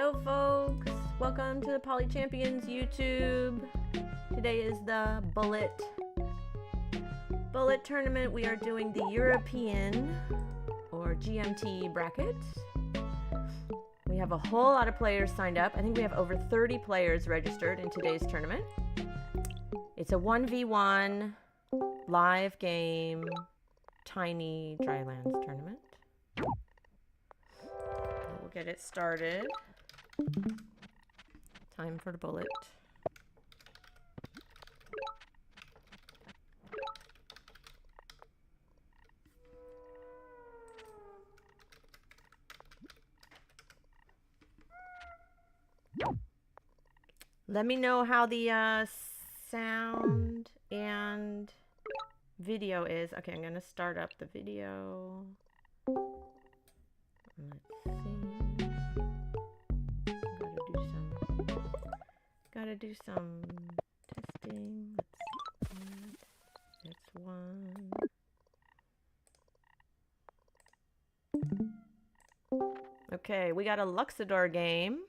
Hello folks, welcome to the Poly Champions YouTube. Today is the Bullet tournament. We are doing the European or GMT bracket. We have a whole lot of players signed up. I think we have over 30 players registered in today's tournament. It's a 1v1 live game, tiny Drylands tournament. We'll get it started. Time for the bullet. Let me know how the sound and video is. Okay, I'm gonna start up the video. Let's see. Gotta do some testing. That's one. Okay, we got a Luxador game.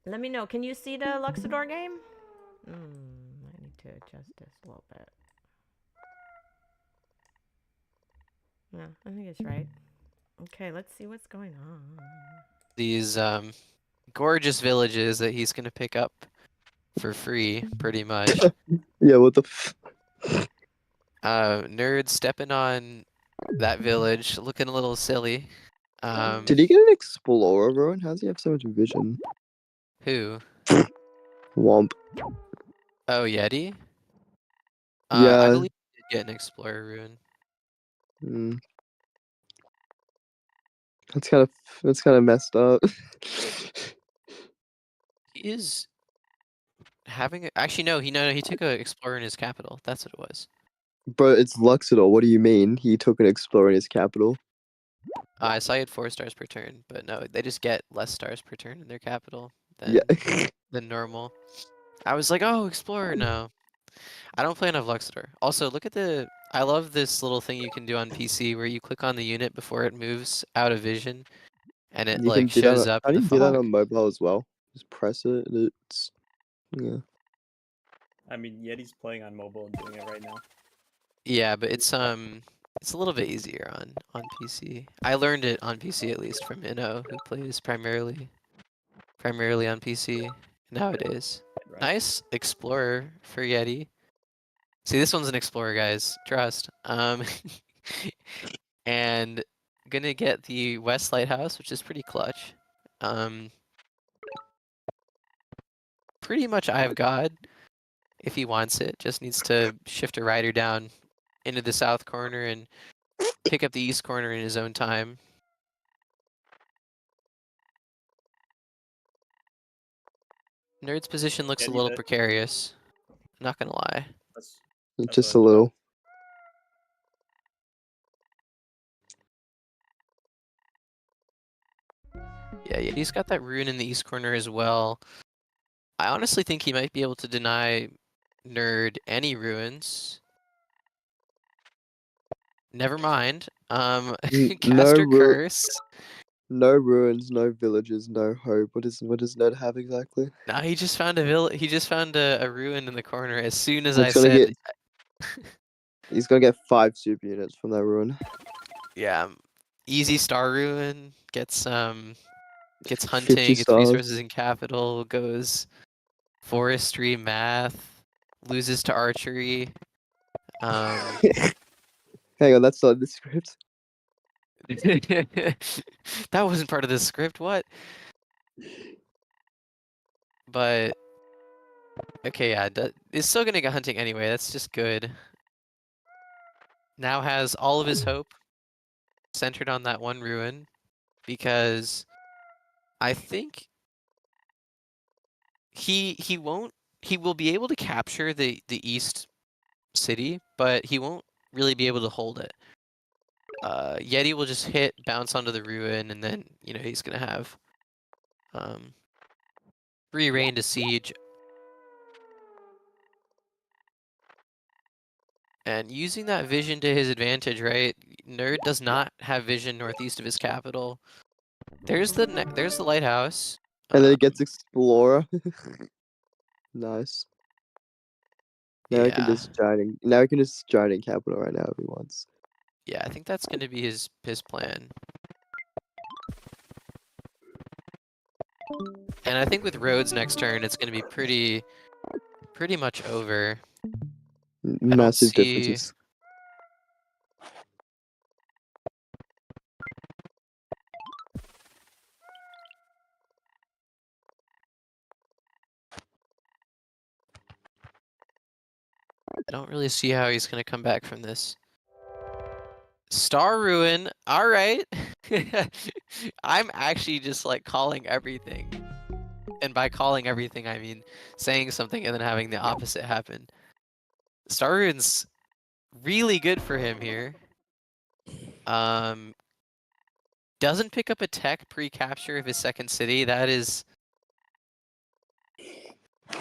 Let me know. Can you see the Luxador game? I need to adjust this a little bit. No, I think it's right. Okay, let's see what's going on. These gorgeous villages that he's gonna pick up for free, pretty much. Yeah, what the Nerd stepping on that village, looking a little silly. Did he get an explorer, bro? And how does he have so much vision? Who? Womp. Oh, Yeti? Yeah. I believe he did get an explorer rune. That's kind of messed up. He is having actually no, he took an explorer in his capital. That's what it was. Bro, it's Luxador. What do you mean? He took an explorer in his capital. I saw he had 4 stars per turn, but no, they just get less stars per turn in their capital than normal. I was like, oh, explorer, no. I don't play enough Luxador. Also, look at I love this little thing you can do on PC where you click on the unit before it moves out of vision, and it You can like do shows that. up How in do the you do that fog. on mobile as well? Just press it. It's I mean, Yeti's playing on mobile and doing it right now. Yeah, but it's a little bit easier on PC. I learned it on PC at least from Inno, who plays primarily on PC nowadays. Right. Nice explorer for Yeti. See, this one's an explorer, guys. Trust. And gonna get the West Lighthouse, which is pretty clutch. Pretty much Eye of God, if he wants it. Just needs to shift a rider down into the south corner and pick up the east corner in his own time. Nerd's position looks a little precarious. Not gonna lie. That's just a little. Yeah, he's got that rune in the east corner as well. I honestly think he might be able to deny Nerd any ruins. Never mind. Caster curse. No ruins, no villages, no hope. What does Nerd have exactly? Nah, he just found a ruin in the corner as soon as I said. He's gonna get 5 super units from that ruin. Yeah, easy star ruin gets hunting, gets resources in capital, goes forestry, math, loses to archery. Hang on, that's not the script. That wasn't part of the script. What? But okay, yeah, it's still gonna get hunting anyway. That's just good. Now has all of his hope centered on that one ruin, because I think he will be able to capture the east city, but he won't really be able to hold it. Yeti will just bounce onto the ruin, and then he's gonna have free reign to siege. And using that vision to his advantage, right? Nerd does not have vision northeast of his capital. There's the lighthouse. And then it gets Explorer. Nice. Now he can Yeah. just giant in capital right now if he wants. Yeah, I think that's going to be his plan. And I think with roads next turn, it's going to be pretty much over. I don't Massive see. differences. I don't really see how he's going to come back from this. Star Ruin. All right. I'm actually just like calling everything. And by calling everything, I mean saying something and then having the opposite happen. Star Ruin's really good for him here. Doesn't pick up a tech pre-capture of his second city. That is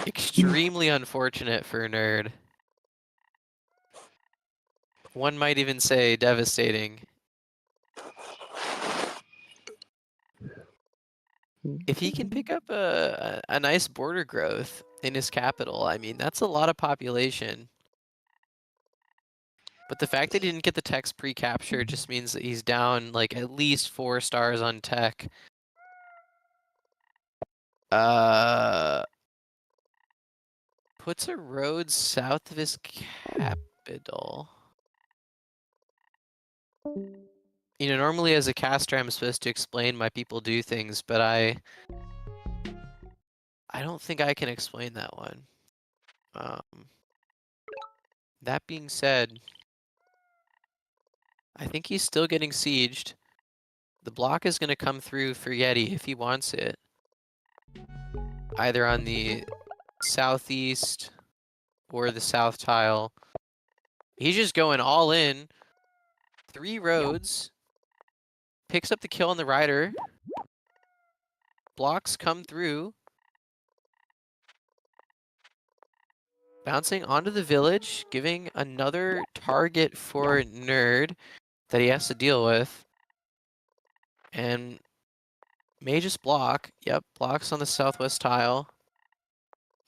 extremely unfortunate for a nerd. One might even say devastating. If he can pick up a nice border growth in his capital, I mean, that's a lot of population. But the fact that he didn't get the tech's pre-capture just means that he's down like at least 4 stars on tech. Puts a road south of his capital. You know, normally as a caster, I'm supposed to explain why people do things, but I don't think I can explain that one. That being said, I think he's still getting sieged. The block is going to come through for Yeti if he wants it. Either on the southeast or the south tile. He's just going all in. 3 roads. Picks up the kill on the rider. Blocks come through. Bouncing onto the village, giving another target for Nerd that he has to deal with. And may just block. Yep, blocks on the southwest tile.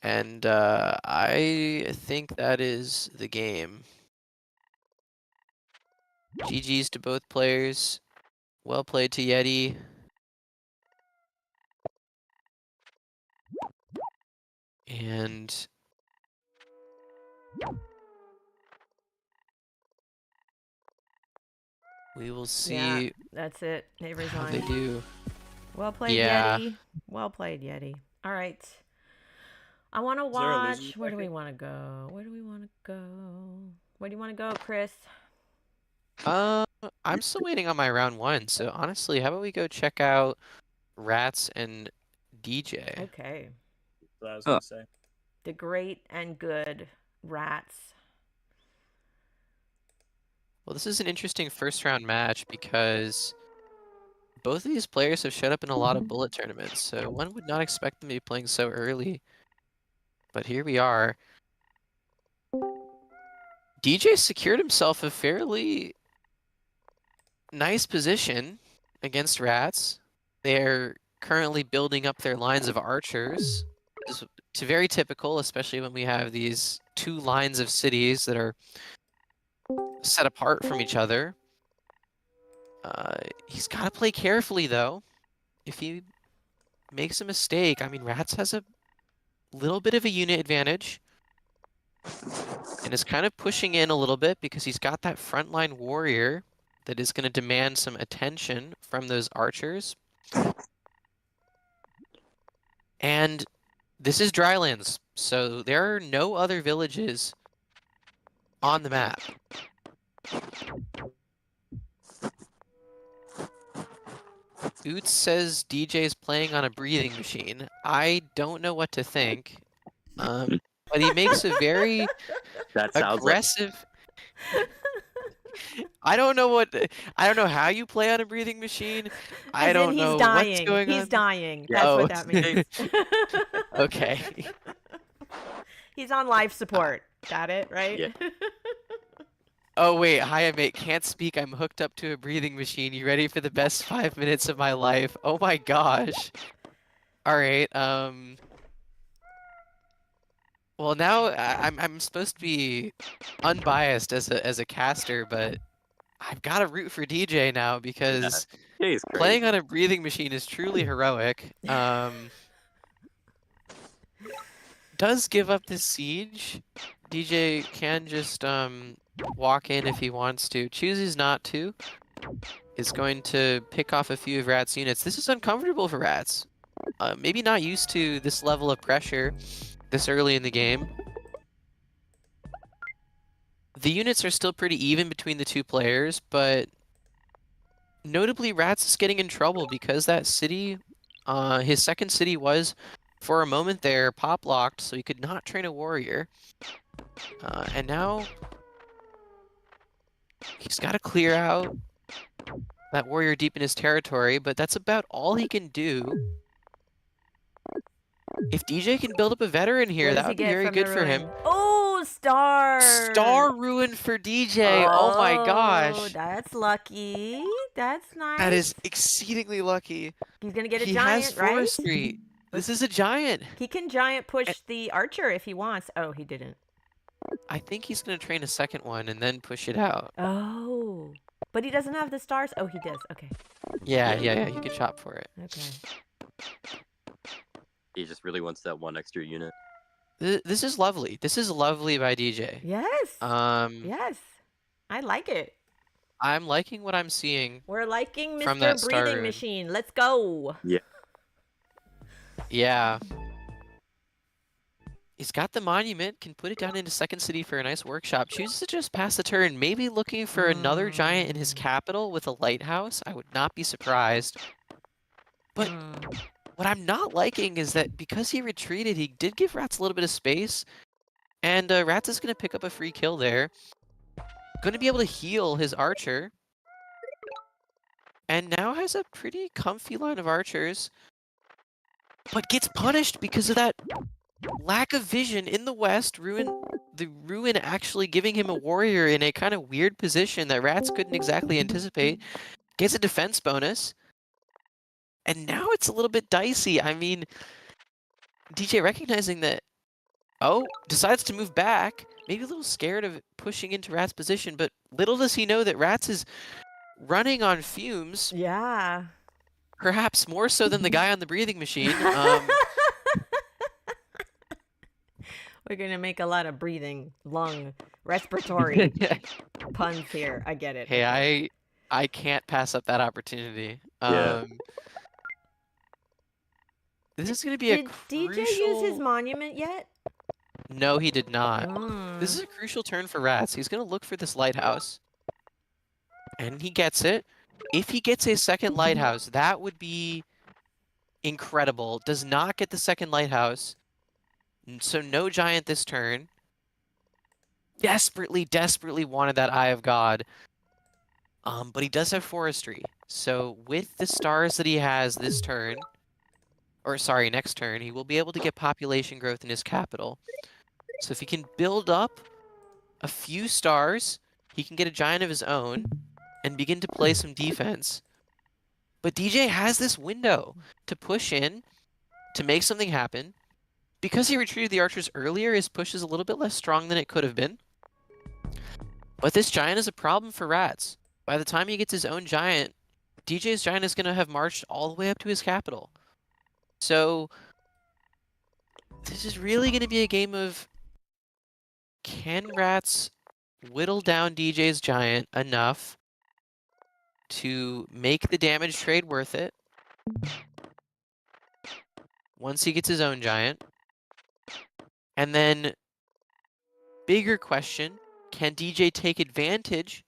And I think that is the game. GG's to both players. Well played to Yeti. And we will see Yeah, that's it. They how they resigned. do. Well played, Yeah. Yeti. Well played, Yeti. All right. I want to Is there a watch. losing Where do we bracket? want to go? Where do we want to go? Where do you want to go, Chris? I'm still waiting on my round 1, so honestly, how about we go check out Rats and DJ? Okay. That's what I was gonna say. The great and good Rats. Well, this is an interesting first round match because both of these players have showed up in a lot of bullet tournaments, so one would not expect them to be playing so early. But here we are. DJ secured himself a fairly nice position against Rats. They're currently building up their lines of archers. It's very typical, especially when we have these 2 lines of cities that are set apart from each other. He's got to play carefully, though. If he makes a mistake, I mean, Rats has a little bit of a unit advantage. And is kind of pushing in a little bit because he's got that frontline warrior that is going to demand some attention from those archers. And this is Drylands, so there are no other villages on the map. Oots says DJ's playing on a breathing machine. I don't know what to think. But he makes a very That sounds aggressive. I don't know how you play on a breathing machine. I don't know what's going on. He's dying. Yeah. That's Oh. what that means. Okay. He's on life support. Got it, right? Yeah. Oh wait, hi mate, can't speak. I'm hooked up to a breathing machine. You ready for the best 5 minutes of my life? Oh my gosh. All right. Well now I'm supposed to be unbiased as a caster, but I've got to root for DJ now because Yeah, he's playing crazy. on a breathing machine is truly heroic. Does give up this siege. DJ can just walk in if he wants to. Chooses not to. Is going to pick off a few of Rat's units. This is uncomfortable for Rats. Maybe not used to this level of pressure this early in the game. The units are still pretty even between the two players, but notably Rats is getting in trouble because that city, his second city was, for a moment there, pop-locked, so he could not train a warrior. And now he's got to clear out that warrior deep in his territory, but that's about all he can do. If DJ can build up a veteran here, What does that he would be get very from good the for ruin? him. Oh, star! Star ruin for DJ. Oh my gosh. That's lucky. That's nice. That is exceedingly lucky. He's gonna get a He giant, has right? forestry. This is a giant. He can giant push the archer if he wants. Oh, he didn't. I think he's going to train a second one and then push it out. Oh. But he doesn't have the stars? Oh, he does. Okay. Yeah, you can shop for it. Okay. He just really wants that one extra unit. This is lovely. This is lovely by DJ. Yes. Um, Yes. I like it. I'm liking what I'm seeing. We're liking From that Mr. star Breathing rune. Machine. Let's go. Yeah. He's got the monument, can put it down into second city for a nice workshop. Chooses to just pass the turn, maybe looking for another giant in his capital with a lighthouse. I would not be surprised. But what I'm not liking is that because he retreated, he did give Rats a little bit of space. And Rats is going to pick up a free kill there. Going to be able to heal his archer. And now has a pretty comfy line of archers. But gets punished because of that lack of vision in the west. The ruin actually giving him a warrior in a kind of weird position that Rats couldn't exactly anticipate. Gets a defense bonus. And now it's a little bit dicey. I mean, DJ recognizing that, decides to move back. Maybe a little scared of pushing into Rats' position, but little does he know that Rats is running on fumes. Yeah. Perhaps more so than the guy on the breathing machine. We're going to make a lot of breathing, lung, respiratory puns here. I get it. Hey, I can't pass up that opportunity. Yeah. This is going to be a Did crucial... DJ use his monument yet? No, he did not. This Mm. is a crucial turn for Rats. He's going to look for this lighthouse. And he gets it. If he gets a second lighthouse, that would be incredible. Does not get the second lighthouse. So no giant this turn. Desperately wanted that Eye of God. But he does have forestry. So with the stars that he has this turn, or sorry, next turn, he will be able to get population growth in his capital. So if he can build up a few stars, he can get a giant of his own and begin to play some defense. But DJ has this window to push in, to make something happen. Because he retreated the archers earlier, his push is a little bit less strong than it could have been. But this giant is a problem for Rats. By the time he gets his own giant, DJ's giant is going to have marched all the way up to his capital. So this is really going to be a game of, can Rats whittle down DJ's giant enough to make the damage trade worth it once he gets his own giant? And then, bigger question, can DJ take advantage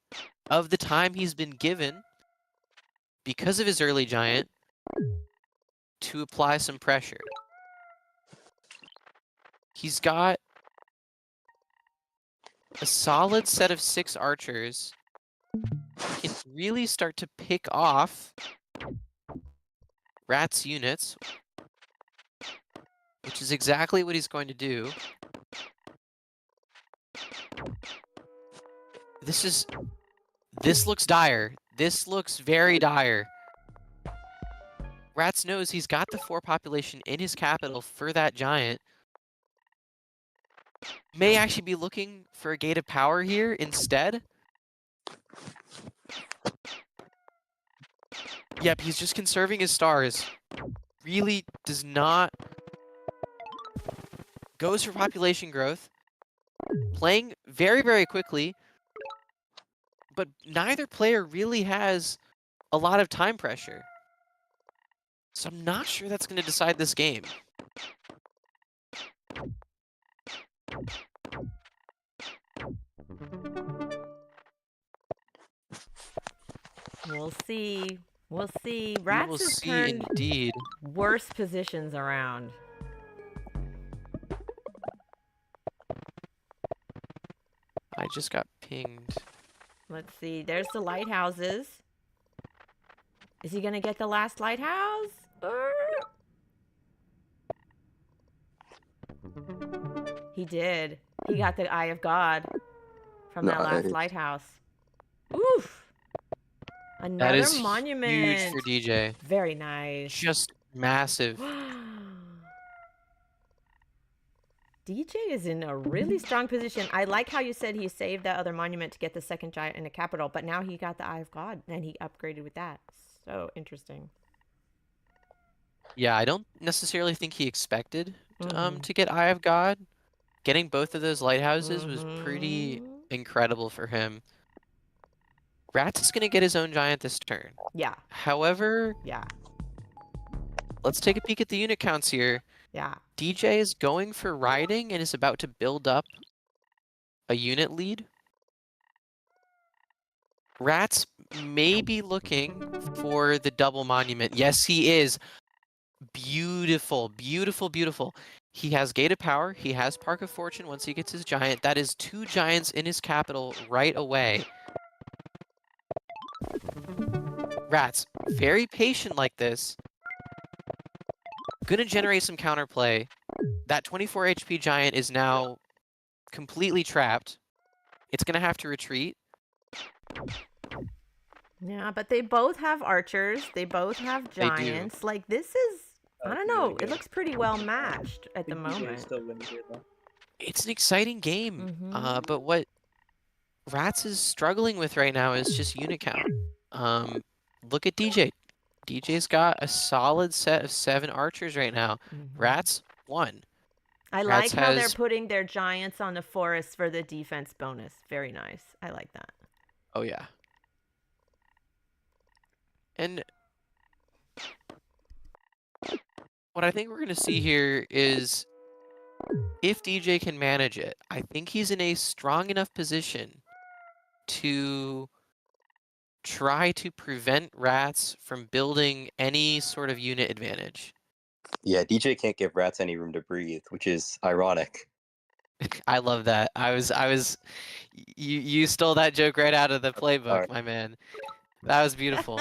of the time he's been given because of his early giant to apply some pressure? He's got a solid set of 6 archers. He can really start to pick off Rat's units, which is exactly what he's going to do. This looks dire. This looks very dire. Rats knows he's got the 4 population in his capital for that giant. May actually be looking for a gate of power here instead. Yep, he's just conserving his stars. Really does not... Goes for population growth. Playing very, very quickly. But neither player really has a lot of time pressure. So I'm not sure that's going to decide this game. We'll see. We'll see. We Rats will has see turned indeed. worse positions around. I just got pinged. Let's see. There's the lighthouses. Is he gonna get the last lighthouse? He did. He got the Eye of God from that last Nice. lighthouse. Oof! That Another is monument. huge for DJ. Very nice. Just massive. DJ is in a really strong position. I like how you said he saved that other monument to get the second giant in the capital, but now he got the Eye of God and he upgraded with that. So interesting. Yeah, I don't necessarily think he expected Mhm. to get Eye of God. Getting both of those lighthouses was pretty incredible for him. Rats is going to get his own giant this turn. Yeah, However, yeah, let's take a peek at the unit counts here. yeah. DJ is going for riding and is about to build up a unit lead. Rats may be looking for the double monument. Yes, he is. Beautiful, beautiful, beautiful. He has Gate of Power. He has Park of Fortune once he gets his giant. That is 2 giants in his capital right away. Rats, very patient like this. Gonna generate some counterplay. That 24 HP giant is now completely trapped. It's gonna have to retreat. Yeah, but they both have archers. They both have They do. giants. Like, this is, I don't know. Really It good. looks pretty well matched at the I think DJ is moment. still winning here, though. It's an exciting game. Mhm. But what Rats is struggling with right now is just unit count. Look at DJ. DJ's got a solid set of 7 archers right now. Mhm. Rats, 1. I Rats like how they're has- putting their giants on the forest for the defense bonus. Very nice. I like that. Oh, yeah. And what I think we're going to see here is if DJ can manage it, I think he's in a strong enough position to try to prevent Rats from building any sort of unit advantage. Yeah, DJ can't give Rats any room to breathe, which is ironic. I love that. You stole that joke right out of the playbook, Sorry. my man. That was beautiful.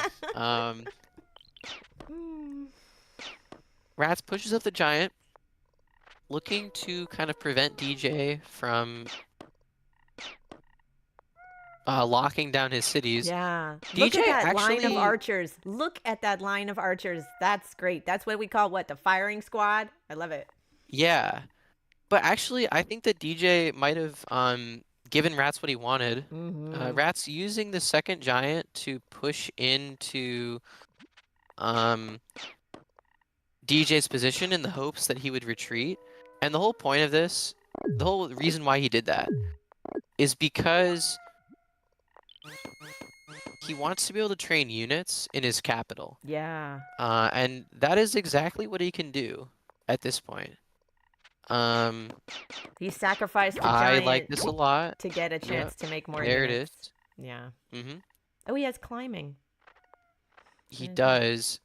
Rats pushes up the giant, looking to kind of prevent DJ from locking down his cities. Yeah. Look DJ at that line of actually- archers. Look at that line of archers. That's great. That's what we call the firing squad. I love it. Yeah. But actually, I think that DJ might have given Rats what he wanted. Mhm. Rats using the second giant to push into DJ's position in the hopes that he would retreat. And the whole point of this, the whole reason why he did that, is because he wants to be able to train units in his capital. Yeah. And that is exactly what he can do at this point. He sacrificed the I giant like this a lot. to get a chance to make more There it units. is. Yeah. Mm-hmm. Oh, he has climbing. He Mhm. does.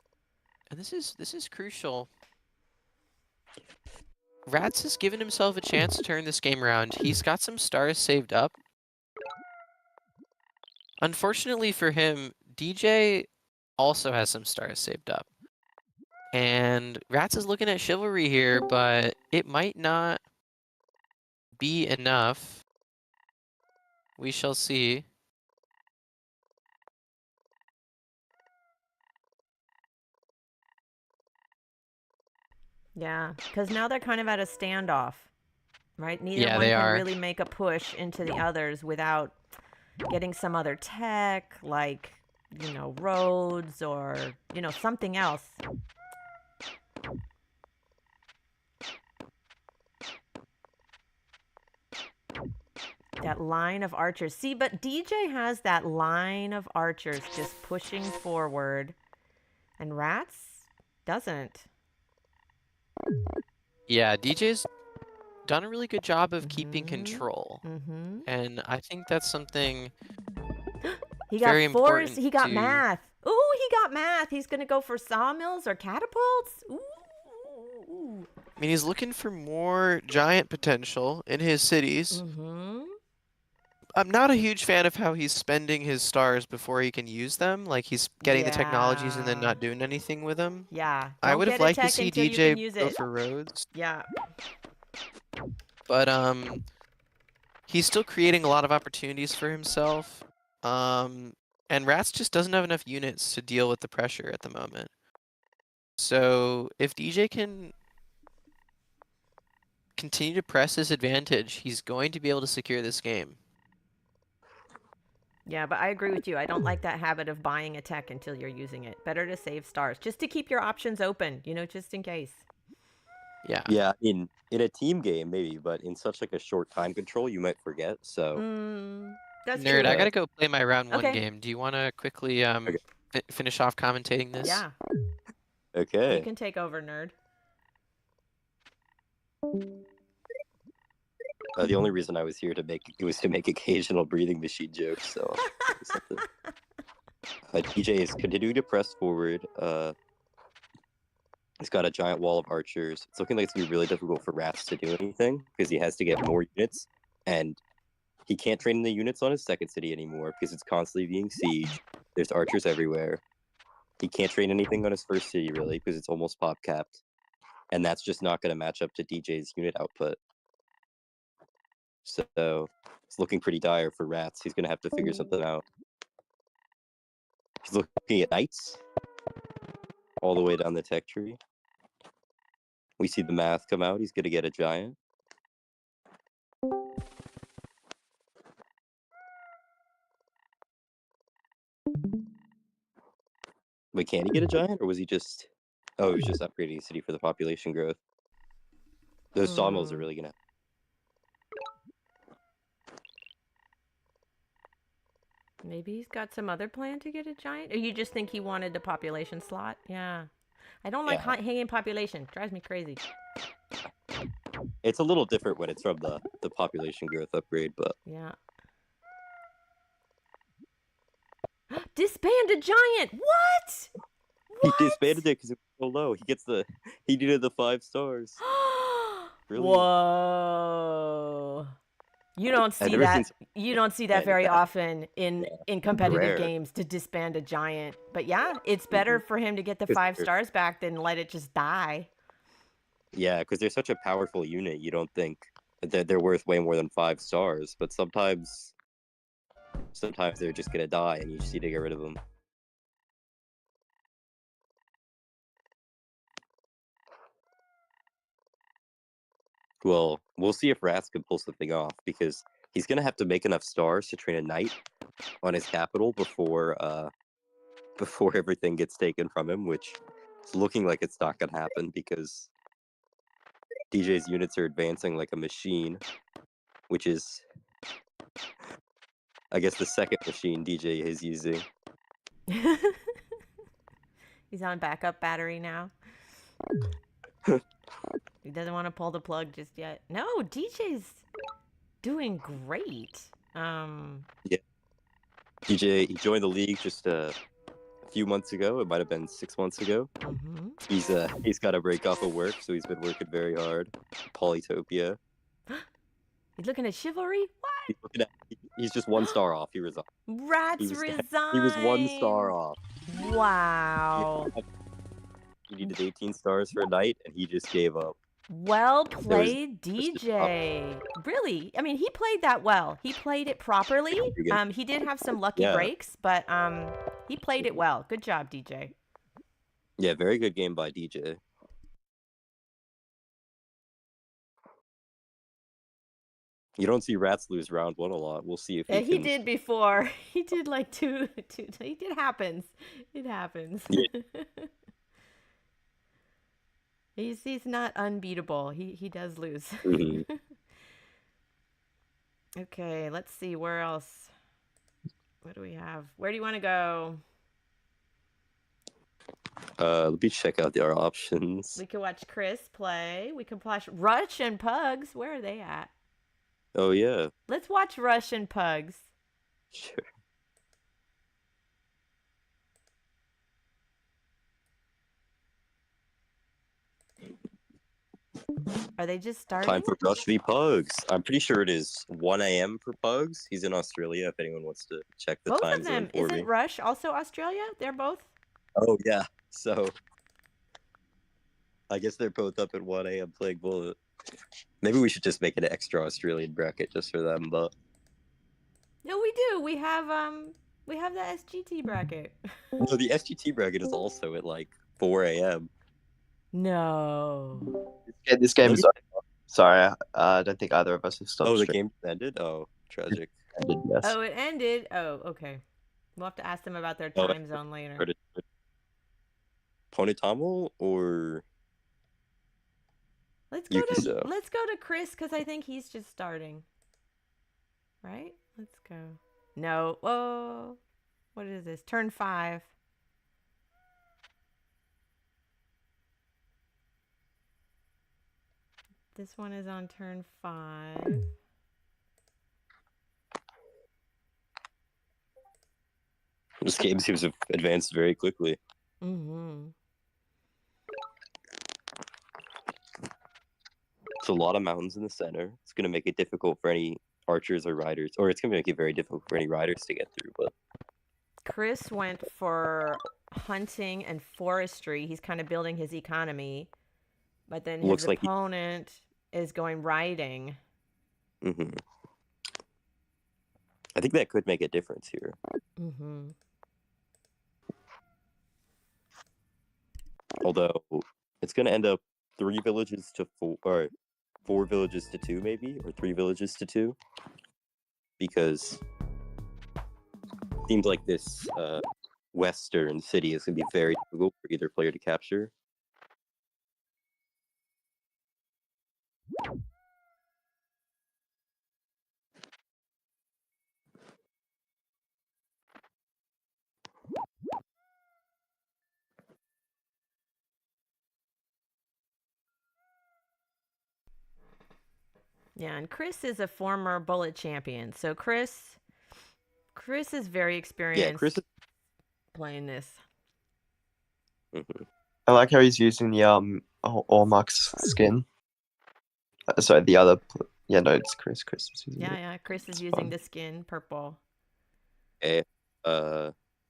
And this is crucial. Rats has given himself a chance to turn this game around. He's got some stars saved up. Unfortunately for him, DJ also has some stars saved up. And Rats is looking at chivalry here, but it might not be enough We shall see. Yeah, because now they're kind of at a standoff, right? Neither Yeah, one they can are. really make a push into the others without getting some other tech, like, you know, roads or, you know, something else. That line of archers. See, but DJ has that line of archers just pushing forward, and Rats doesn't. Yeah, DJ's done a really good job of keeping Mhm. control. Mm-hmm. And I think that's something He got very force. important He got to... math. Ooh, he got math. He's gonna go for sawmills or catapults. Ooh. I mean, he's looking for more giant potential in his cities. Mm-hmm. I'm not a huge fan of how he's spending his stars before he can use them. Like, he's getting the technologies and then Yeah. not doing anything with them. Yeah. I Don't would have get a liked to tech see until you can DJ use go it. for roads. Yeah. But, he's still creating a lot of opportunities for himself. And Rats just doesn't have enough units to deal with the pressure at the moment. So if DJ can continue to press his advantage, he's going to be able to secure this game. Yeah, but I agree with you. I don't like that habit of buying a tech until you're using it. Better to save stars, just to keep your options open, you know, just in case. Yeah. Yeah, in a team game maybe, but in such like a short time control, you might forget. So That's Nerd, true. I gotta go play my round 1 Okay. game. Do you want to quickly finish off commentating this? Yeah. You okay. can take over, Nerd. The only reason I was here to make occasional breathing machine jokes. So something. DJ is continuing to press forward. He's got a giant wall of archers. It's looking like it's gonna be really difficult for Rats to do anything because he has to get more units, and he can't train the units on his second city anymore because it's constantly being sieged. There's archers everywhere. He can't train anything on his first city really because it's almost pop capped, and that's just not going to match up to DJ's unit output. So it's looking pretty dire for Rats. He's going to have to figure something out. He's looking at knights all the way down the tech tree. We see the math come out. He's going to get a giant. Wait, can he get a giant, or was he just... Oh, he was just upgrading the city for the population growth. Those sawmills are really going to... Maybe he's got some other plan to get a giant? Or you just think he wanted the population slot? Yeah. I don't like hanging population. Drives me crazy. It's a little different when it's from the population growth upgrade, but... Yeah. Disband a giant! What? He disbanded it because it was so low. He needed the 5 stars. Really? Whoa. You don't see that. You don't see that very often in competitive games, to disband a giant. But yeah, it's better for him to get the 5 stars back than let it just die. Yeah, because they're such a powerful unit. You don't think that they're worth way more than 5 stars, but sometimes they're just gonna die, and you just need to get rid of them. Well, we'll see if Rats can pull something off, because he's gonna have to make enough stars to train a knight on his capital before everything gets taken from him, which is looking like it's not gonna happen because DJ's units are advancing like a machine, which is, I guess, the second machine DJ is using. He's on backup battery now. He doesn't want to pull the plug just yet. No, DJ's doing great. Yeah. DJ, he joined the league just a few months ago. It might have been 6 months ago. Mm-hmm. He's got a break off of work, so he's been working very hard. Polytopia. He's looking at chivalry? What? He's just 1 star off. He resigned. Rats resigned. He was 1 star off. Wow. He needed 18 stars for a knight, and he just gave up. Well was played, just DJ. Really? I mean, he played that well. He played it properly. He did have some lucky Yeah. breaks, but he played it well. Good job, DJ. Yeah, very good game by DJ. You don't see Rats lose round 1 a lot. We'll see if He can... did before. He did like two. It happens. It happens. Yeah. He's not unbeatable. He does lose. Mhm. Okay, let's see where else. What do we have? Where do you want to go? Let me check out the other options. We could watch Chris play. We could watch Rush and Pugs. Where are they at? Oh yeah, Let's watch Rush and Pugs. sure. Are they just starting? Time for Rush v Pugs. I'm pretty sure it is 1 a.m. for Pugs. He's in Australia. If anyone wants to check the Both time of them. zone for Isn't me. Rush also Australia? They're both. Oh yeah. So I guess they're both up at 1 a.m. playing Bullet. Maybe we should just make an extra Australian bracket just for them, but No, we do. We have the SGT bracket. no, the SGT bracket is also at like 4 a.m. No. Yeah, this game is over. Sorry, I don't think either of us have stopped. Oh, the streaming. game ended? Oh, tragic. Yes. Oh, it ended. Oh, okay. We'll have to ask them about their Oh, time zone later. Polytopia or Let's go to Yuko. Chris because I think he's just starting. Right? Let's go. No. Whoa. What is this? Turn 5. This one is on turn 5. This game seems to have advanced very quickly. Mm-hmm. It's a lot of mountains in the center. It's going to make it difficult for any archers or riders, or it's going to make it very difficult for any riders to get through. But Chris went for hunting and forestry. He's kind of building his economy. But then his Looks like opponent is going riding. I think that could make a difference here. Mm-hmm. Although it's going to end up 3 villages to 4, or 4 villages to 2, maybe, or 3 villages to 2, because it seems like this western city is going to be very difficult for either player to capture. Yeah, and Chris is a former bullet champion. So Chris is very experienced Yeah, Chris is... playing this. I like how he's using the Ormux skin. Sorry, the other. Yeah, no, it's Chris. Chris is using it. Yeah, Chris is using fun. the skin purple. Okay.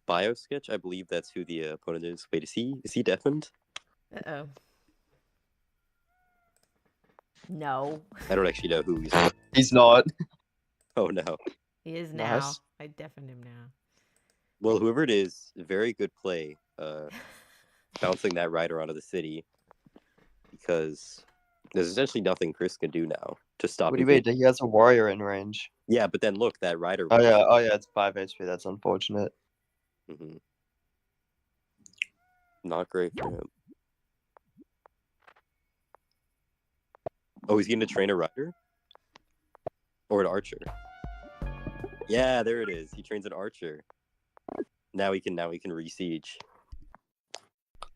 Bio sketch, I believe that's who the opponent is. Wait, is he deafened? Uh-oh. No. I don't actually know who he's. He's not. Oh no. He is now. Nice. I deafened him now. Well, whoever it is, very good play. Bouncing that rider onto the city, because there's essentially nothing Chris can do now to stop. What do you mean? He has a warrior in range. Yeah, but then look, that rider. Oh yeah, it's 5 HP. That's unfortunate. Not great for him. Oh, he's going to train a rider? Or an archer? Yeah, there it is. He trains an archer. Now he can re-siege.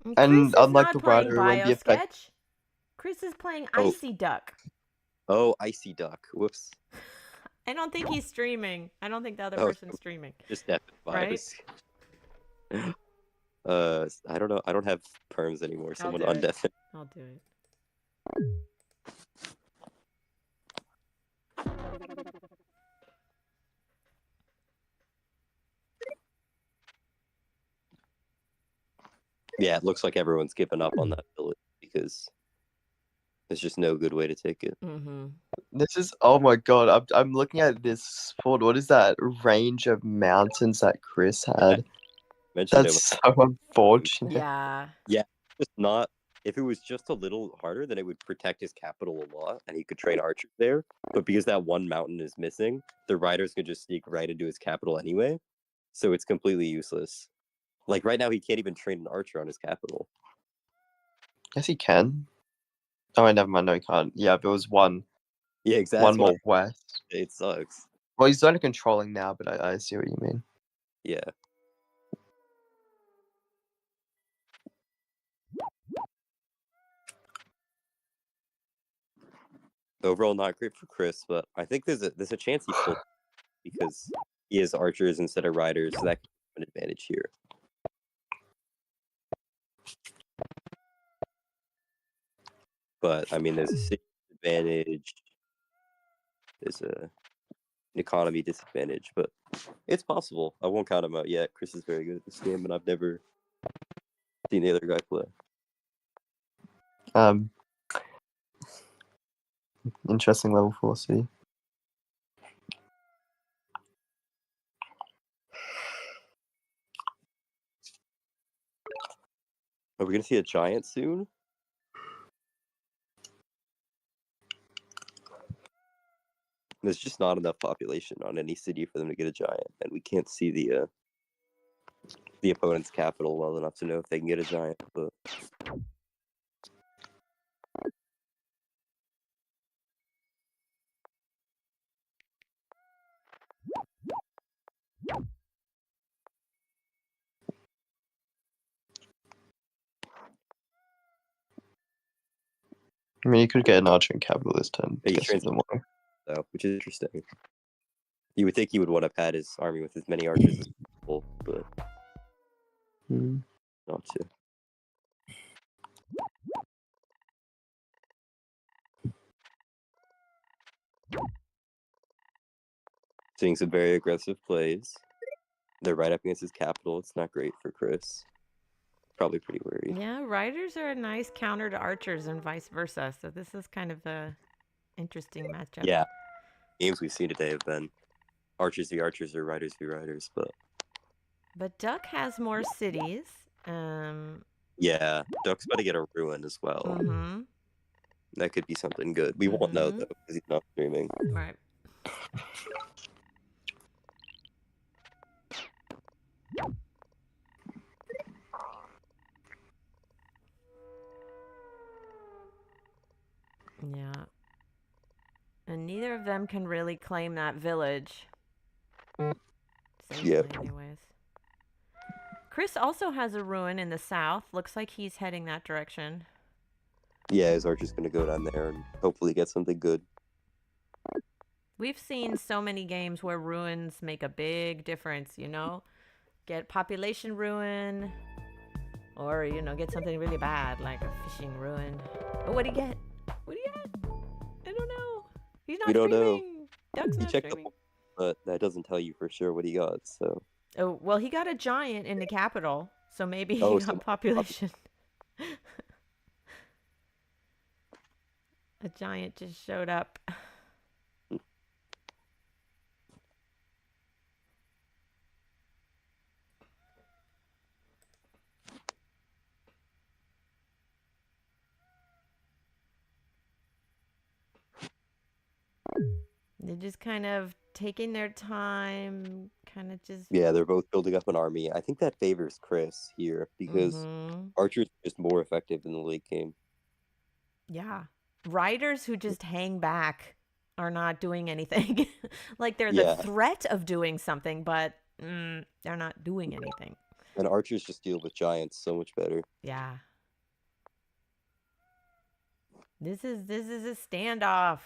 And Chris is unlike not the playing rider, it won't be Bio-Sketch. Chris is playing Icy Duck. Oh, Icy Duck. Whoops. I don't think he's streaming. I don't think the other Oh, person's streaming. Just deafened Right? I don't know. I don't have perms anymore. Someone do it. undeafened. I'll do it. Yeah, it looks like everyone's given up on that village because There's just no good way to take it. Mm-hmm. This is, oh my god, I'm looking at this fort. What is that range of mountains that Chris had? Mentioned That's so unfortunate. Yeah. Just not. If it was just a little harder, then it would protect his capital a lot, and he could train archers there. But because that one mountain is missing, the riders could just sneak right into his capital anyway. So it's completely useless. Like right now, he can't even train an archer on his capital. Yes, he can. Oh, wait, never mind. No, he can't. Yeah, if it was one Yeah, exactly. one more west. It sucks. Well, he's only controlling now, but I see what you mean. Yeah. Overall, not great for Chris, but I think there's a chance he pulls because he has archers instead of riders, so that could be an advantage here. But I mean, there's a city advantage. There's an economy disadvantage, but it's possible. I won't count him out yet. Chris is very good at this game, and I've never seen the other guy play. Interesting level 4 city. Are we gonna see a giant soon? There's just not enough population on any city for them to get a giant, and we can't see the opponent's capital well enough to know if they can get a giant. But I mean, you could get an archer in capital this turn. Yeah, you Guess train them all. so, which is interesting. You would think he would want to pad his army with as many archers as possible, but not to. Seeing some very aggressive plays. They're right up against his capital. It's not great for Chris. Probably pretty worried. Yeah, riders are a nice counter to archers and vice versa. So this is kind of a interesting matchup. Yeah. Games we've seen today have been archers v archers or riders v riders, But Duck has more cities. Yeah, Duck's about to get a ruin as well. Mm-hmm. That could be something good. We won't know though because he's not streaming. Right. Yeah. And neither of them can really claim that village. Safely, Yep. anyways. Chris also has a ruin in the south. Looks like he's heading that direction. Yeah, his archer's gonna go down there and hopefully get something good. We've seen so many games where ruins make a big difference, you know? Get population ruin, or, you know, get something really bad, like a fishing ruin. Oh, what'd he get? What'd he get? I don't know. He's not We don't know. streaming. Duck's He not checked streaming. But that doesn't tell you for sure what he got, so. Oh, well, he got a giant in the capital, so maybe he Oh, got so- population. A giant just showed up. They're just kind of taking their time, kind of just... Yeah, they're both building up an army. I think that favors Chris here because archers are just more effective in the late game. Yeah. Riders who just hang back are not doing anything. Like they're Yeah. the threat of doing something, but they're not doing anything. And archers just deal with giants so much better. Yeah. This is a standoff.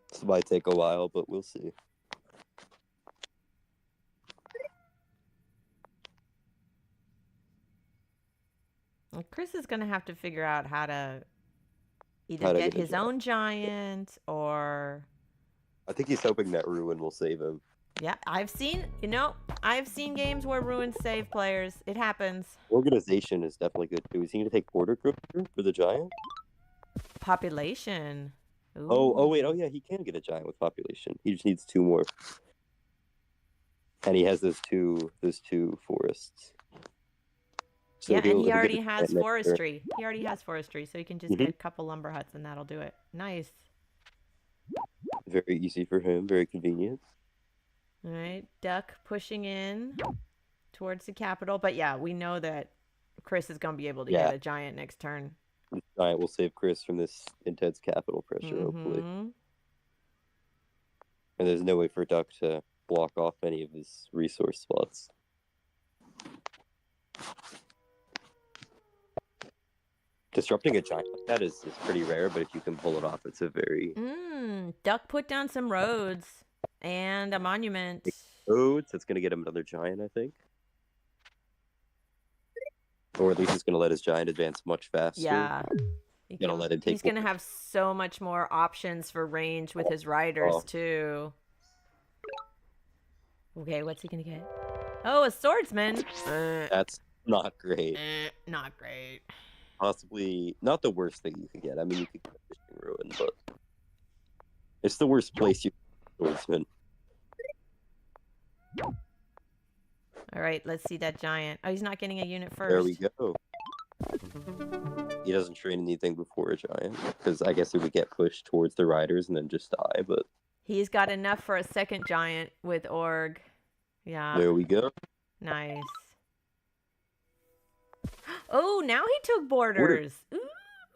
This might take a while, but we'll see. Well, Chris is going to have to figure out how to either How to get get a his giant. own giant or... I think he's hoping that ruin will save him. Yeah, I've seen games where ruins save players. It happens. Organization is definitely good too. Is he gonna take border cryptor for the giant? Population. Oh wait, Ooh. yeah, he can get a giant with population. He just needs 2 more. And he has those two forests. So Yeah, and he'll he get a already giant has next turn. forestry. He already has forestry, so he can just get a couple lumber huts and that'll do it. Nice. Very easy for him, very convenient. All right, Duck pushing in towards the capital. But yeah, we know that Chris is going to be able to Yeah. get a giant next turn. The giant will save Chris from this intense capital pressure, hopefully. Mhm. And there's no way for Duck to block off any of his resource spots. Disrupting a giant like that is pretty rare, but if you can pull it off, it's a very... Duck put down some roads and a monument. Roads, that's going to get him another giant, I think. Or at least he's going to let his giant advance much faster. Yeah. Let him take He's going to have so much more options for range with his riders, too. Okay, what's he going to get? Oh, a swordsman. That's not great. Not great. Possibly not the worst thing you could get. I mean, you could get a fishing ruin, but it's the worst place you can get a swordsman. All right, let's see that giant. Oh, he's not getting a unit first. There we go. He doesn't train anything before a giant, because I guess he would get pushed towards the riders and then just die, but... He's got enough for a second giant with Org. Yeah. There we go. Nice. Oh, now he took borders.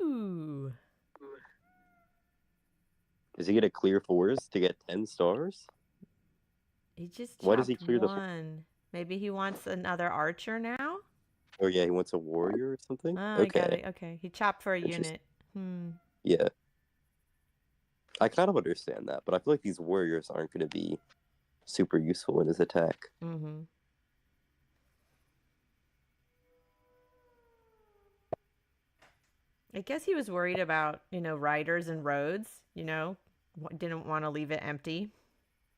Ooh. Does he get a clear 4s to get 10 stars? He just Why does he chopped clear the... one. Maybe he wants another archer now? Oh yeah, he wants a warrior or something? Oh, okay. I got it. Okay, he chopped for a unit. Yeah. I kind of understand that, but I feel like these warriors aren't going to be super useful in his attack. Mm-hmm. I guess he was worried about, riders and roads, didn't want to leave it empty.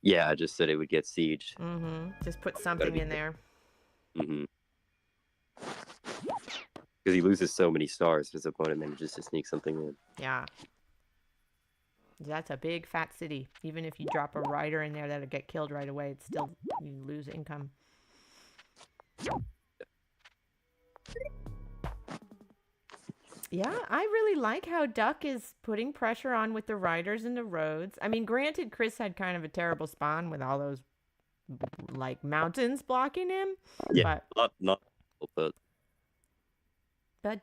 Yeah, I just said it would get sieged. Mm-hmm. Just put something in there. Mm-hmm. Because he loses so many stars, his opponent manages to sneak something in. Yeah. That's a big fat city. Even if you drop a rider in there that'll get killed right away, it's still, you lose income. Yeah, I really like how Duck is putting pressure on with the riders and the roads. I mean, granted, Chris had kind of a terrible spawn with all those, mountains blocking him. Yeah, not but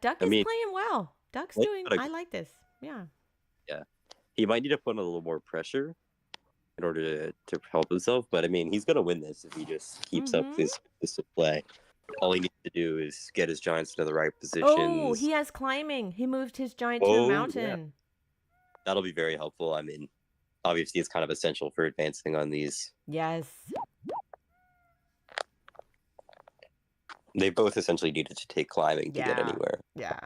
Duck is playing well. Duck's doing... I like this. Yeah. Yeah. He might need to put on a little more pressure in order to help himself, but I mean, he's going to win this if he just keeps up this play. All he needs to do is get his giants to the right positions. Oh, he has climbing. He moved his giant to a mountain. Yeah. That'll be very helpful. I mean, obviously it's kind of essential for advancing on these. Yes. They both essentially needed to take climbing to get anywhere. Yeah.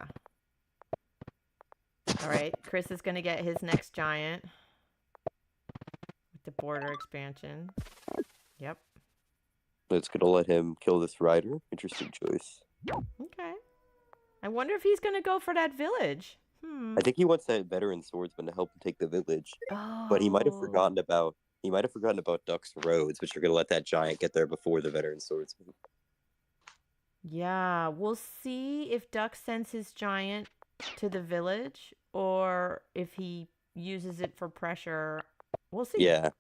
All right, Chris is going to get his next giant with the border expansion. Yep. It's going to let him kill this rider. Interesting choice. Okay. I wonder if he's going to go for that village. I think he wants that veteran swordsman to help him take the village. Oh. But he might have forgotten about Duck's roads, which are going to let that giant get there before the veteran swordsman. Yeah, we'll see if Duck sends his giant to the village or if he uses it for pressure. We'll see. Yeah.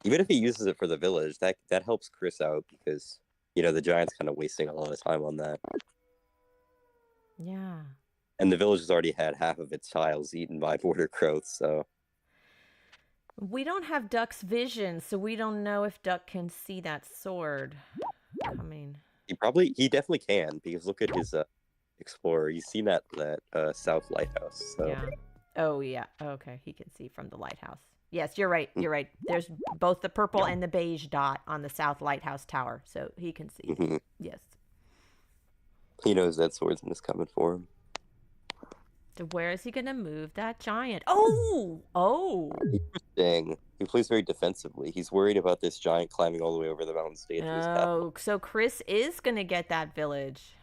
Even if he uses it for the village, that helps Chris out because, the giant's kind of wasting a lot of time on that. Yeah. And the village has already had half of its tiles eaten by border growth, so... We don't have Duck's vision, so we don't know if Duck can see that sword coming. He definitely can, because look at his explorer. He's seen that south lighthouse. So. Yeah. Oh, yeah. Okay, he can see from the lighthouse. Yes, you're right. You're right. There's both the purple and the beige dot on the south lighthouse tower, so he can see. Yes. He knows that swordsman is coming for him. Where is he gonna move that giant? Oh. Interesting. He plays very defensively. He's worried about this giant climbing all the way over the mountain stage to his capital. Oh, so Chris is gonna get that village.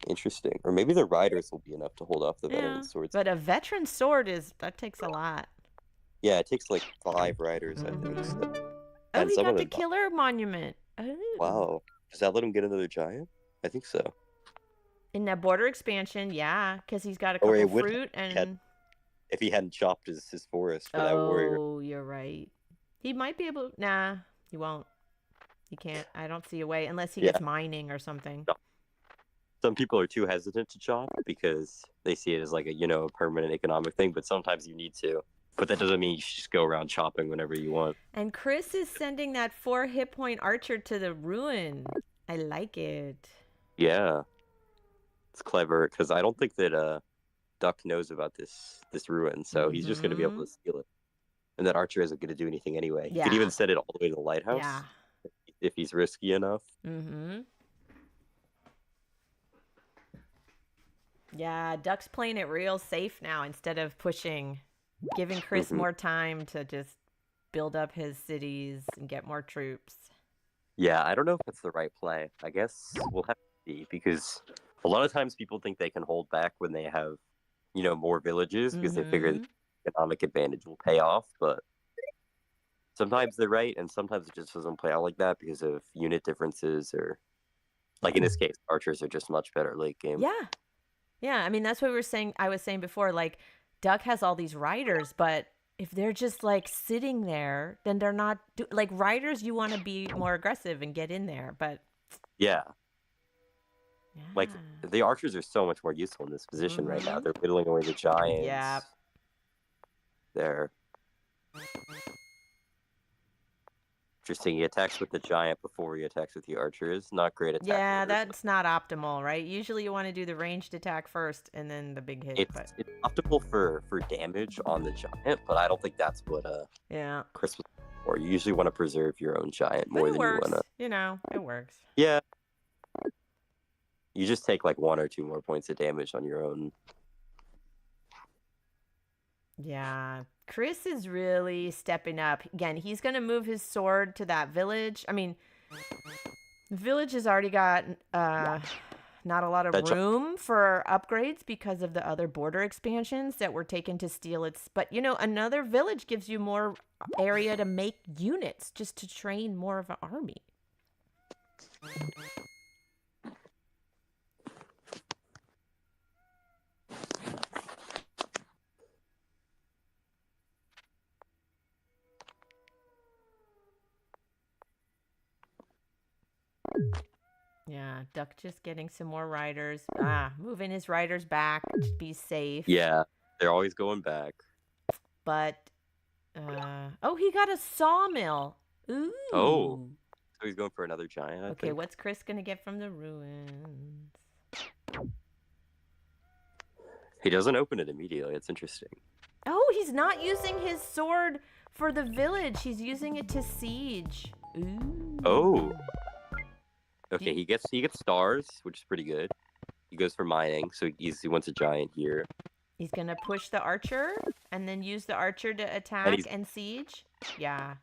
Interesting. Or maybe the riders will be enough to hold off the veteran Yeah, swords. but a veteran sword that takes a lot. Yeah, it takes like 5 riders, I think. So. Oh, And he some got of the them. killer monument. Oh. Wow. Does that let him get another giant? I think so. In that border expansion, yeah, because he's got a Or couple it would fruit and. If he hadn't chopped his forest for that warrior. Oh, you're right. He might be able. Nah, he won't. He can't. I don't see a way unless he gets mining or something. Some people are too hesitant to chop because they see it as like a permanent economic thing. But sometimes you need to. But that doesn't mean you should just go around chopping whenever you want. And Chris is sending that 4 hit point archer to the ruin. I like it. Yeah, it's clever because I don't think that Duck knows about this ruin, so he's just going to be able to steal it. And that archer isn't going to do anything anyway. He could even send it all the way to the lighthouse if he's risky enough. Yeah, Duck's playing it real safe now instead of pushing, giving Chris more time to just build up his cities and get more troops. Yeah, I don't know if that's the right play. I guess we'll have to see because a lot of times people think they can hold back when they have more villages because they figure the economic advantage will pay off, but sometimes they're right and sometimes it just doesn't play out like that because of unit differences or like in this case archers are just much better late game. Yeah, I mean that's what I was saying before, like Duck has all these riders, but if they're just like sitting there, then they're not like riders. You want to be more aggressive and get in there, but like the archers are so much more useful in this position right now. They're whittling away the giants. Yeah. They're interesting. He attacks with the giant before he attacks with the archers. Not great attack. Yeah, orders, that's not optimal, right? Usually you want to do the ranged attack first and then the big hit. It's optimal for damage on the giant, but I don't think that's what Chris was for. You usually want to preserve your own giant more than you want to. It works. Yeah. You just take like 1 or 2 more points of damage on your own. Yeah, Chris is really stepping up. Again, he's going to move his sword to that village. I mean, the village has already got not a lot of room for upgrades because of the other border expansions that were taken to steal its. But, another village gives you more area to make units just to train more of an army. Yeah, Duck just getting some more riders. Moving his riders back to be safe. Yeah, they're always going back. But, he got a sawmill. Ooh. Oh, so he's going for another giant. I think. What's Chris gonna get from the ruins? He doesn't open it immediately. It's interesting. Oh, he's not using his sword for the village. He's using it to siege. Ooh. Oh. Okay, he gets stars, which is pretty good. He goes for mining, so he wants a giant here. He's gonna push the archer and then use the archer to attack and siege. Yeah,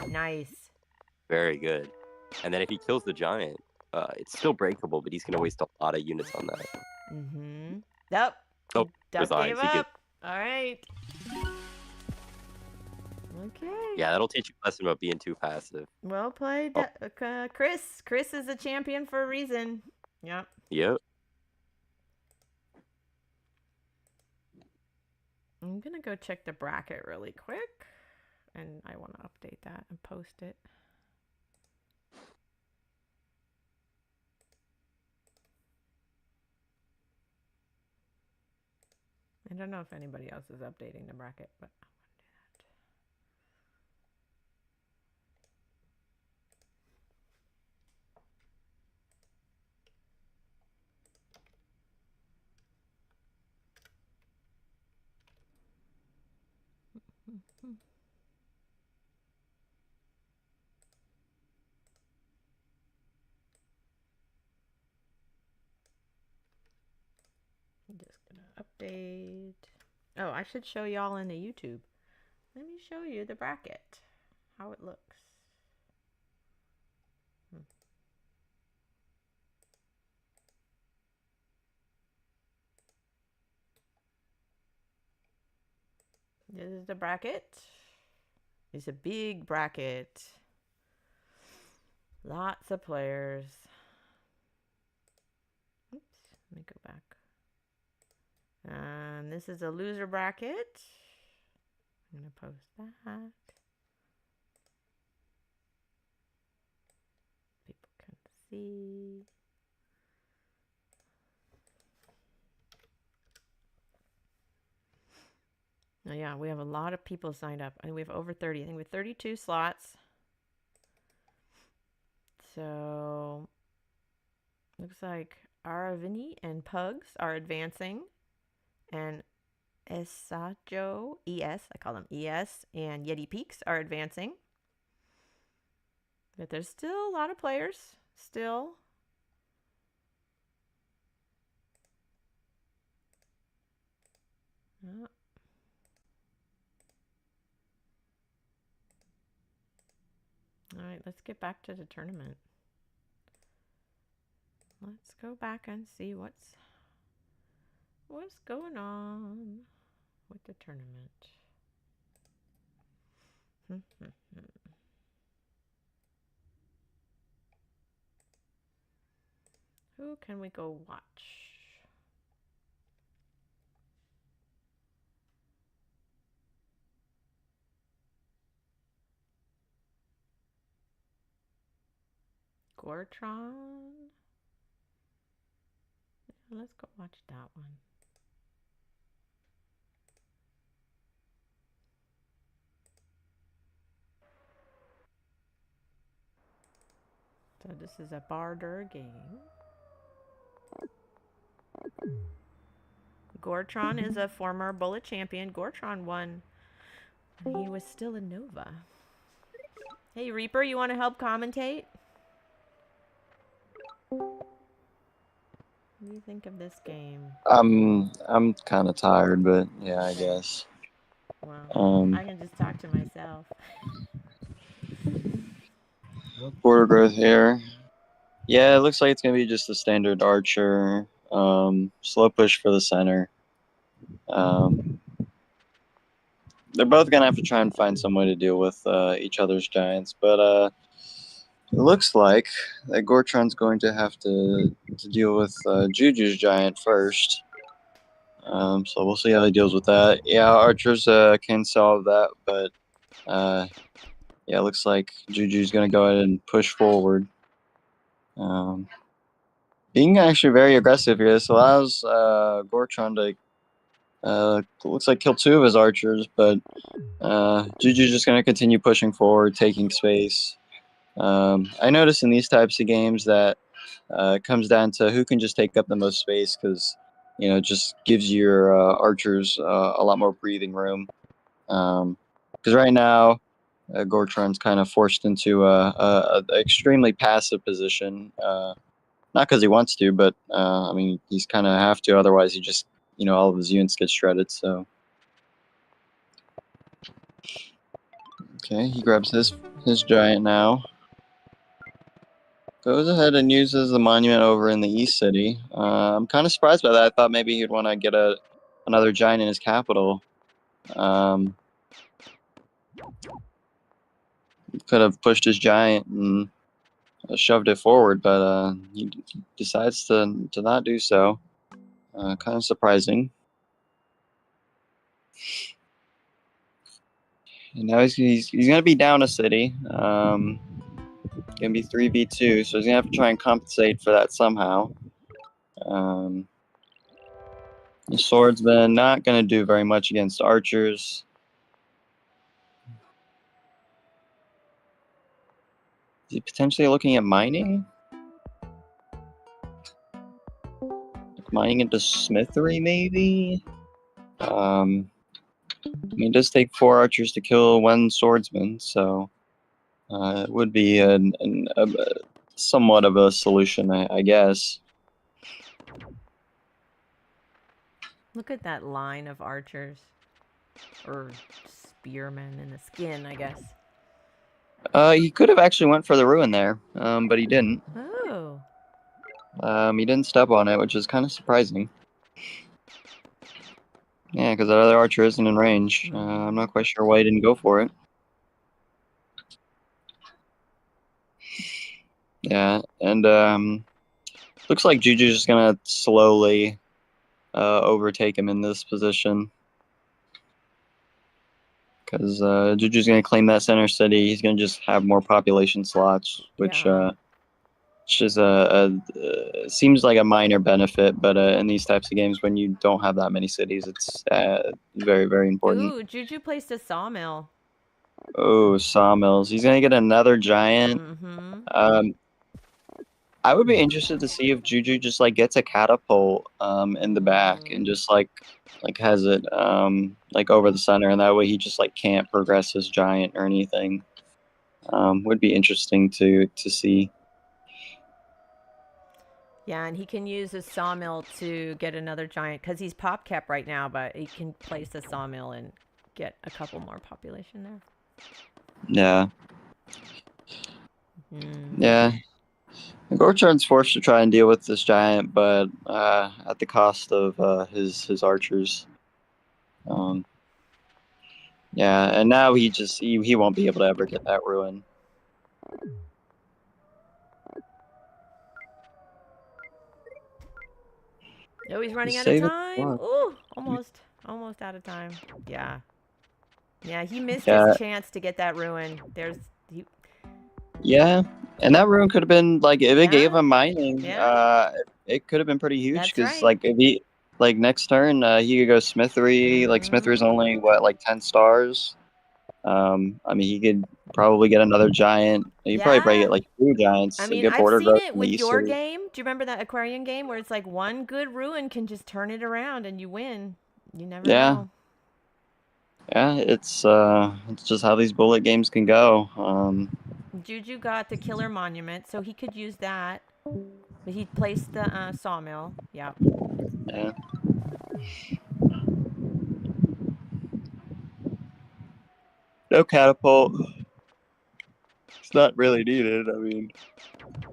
nice. Very good. And then if he kills the giant, it's still breakable, but he's gonna waste a lot of units on that. Yep. Oh, Duck gave up. All right. Okay. Yeah, that'll teach you a lesson about being too passive. Well played, Chris. Chris is a champion for a reason. Yep. Yep. I'm gonna go check the bracket really quick, and I want to update that and post it. I don't know if anybody else is updating the bracket, but I want to do that. Just Update. Oh, I should show y'all in the YouTube. Let me show you the bracket, how it looks. This is the bracket. It's a big bracket. Lots of players. Oops, let me go back. This is a loser bracket. I'm going to post that. People can see. Oh yeah, we have a lot of people signed up. I think we have over 30. I think we have 32 slots. So, looks like Aravini and Pugs are advancing. And Esajo, ES, I call them ES, and Yeti Peaks are advancing. But there's still a lot of players. Still. Oh. All right, let's get back to the tournament. Let's go back and see what's going on with the tournament. Who can we go watch? Gorton. Let's go watch that one. So this is a barter game. Gorton is a former bullet champion. Gorton won when he was still in Nova. Hey Reaper, you want to help commentate? What do you think of this game? I'm kind of tired, but yeah, I guess. Well, I can just talk to myself. Border growth here. Yeah, it looks like it's gonna be just a standard archer. Slow push for the center. They're both gonna have to try and find some way to deal with each other's giants, but it looks like that Gortron's going to have to deal with Juju's giant first. So we'll see how he deals with that. Yeah, archers can solve that, but yeah, it looks like Juju's going to go ahead and push forward. Being actually very aggressive here, this allows Gortron to, looks like kill 2 of his archers, but Juju's just going to continue pushing forward, taking space. I notice in these types of games that it comes down to who can just take up the most space, because it just gives your archers a lot more breathing room. Because right now, Gortron's kind of forced into a extremely passive position. Not because he wants to, but I mean he's kind of have to. Otherwise, he just all of his units get shredded. So okay, he grabs his giant now. Goes ahead and uses the monument over in the East City. I'm kind of surprised by that. I thought maybe he'd want to get another giant in his capital. Could have pushed his giant and shoved it forward, but he decides to not do so. Kind of surprising. And now he's going to be down a city. Going to be 3v2, so he's going to have to try and compensate for that somehow. The swordsman not going to do very much against archers. Is he potentially looking at mining? Like mining into smithery, maybe? I mean, it does take 4 archers to kill 1 swordsman, so it would be somewhat of a solution, I guess. Look at that line of archers. Or spearmen in the skin, I guess. He could have actually went for the ruin there, but he didn't. Oh. He didn't step on it, which is kind of surprising. Yeah, because that other archer isn't in range. I'm not quite sure why he didn't go for it. Yeah, and looks like Juju's just gonna slowly overtake him in this position. Because Juju's gonna claim that center city. He's gonna just have more population slots, which is seems like a minor benefit, but in these types of games, when you don't have that many cities, it's very, very important. Ooh, Juju placed a sawmill. Oh, sawmills. He's gonna get another giant. I would be interested to see if Juju just like gets a catapult in the back and just like has it like over the center, and that way he just like can't progress his giant or anything. Would be interesting to see. Yeah, and he can use his sawmill to get another giant, because he's pop cap right now, but he can place a sawmill and get a couple more population there. Yeah. Yeah. Gorton's forced to try and deal with this giant, but at the cost of his archers. Yeah, and now he won't be able to ever get that ruin. Oh, he's running out of time. Ooh, almost out of time. Yeah. Yeah, he missed his chance to get that ruin. Yeah, and that ruin could have been like if it gave him mining. It could have been pretty huge because like if he next turn he could go smithery. Like smithery's only what, like 10 stars. I mean, he could probably get another giant. He'd probably get like 2 giants. I mean, get I've border seen growth it from with the your Easter. game. Do you remember that Aquarian game where it's like one good ruin can just turn it around and you win? You never know. Yeah, it's just how these bullet games can go. Juju got the killer monument, so he could use that. But he placed the sawmill. Yeah. Yeah. No catapult. It's not really needed. I mean,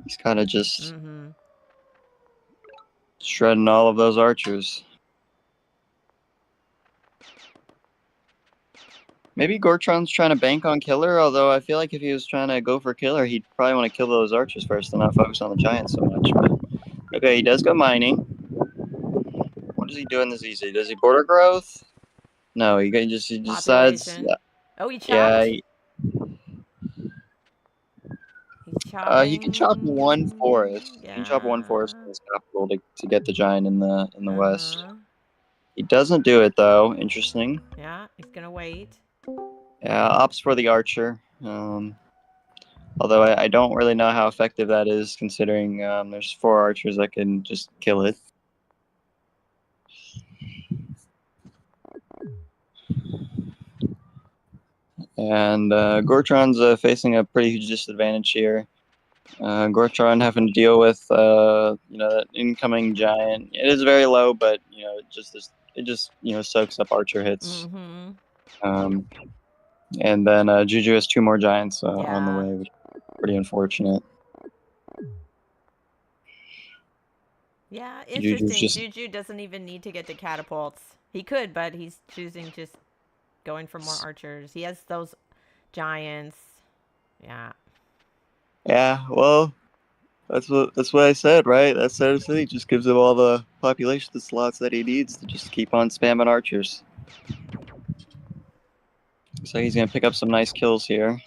he's kind of just shredding all of those archers. Maybe Gortron's trying to bank on killer, although I feel like if he was trying to go for killer, he'd probably want to kill those archers first and not focus on the giant so much. But okay, he does go mining. What does he do in this easy? Does he border growth? No, he decides. Yeah. Oh, he chopped? Yeah. He's chopping. He can chop one forest. Yeah. He can chop one forest in his capital to get the giant in the west. He doesn't do it though. Interesting. Yeah, he's gonna wait. Yeah, opts for the archer. Although I don't really know how effective that is, considering there's 4 archers that can just kill it. And Gortron's facing a pretty huge disadvantage here. Gortron having to deal with that incoming giant. It is very low, but it just soaks up archer hits. And then Juju has 2 more giants on the way, which is pretty unfortunate. Yeah, interesting. Juju doesn't even need to get the catapults. He could, but he's choosing just going for more archers. He has those giants. Yeah. Yeah, well, that's what I said, right? That center city just gives him all the population slots that he needs to just keep on spamming archers. So he's gonna pick up some nice kills here.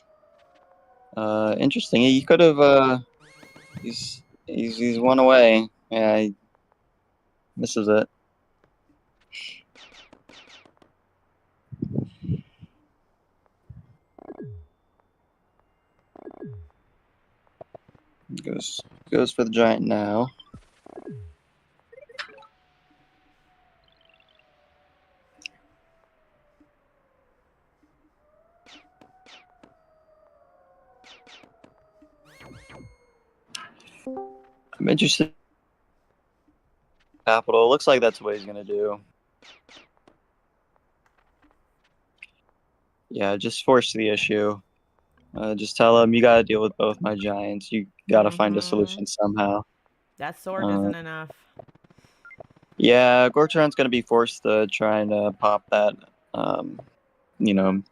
Interesting. He could have. He's 1 away. Yeah, he misses it. Goes for the giant now. I'm interested. Capital. Looks like that's what he's gonna do. Yeah, just force the issue. Just tell him you gotta deal with both my giants. You gotta find a solution somehow. That sword isn't enough. Yeah, Gortron's gonna be forced to try and pop that, you know,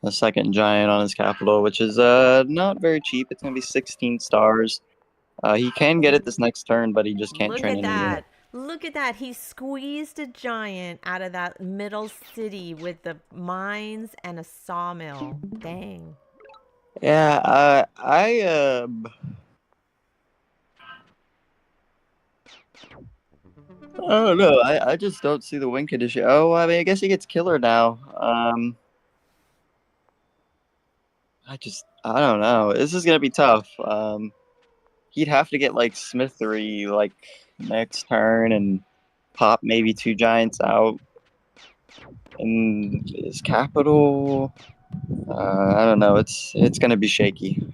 a second giant on his capital, which is not very cheap. It's gonna be 16 stars. He can get it this next turn, but he just can't Look train at any unit. that. Look at that. He squeezed a giant out of that middle city with the mines and a sawmill. Dang. Yeah, I don't know. I just don't see the win condition. Oh, I mean, I guess he gets killer now. I don't know. This is gonna be tough. He'd have to get like Smithery like next turn and pop maybe 2 giants out. And his capital, I don't know. It's gonna be shaky.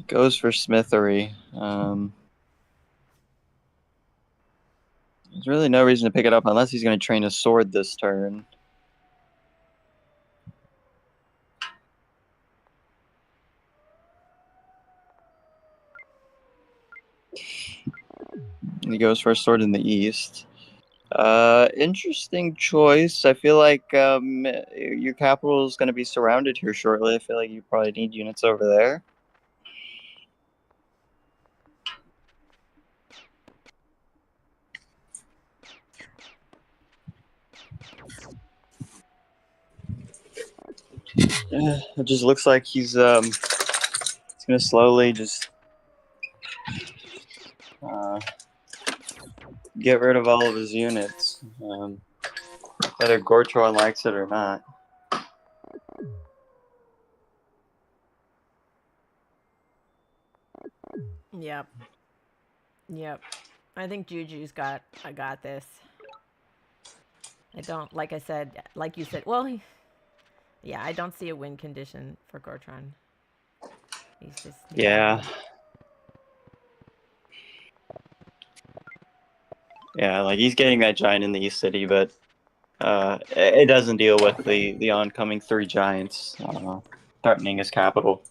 Goes for Smithery. There's really no reason to pick it up unless he's going to train a sword this turn. He goes for a sword in the east. Interesting choice. I feel like your capital is going to be surrounded here shortly. I feel like you probably need units over there. It just looks like he's going to slowly just get rid of all of his units, whether Gortron likes it or not. Yep. Yep. I think Juju's got this. I don't, like I said, like you said, well, yeah, I don't see a win condition for Gortron. He's just... Yeah. Yeah, like he's getting that giant in the East City, but it doesn't deal with the oncoming 3 giants threatening his capital.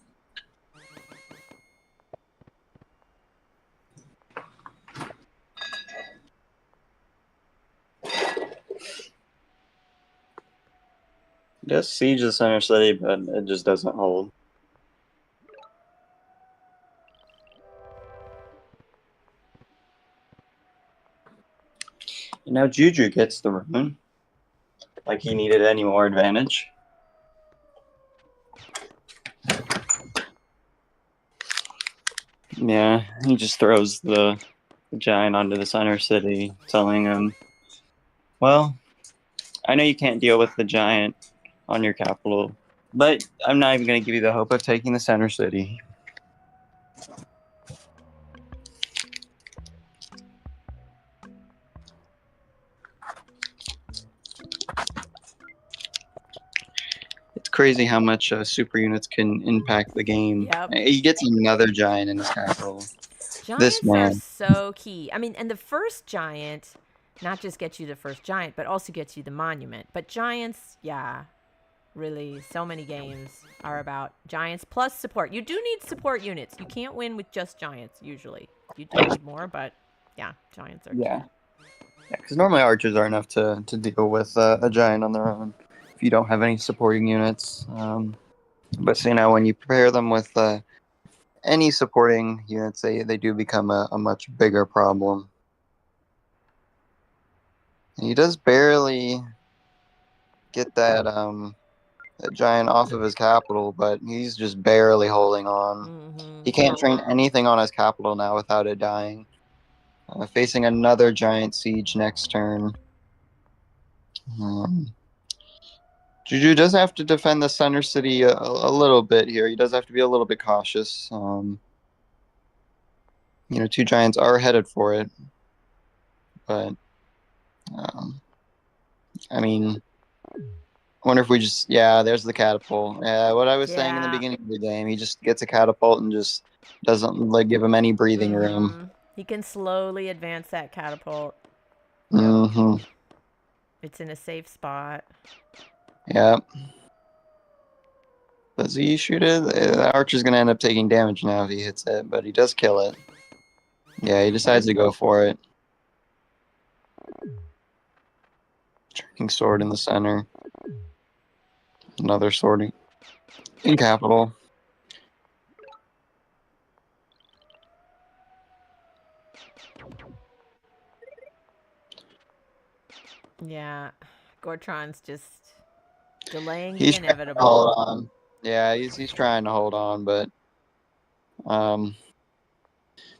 He does siege the center city, but it just doesn't hold. And now Juju gets the rune. Like he needed any more advantage. Yeah, he just throws the giant onto the center city, telling him, well, I know you can't deal with the giant on your capital, but I'm not even going to give you the hope of taking the center city. It's crazy how much super units can impact the game. Yep. He gets another giant in his capital. Giants This man. are so key. I mean, and the first giant not just gets you the first giant, but also gets you the monument. But giants, yeah, really, so many games are about giants plus support. You do need support units. You can't win with just giants, usually. You do need more, but yeah, giants are Yeah. key. Yeah, because normally archers are enough to deal with a giant on their own if you don't have any supporting units. But see, now when you pair them with any supporting units, they do become a much bigger problem. And he does barely get that giant off of his capital, but he's just barely holding on. Mm-hmm. He can't train anything on his capital now without it dying. Facing another giant siege next turn. Juju does have to defend the center city a little bit here. He does have to be a little bit cautious. 2 giants are headed for it. But, I mean, I wonder if we just, yeah, there's the catapult. Yeah, what I was saying in the Yeah. beginning of the game, he just gets a catapult and just doesn't like give him any breathing room. Mhm. He can slowly advance that catapult. Mm-hmm. It's in a safe spot. Yep. Does he shoot it? The archer's gonna end up taking damage now if he hits it, but he does kill it. Yeah, he decides to go for it. Striking sword in the center. Another sword in capital. Yeah. Gortron's just delaying He's the trying to inevitable. hold on. Yeah, he's trying to hold on, but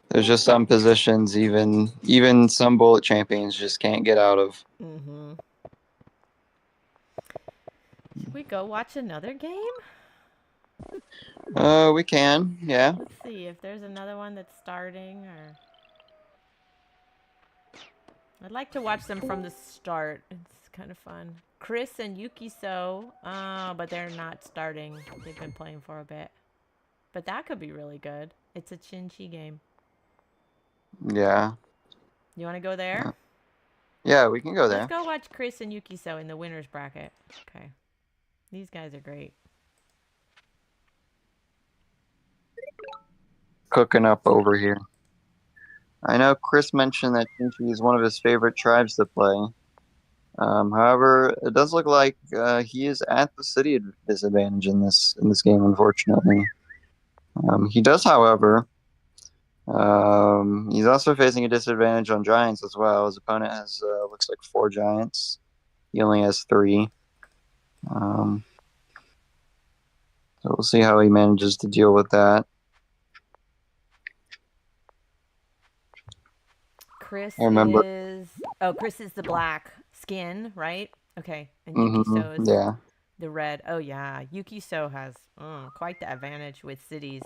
there's just some positions even some bullet champions just can't get out of. Mhm. Should we go watch another game? We can, yeah. Let's see if there's another one that's starting or I'd like to watch them from the start. It's kind of fun. Chris and Yukiso, but they're not starting. They've been playing for a bit. But that could be really good. It's a Chin-Chi game. Yeah. You want to go there? Yeah, we can go there. Let's go watch Chris and Yukiso in the winner's bracket. Okay. These guys are great. Cooking up over here. I know Chris mentioned that Chinchi is one of his favorite tribes to play. However, it does look like he is at the city disadvantage in this game, unfortunately. He does, however. He's also facing a disadvantage on giants as well. His opponent has looks like 4 giants. He only has 3. So we'll see how he manages to deal with that. Chris remember- is... Oh, Chris is the black skin, right? Okay. And Mhm, Yukiso is yeah. the red. Oh, yeah. Yukiso has quite the advantage with cities.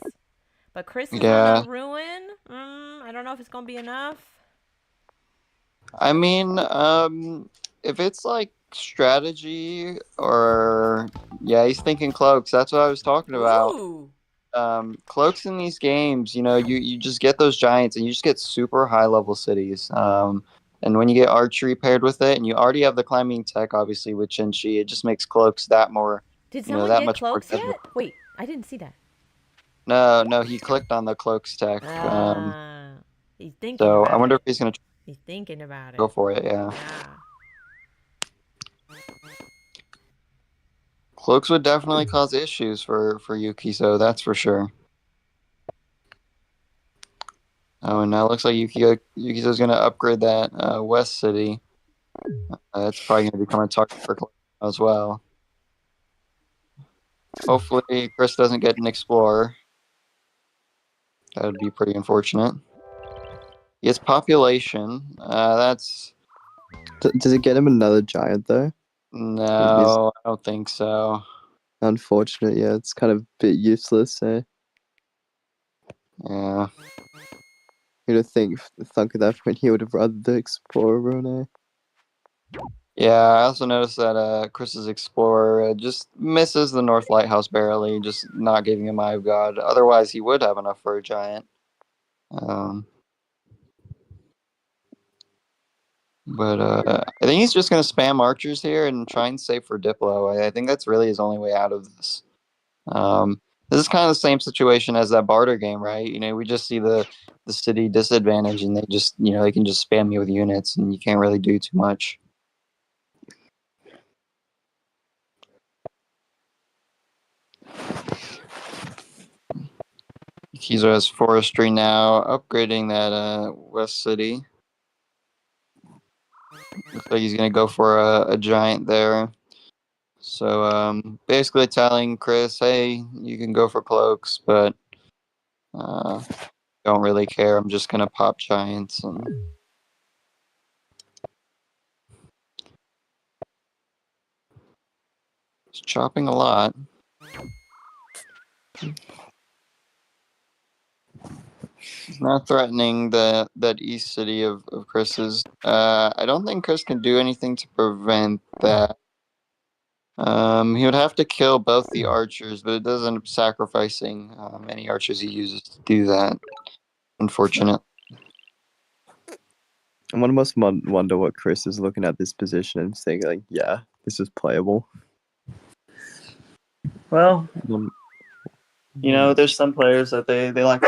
But Chris is on a ruin. I don't know if it's going to be enough. I mean, if it's like strategy or he's thinking cloaks. That's what I was talking about. Ooh. Cloaks in these games, you just get those giants and you just get super high level cities. And when you get archery paired with it, and you already have the climbing tech, obviously with Chin-Chi, it just makes cloaks that more. Did someone that get much more cloaks deadly. yet? Wait, I didn't see that. No, he clicked on the cloaks tech. He's thinking So about I wonder it. if he's gonna He's thinking about it. go for it. Yeah. Yeah. Cloaks would definitely cause issues for Yuki, so that's for sure. Oh, and now it looks like Yukiso's going to upgrade that West City. That's probably going to become a target for Cloaks as well. Hopefully, Chris doesn't get an Explorer. That would be pretty unfortunate. He has population. That's... Does it get him another giant, though? No, I don't think so. Unfortunate, yeah. It's kind of a bit useless, eh? Yeah. You'd have thunk at that point he would have rather the Explorer run, eh? Yeah, I also noticed that Chris's Explorer just misses the North Lighthouse barely, just not giving him Eye of God. Otherwise, he would have enough for a giant. But I think he's just going to spam archers here and try and save for Diplo. I think that's really his only way out of this. This is kind of the same situation as that barter game, right? We just see the city disadvantage, and they just, they can just spam you with units, and you can't really do too much. Kizo has forestry now, upgrading that West City. Looks like he's going to go for a giant there. So basically telling Chris, hey, you can go for cloaks, but don't really care. I'm just going to pop giants. And he's chopping a lot. He's not threatening that east city of Chris's. I don't think Chris can do anything to prevent that. He would have to kill both the archers, but it does end up sacrificing any archers he uses to do that. Unfortunate. One must wonder what Chris is looking at this position and saying, like, yeah, this is playable. Well, Um, you know, there's some players that they like.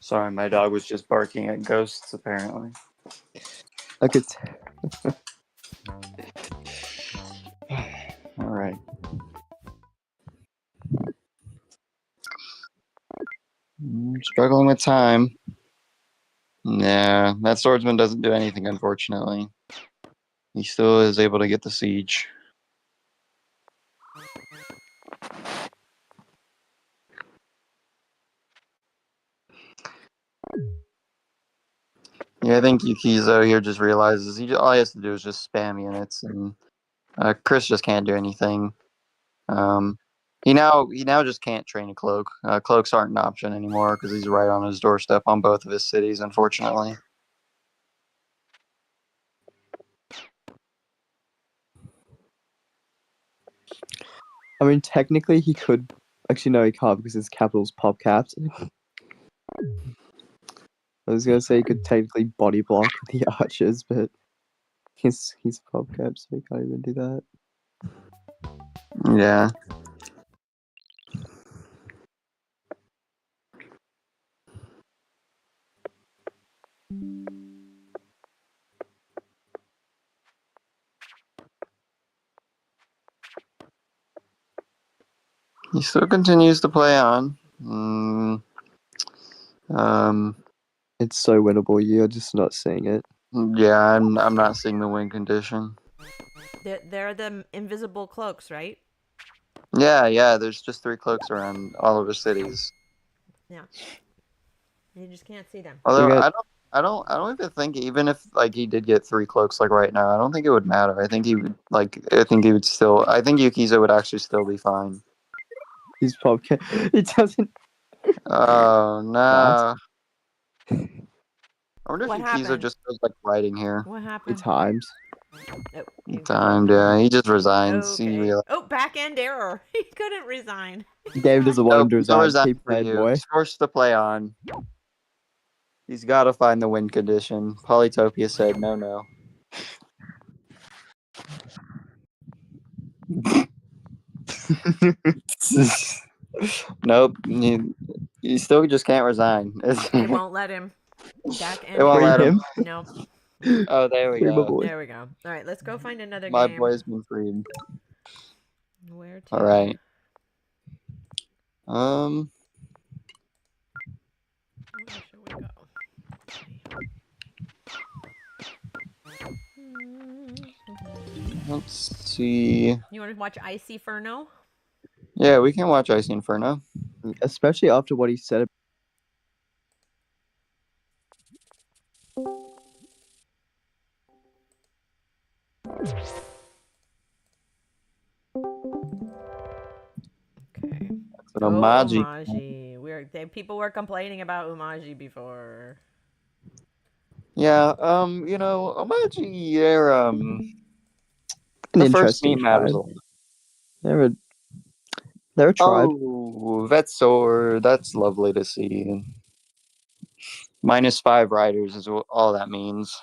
Sorry, my dog was just barking at ghosts, apparently. I could. All right. Struggling with time. Nah, that swordsman doesn't do anything, unfortunately. He still is able to get the siege. Yeah, I think Yukizo here just realizes all he has to do is just spam units, and Chris just can't do anything. He now just can't train a cloak. Cloaks aren't an option anymore because he's right on his doorstep on both of his cities, unfortunately. I mean, technically, he could. Actually, no, he can't because his capital's pop capped. I was gonna say he could technically body block the archers, but he's pop capped, so he can't even do that. Yeah. He still continues to play on. It's so winnable. You're just not seeing it. Yeah, I'm not seeing the win condition. They're the invisible cloaks, right? Yeah. There's just 3 cloaks around all of the cities. Yeah. You just can't see them. Although Okay. I don't even think even if like he did get 3 cloaks like right now, I don't think it would matter. I think he would I think Yukizo would actually still be fine. He's pop capped. It doesn't. Oh no. I wonder if What Yukizo happened? just goes like riding here. What It happened? times. Oh, Timed, yeah. He just resigns. He okay. realized, Oh, back end error. He couldn't resign. The game doesn't want him to he'll resign. resign Keep for playing, you. boy. He's forced to play on. He's got to find the win condition. Polytopia said no. Nope. You still just can't resign. It won't let him. Back end It won't error. let him. Nope. Oh, there we Free my go. boy. There we go. All right, let's go find another My game. boy's been freed. Where to? All right. Where should we go? Let's see. You want to watch Icy Inferno? Yeah, we can watch Icy Inferno. Especially after what he said. Okay. But Omaji. Umaji. People were complaining about Umaji before. Yeah, Omaji, they're An the first interesting meet matters a tribe. lot. They're a tribe. Oh, Vetsor, that's lovely to see. -5 riders is all that means.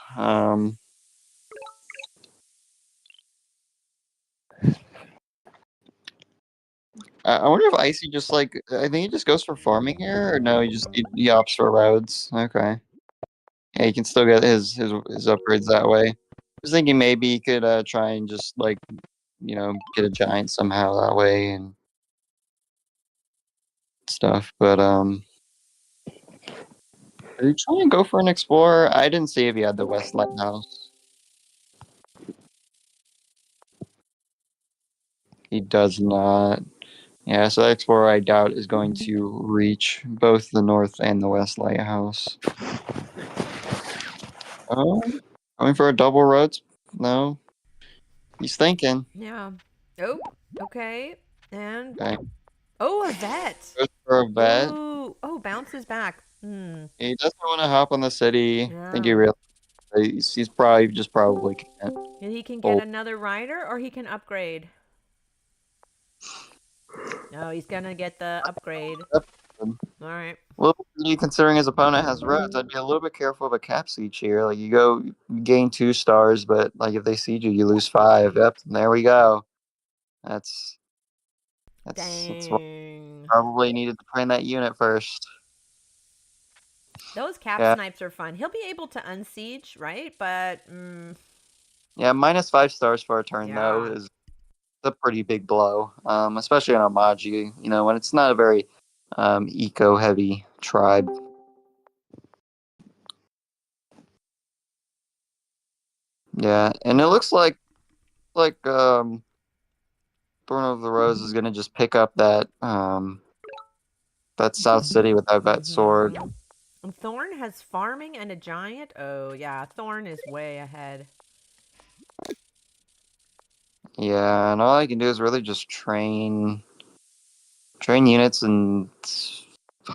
I wonder if Icy just I think he just goes for farming here, or no, he opts for roads. Okay, yeah, he can still get his upgrades that way. I was thinking maybe he could try and just get a giant somehow that way and stuff. But did he try and go for an explorer? I didn't see if he had the West Lighthouse. He does not. Yeah, so that explorer I doubt is going to reach both the north and the west lighthouse. Oh, going for a double roads? No. He's thinking. Yeah. Oh, okay. And Okay. oh, a vet. Goes for a vet. Ooh. Oh, bounces back. Hmm. He doesn't want to hop on the city. I think he Yeah. realizes he's probably can't. And he can get Oh. another rider or he can upgrade. No, he's gonna get the upgrade. All right. A little bit considering his opponent has roads. I'd be a little bit careful of a cap siege here. Like you gain 2 stars, but like if they siege you, you lose 5. Yep, there we go. That's what Dang. probably needed to train that unit first. Those cap Yeah. snipes are fun. He'll be able to unsiege, right? But Yeah, minus 5 stars for a turn though Yeah. is a pretty big blow. Especially on Amaji, when it's not a very eco heavy tribe. Yeah, and it looks like Thorn of the Rose is gonna just pick up that South City with that vet sword. And Thorn has farming and a giant. Oh yeah, Thorn is way ahead. Yeah, and all I can do is really just train units and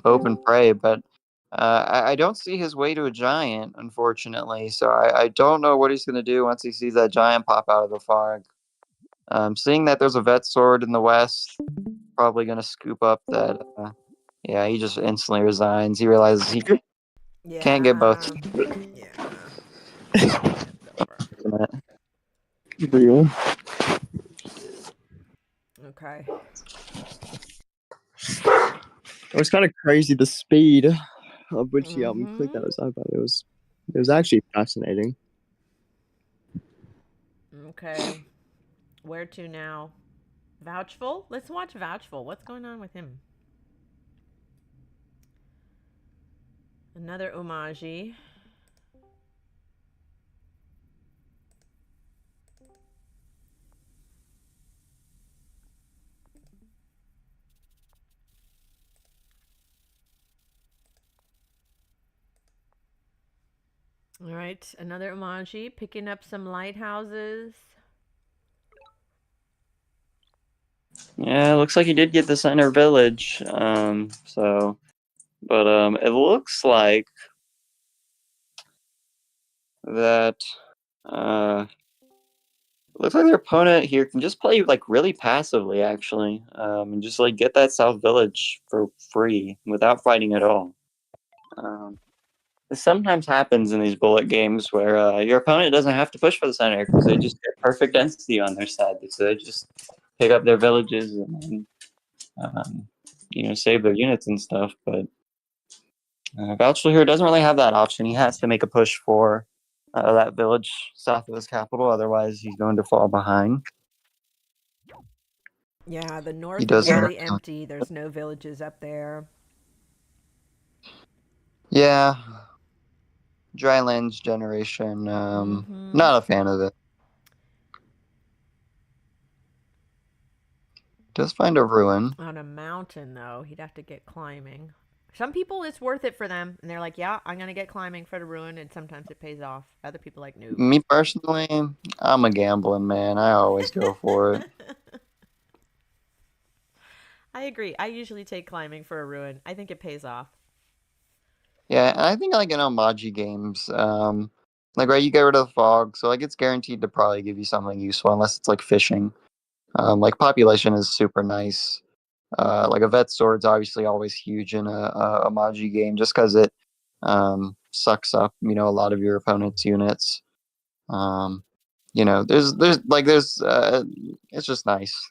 hope and pray, but I don't see his way to a giant, unfortunately. So I don't know what he's going to do once he sees that giant pop out of the fog. Seeing that there's a vet sword in the west, probably going to scoop up that. Yeah, he just instantly resigns. He realizes he can't get both. Yeah. Real. Okay. It was kind of crazy the speed of which he clicked that Asava. It was actually fascinating. Okay. Where to now? Vouchful? Let's watch Vouchful. What's going on with him? Another Omaji. All right, another Omaji, picking up some lighthouses. Yeah, it looks like he did get the center village. But it looks like that looks like their opponent here can just play like really passively, actually, and just like get that South Village for free without fighting at all. This sometimes happens in these bullet games where your opponent doesn't have to push for the center because they just get perfect density on their side, so they just pick up their villages and save their units and stuff. But Vouchful here doesn't really have that option. He has to make a push for that village south of his capital, otherwise he's going to fall behind. Yeah, the north is really empty. There's no villages up there. Yeah. Drylands generation. Not a fan of it. Does find a ruin. On a mountain, though. He'd have to get climbing. Some people, it's worth it for them. And they're like, yeah, I'm going to get climbing for the ruin. And sometimes it pays off. Other people like, no. Me personally, I'm a gambling man. I always go for it. I agree. I usually take climbing for a ruin. I think it pays off. Yeah, and I think like in Omaji games, right, you get rid of the fog, so like it's guaranteed to probably give you something useful unless it's like fishing. Like population is super nice. Like a vet sword's obviously always huge in a Omaji game just because it sucks up a lot of your opponent's units. There's it's just nice.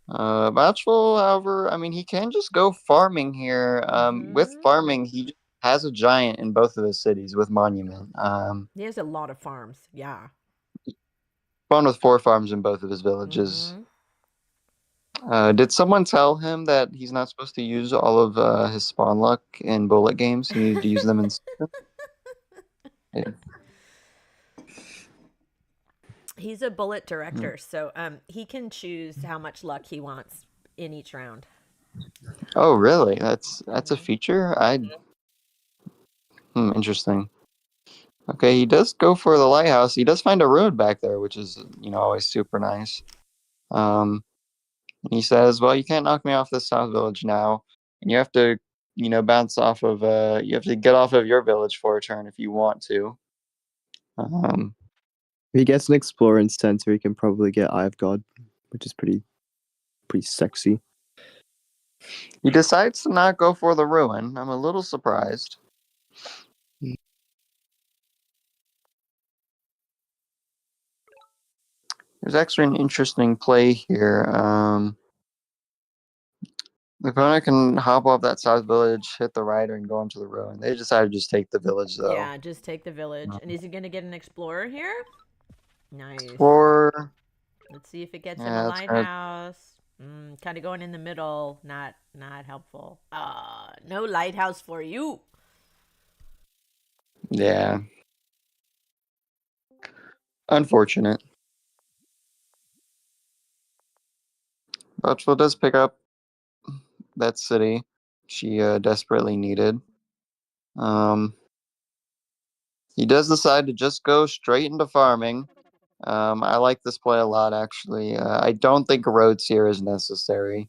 Vouchful, however, I mean, he can just go farming here. With farming, he has a giant in both of his cities with Monument. He has a lot of farms. Yeah. Spawned with 4 farms in both of his villages. Did someone tell him that he's not supposed to use all of his spawn luck in bullet games? He needed to use them in. He's a bullet director, so he can choose how much luck he wants in each round. Oh, really? That's a feature? Interesting. Okay, he does go for the lighthouse. He does find a ruin back there, which is, always super nice. He says, well, you can't knock me off this south village now. And you have to, bounce off of, you have to get off of your village for a turn if you want to. If he gets an explorer in center, he can probably get Eye of God, which is pretty sexy. He decides to not go for the ruin. I'm a little surprised. There's actually an interesting play here. The opponent can hop off that south village, hit the rider, and go into the ruin. They decided to just take the village, though. Yeah, just take the village. And is he going to get an explorer here? Nice. Or Let's see if it gets him Yeah, a that's kinda- lighthouse. Kind of going in the middle. Not helpful. No lighthouse for you. yeah. Unfortunate. Vouchville does pick up that city she desperately needed. He does decide to just go straight into farming. I like this play a lot, actually. I don't think roads here is necessary.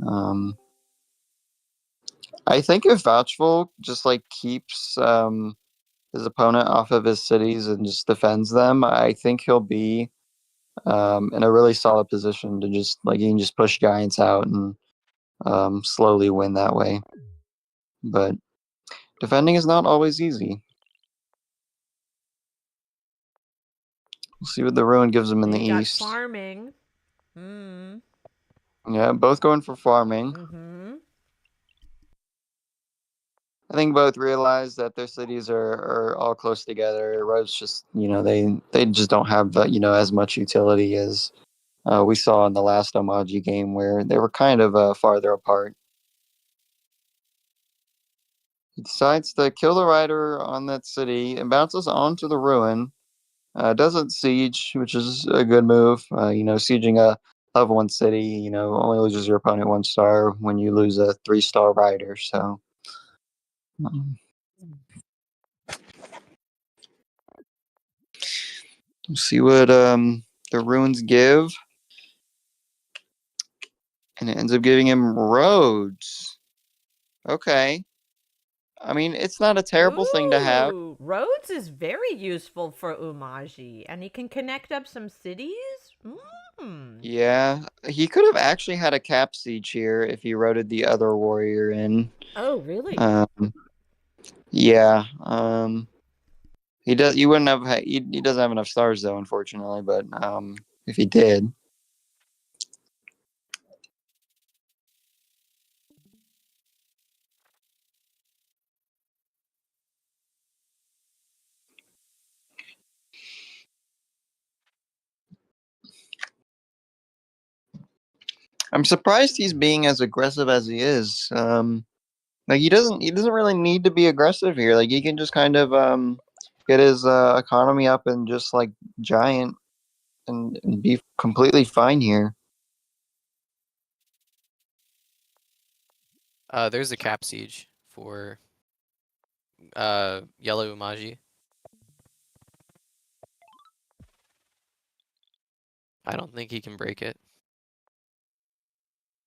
I think if Vouchful just keeps his opponent off of his cities and just defends them, I think he'll be in a really solid position to just he can just push giants out and slowly win that way. But defending is not always easy. We'll see what the ruin gives him in the He's got east. farming. Yeah, both going for farming. I think both realize that their cities are all close together. Roads just, they just don't have as much utility as we saw in the last Omaji game where they were kind of farther apart. He decides to kill the rider on that city and bounces onto the ruin. Doesn't siege, which is a good move. Sieging a level 1 city, only loses your opponent 1 star when you lose a 3-star rider. So, we'll see what the ruins give. And it ends up giving him roads. Okay. I mean, it's not a terrible thing to have. Roads is very useful for Umaji, and he can connect up some cities. Yeah, he could have actually had a cap siege here if he rotated the other warrior in. Oh, really? Yeah. He does. You wouldn't have. He doesn't have enough stars though, unfortunately. But if he did. I'm surprised he's being as aggressive as he is. He doesn't really need to be aggressive here. He can just kind of get his economy up and just giant and be completely fine here. There's a cap siege for yellow Umaji. I don't think he can break it.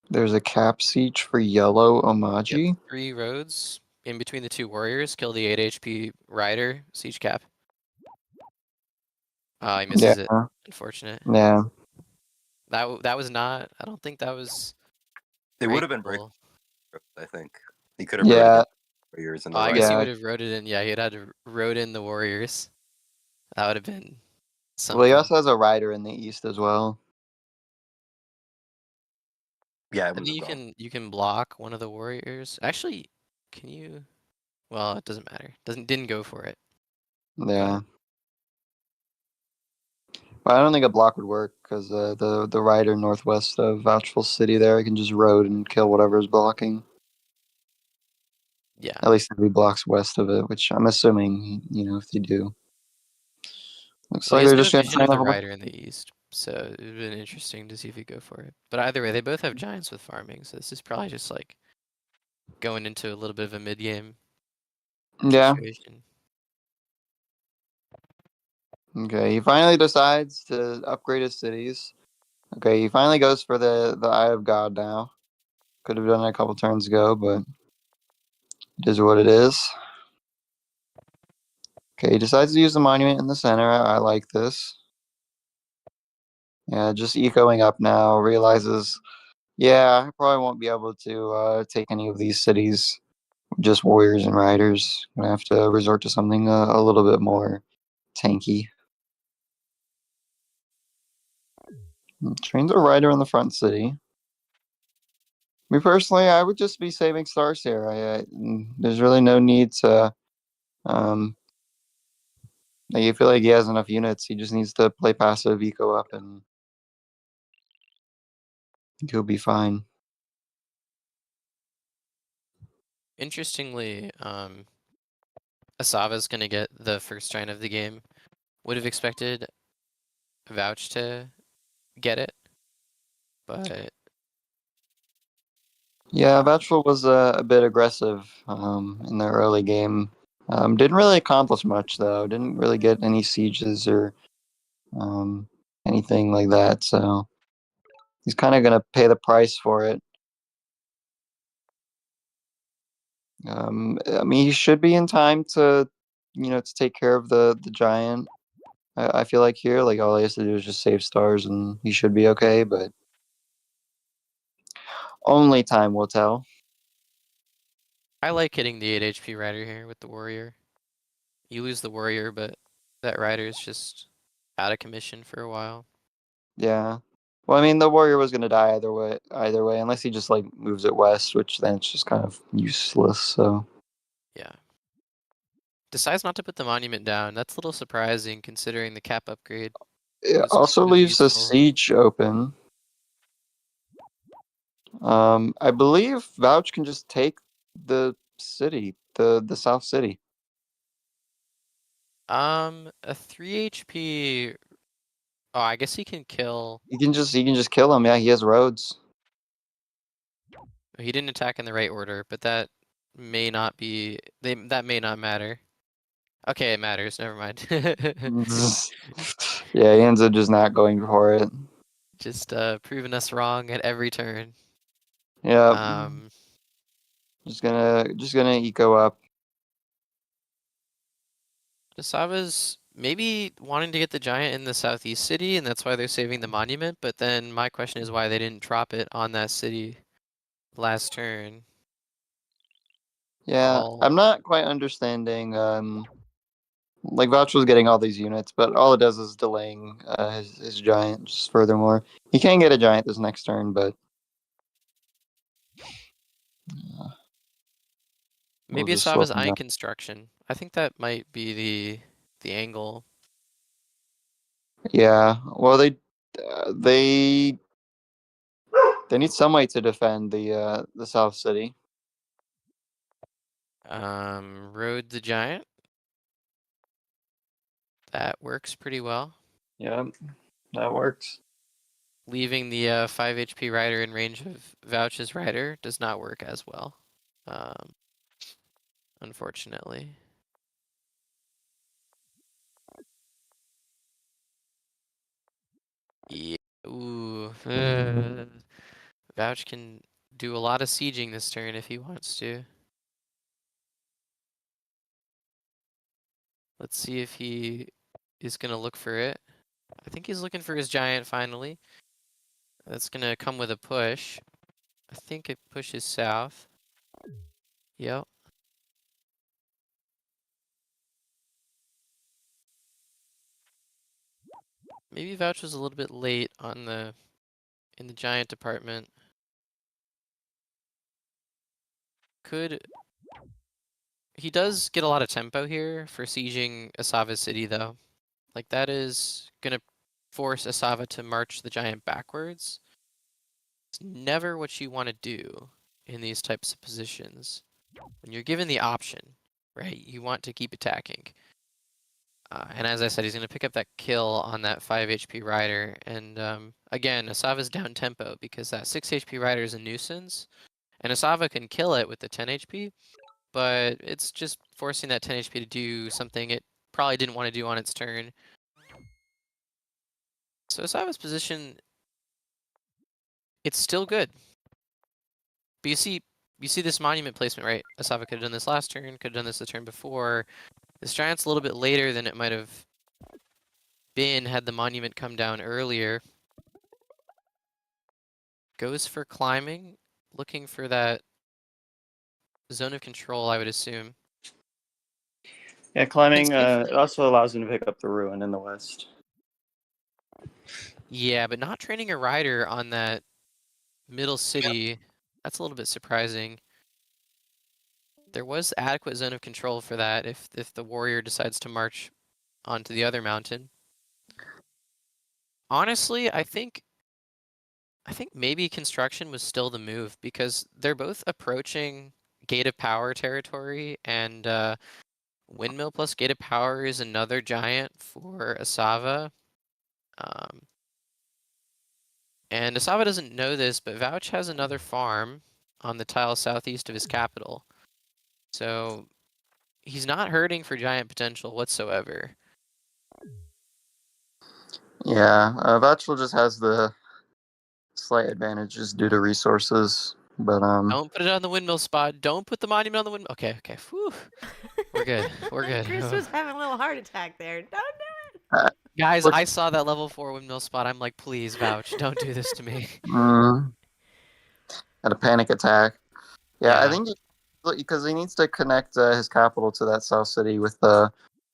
There's a cap siege for yellow Omaji. Yep, 3 roads in between the 2 warriors. Kill the 8 HP rider. Siege cap. He misses it. Unfortunate. Yeah. That was not. I don't think that was. It would have been breakable. I think he could have. Yeah. Warriors in Oh, the I right. guess he would have wrote it in. Yeah, he'd had to wrote in the warriors. That would have been something. Well, he also has a rider in the east as well. Yeah, I mean, you can block one of the warriors. Actually, can you? Well, it doesn't matter. Didn't go for it. Yeah. Well, I don't think a block would work because the rider northwest of Vouchful City there can just road and kill whatever's blocking. Yeah. At least if he blocks west of it, which I'm assuming if they do. Looks Well, like he has they're no just gonna vision sign of a the whole bunch. rider in the east, so it would have been interesting to see if he'd go for it. But either way, they both have giants with farming, so this is probably just like going into a little bit of a mid-game Yeah. situation. Okay, he finally decides to upgrade his cities. Okay, he finally goes for the Eye of God now. Could have done it a couple turns ago, but it is what it is. Okay, he decides to use the monument in the center. I like this. Yeah, just ecoing up now. Realizes, yeah, I probably won't be able to take any of these cities. Just warriors and riders. Gonna have to resort to something a little bit more tanky. Trains a rider in the front city. Me personally, I would just be saving stars here. There's really no need to. Like, you feel like he has enough units. He just needs to play passive, eco up, and he'll be fine. Interestingly, Asava's gonna get the first giant of the game. Would have expected Vouch to get it, but Yeah, Bachelor was a bit aggressive in the early game. Didn't really accomplish much though. Didn't really get any sieges or anything like that. So he's kind of gonna pay the price for it. I mean, he should be in time to, to take care of the giant. I feel like here, like all he has to do is just save stars, and he should be okay. But only time will tell. I like hitting the 8 HP rider here with the warrior. You lose the warrior, but that rider is just out of commission for a while. Yeah. Well, I mean, the warrior was gonna die either way, unless he just like moves it west, which then it's just kind of useless. So Yeah. Decides not to put the monument down. That's a little surprising considering the cap upgrade. it Was also was leaves the useful. siege open. I believe Vouch can just take the city, the South City. A 3 HP. Oh, I guess he can kill. He can just kill him. Yeah, he has roads. He didn't attack in the right order, but that may not be. That may not matter. Okay, it matters. Never mind. Yeah, he ends up just not going for it. Just proving us wrong at every turn. Yeah. Um, Just gonna eco up. Asava's maybe wanting to get the giant in the southeast city, and that's why they're saving the monument. But then my question is why they didn't drop it on that city last turn. Yeah, All I'm not quite understanding. Like Vouch was getting all these units, but all it does is delaying his giant just furthermore. He can get a giant this next turn, but maybe just slow Asava's him eyeing down. construction. I think that might be the angle. Yeah, well they need some way to defend the South City. Rode the giant. That works pretty well. Yeah, that works. Leaving the 5 HP rider in range of Vouch's rider does not work as well. Unfortunately. Yeah. Ooh. Vouch can do a lot of sieging this turn if he wants to. Let's see if he is going to look for it. I think he's looking for his giant finally. That's going to come with a push. I think it pushes south. Yep. Maybe Vouch was a little bit late on in the giant department. He does get a lot of tempo here for sieging Asava City though. Like that is gonna force Asava to march the giant backwards. It's never what you want to do in these types of positions. When you're given the option, right? You want to keep attacking. And as I said, he's going to pick up that kill on that 5 HP rider. And again, Asava's down tempo because that 6 HP rider is a nuisance. And Asava can kill it with the 10 HP, but it's just forcing that 10 HP to do something it probably didn't want to do on its turn. So Asava's position, it's still good. But you see this monument placement, right? Asava could have done this last turn, could have done this the turn before. This giant's a little bit later than it might have been had the monument come down earlier. Goes for climbing, looking for that zone of control, I would assume. Yeah, climbing safely. also allows him to pick up the ruin in the west. Yeah, but not training a rider on that middle city, that's a little bit surprising. There was adequate zone of control for that if the warrior decides to march onto the other mountain. Honestly, I think maybe construction was still the move because they're both approaching gate of power territory, and windmill plus gate of power is another giant for Asava. And Asava doesn't know this, but Vouch has another farm on the tile southeast of his capital. So he's not hurting for giant potential whatsoever. Yeah, Vouchel just has the slight advantages due to resources, but Don't put it on the windmill spot. Don't put the monument on the windmill. Okay. Whew. We're good. We're good. Chris was having a little heart attack there. Don't do it. Guys, I saw that level 4 windmill spot. I'm like, please, Vouch, don't do this to me. Had a panic attack. Yeah, I Yeah. think because he needs to connect his capital to that south city with and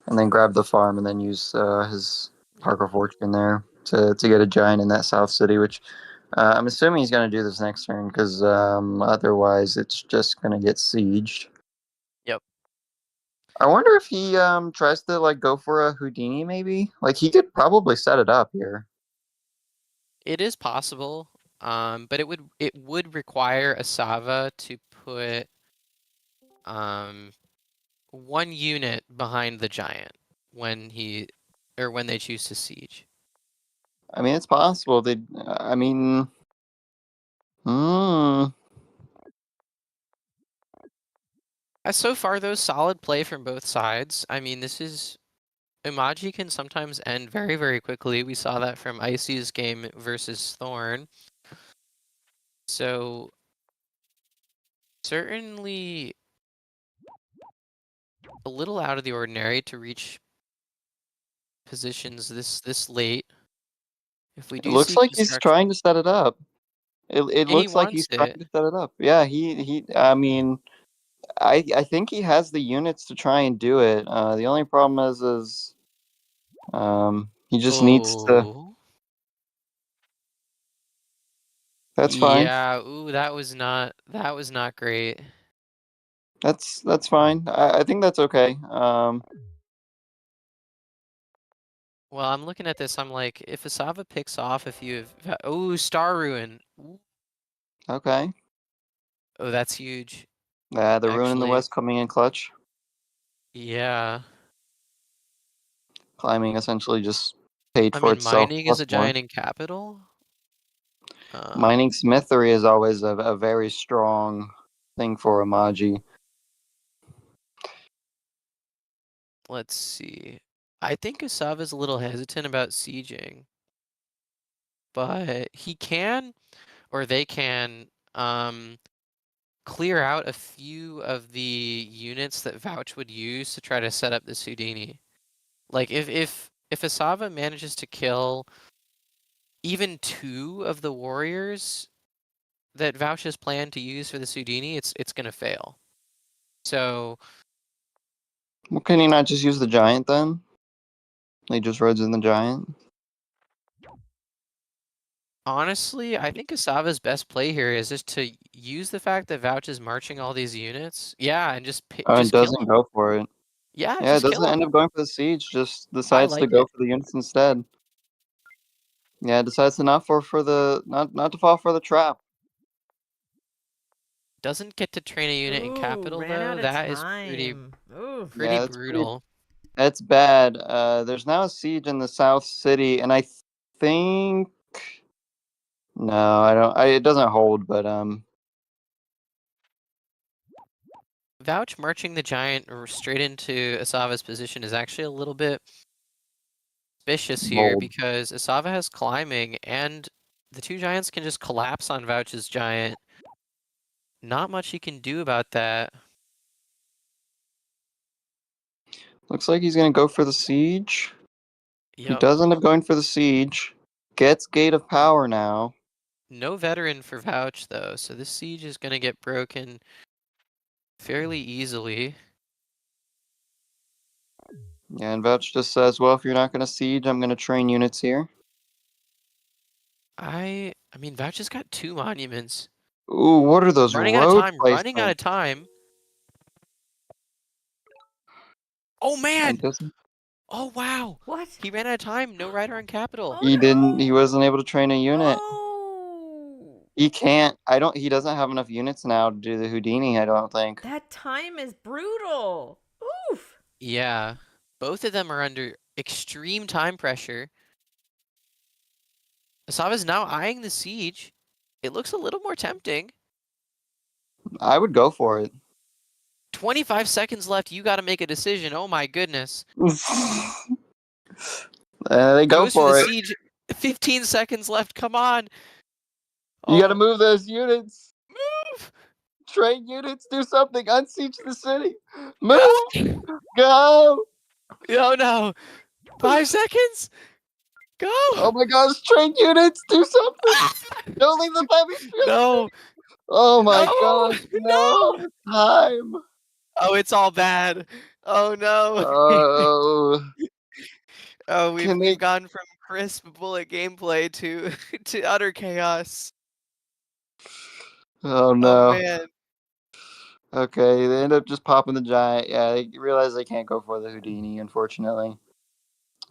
then grab the farm and then use his Parker Fortune there to get a giant in that south city, which I'm assuming he's going to do this next turn because otherwise it's just going to get sieged. Yep. I wonder if he tries to like go for a Houdini maybe. Like he could probably set it up here. It is possible, but it would require Asava to put 1 unit behind the giant when they choose to siege. I mean, it's possible. So far, though, solid play from both sides. I mean, Imaji can sometimes end very, very quickly. We saw that from Icy's game versus Thorn. So, certainly a little out of the ordinary to reach positions this late. If we do It looks see like he's trying to set it up. It he looks like wants he's trying it. to set it up. Yeah, I mean, I think he has the units to try and do it. The only problem is he just needs to. Oh. That's fine. Yeah, ooh, that was not great. That's fine. I think that's okay. Well, I'm looking at this, I'm like, if Asava picks off a few of... Oh, Star Ruin. Ooh. Okay. Oh, that's huge. The Ruin in the Actually. West coming in clutch. Yeah. Climbing essentially just paid I for mean, itself. mining plus is a more. giant in capital. Mining Smithery is always a very strong thing for Imaji. Let's see. I think Asava's a little hesitant about sieging. But he can, or they can, clear out a few of the units that Vouch would use to try to set up this Houdini. Like if Asava manages to kill even 2 of the warriors that Vouch has planned to use for the Houdini, it's gonna fail. So Well, can he not just use the giant then? He just rides in the giant. honestly, I think Asava's best play here is just to use the fact that Vouch is marching all these units. Yeah, and just It kill doesn't them. go for it. Yeah, Yeah, it just kill doesn't them. end up going for the siege. Just I decides to like go it. for the units instead. Yeah, decides to not to fall for the trap. Doesn't get to train a unit in Ooh, capital ran out though. of That is time. Oof. pretty Yeah, that's brutal. It's bad. There's now a siege in the South City, and I think no, I don't. It doesn't hold, but Vouch marching the giant straight into Asava's position is actually a little bit suspicious here Bold. because Asava has climbing and the two giants can just collapse on Vouch's giant. Not much he can do about that. Looks like he's gonna go for the siege. He Yep. does end up going for the siege. Gets Gate of Power now. No veteran for Vouch though, so this siege is gonna get broken fairly easily. Yeah, and Vouch just says, well, if you're not gonna siege, I'm gonna train units here. I mean Vouch has got 2 monuments. Ooh, what are those Running out of road time, running out placements? of time. Oh I man! doesn't- Oh wow! What? He ran out of time, no rider on capital. Oh, He didn't. He no! wasn't able to train a unit. Oh! He can't. I don't. He doesn't have enough units now to do the Houdini. I don't think. That time is brutal. Oof. Yeah. Both of them are under extreme time pressure. Asava's now eyeing the siege. It looks a little more tempting. I would go for it. 25 seconds left. You got to make a decision. Oh my goodness. They go Goes for for the it. siege. 15 seconds left. Come on. You gotta Oh, move those units. move. Train units. Do something. Unsiege the city. Move. Go. Oh no. 5 seconds. Go. Oh my gosh. Train units. Do something. Don't leave the baby field. No. Oh my No. gosh. No. Time. Oh, it's all bad. Oh no. Oh. Oh, Can we've they? gone from crisp bullet gameplay to to utter chaos. Oh Oh no. man. Okay, they end up just popping the giant. Yeah, they realize they can't go for the Houdini, unfortunately.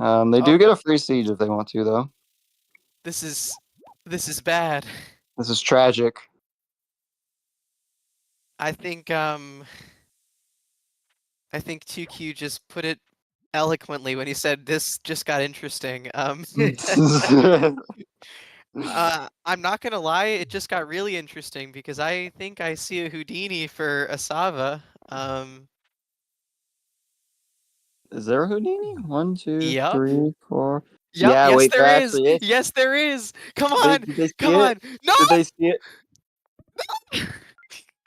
They do get a free siege if they want to, though. This is bad. This is tragic. I think 2Q just put it eloquently when he said this just got interesting. I'm not gonna lie, it just got really interesting because I think I see a Houdini for Asava. Is there a Houdini? 1, 2, Yep. 3, 4. Yep, Yeah, yes wait, there there is. actually is. Yes there is. Come on. Did they see Come it? on. No. Did they see it?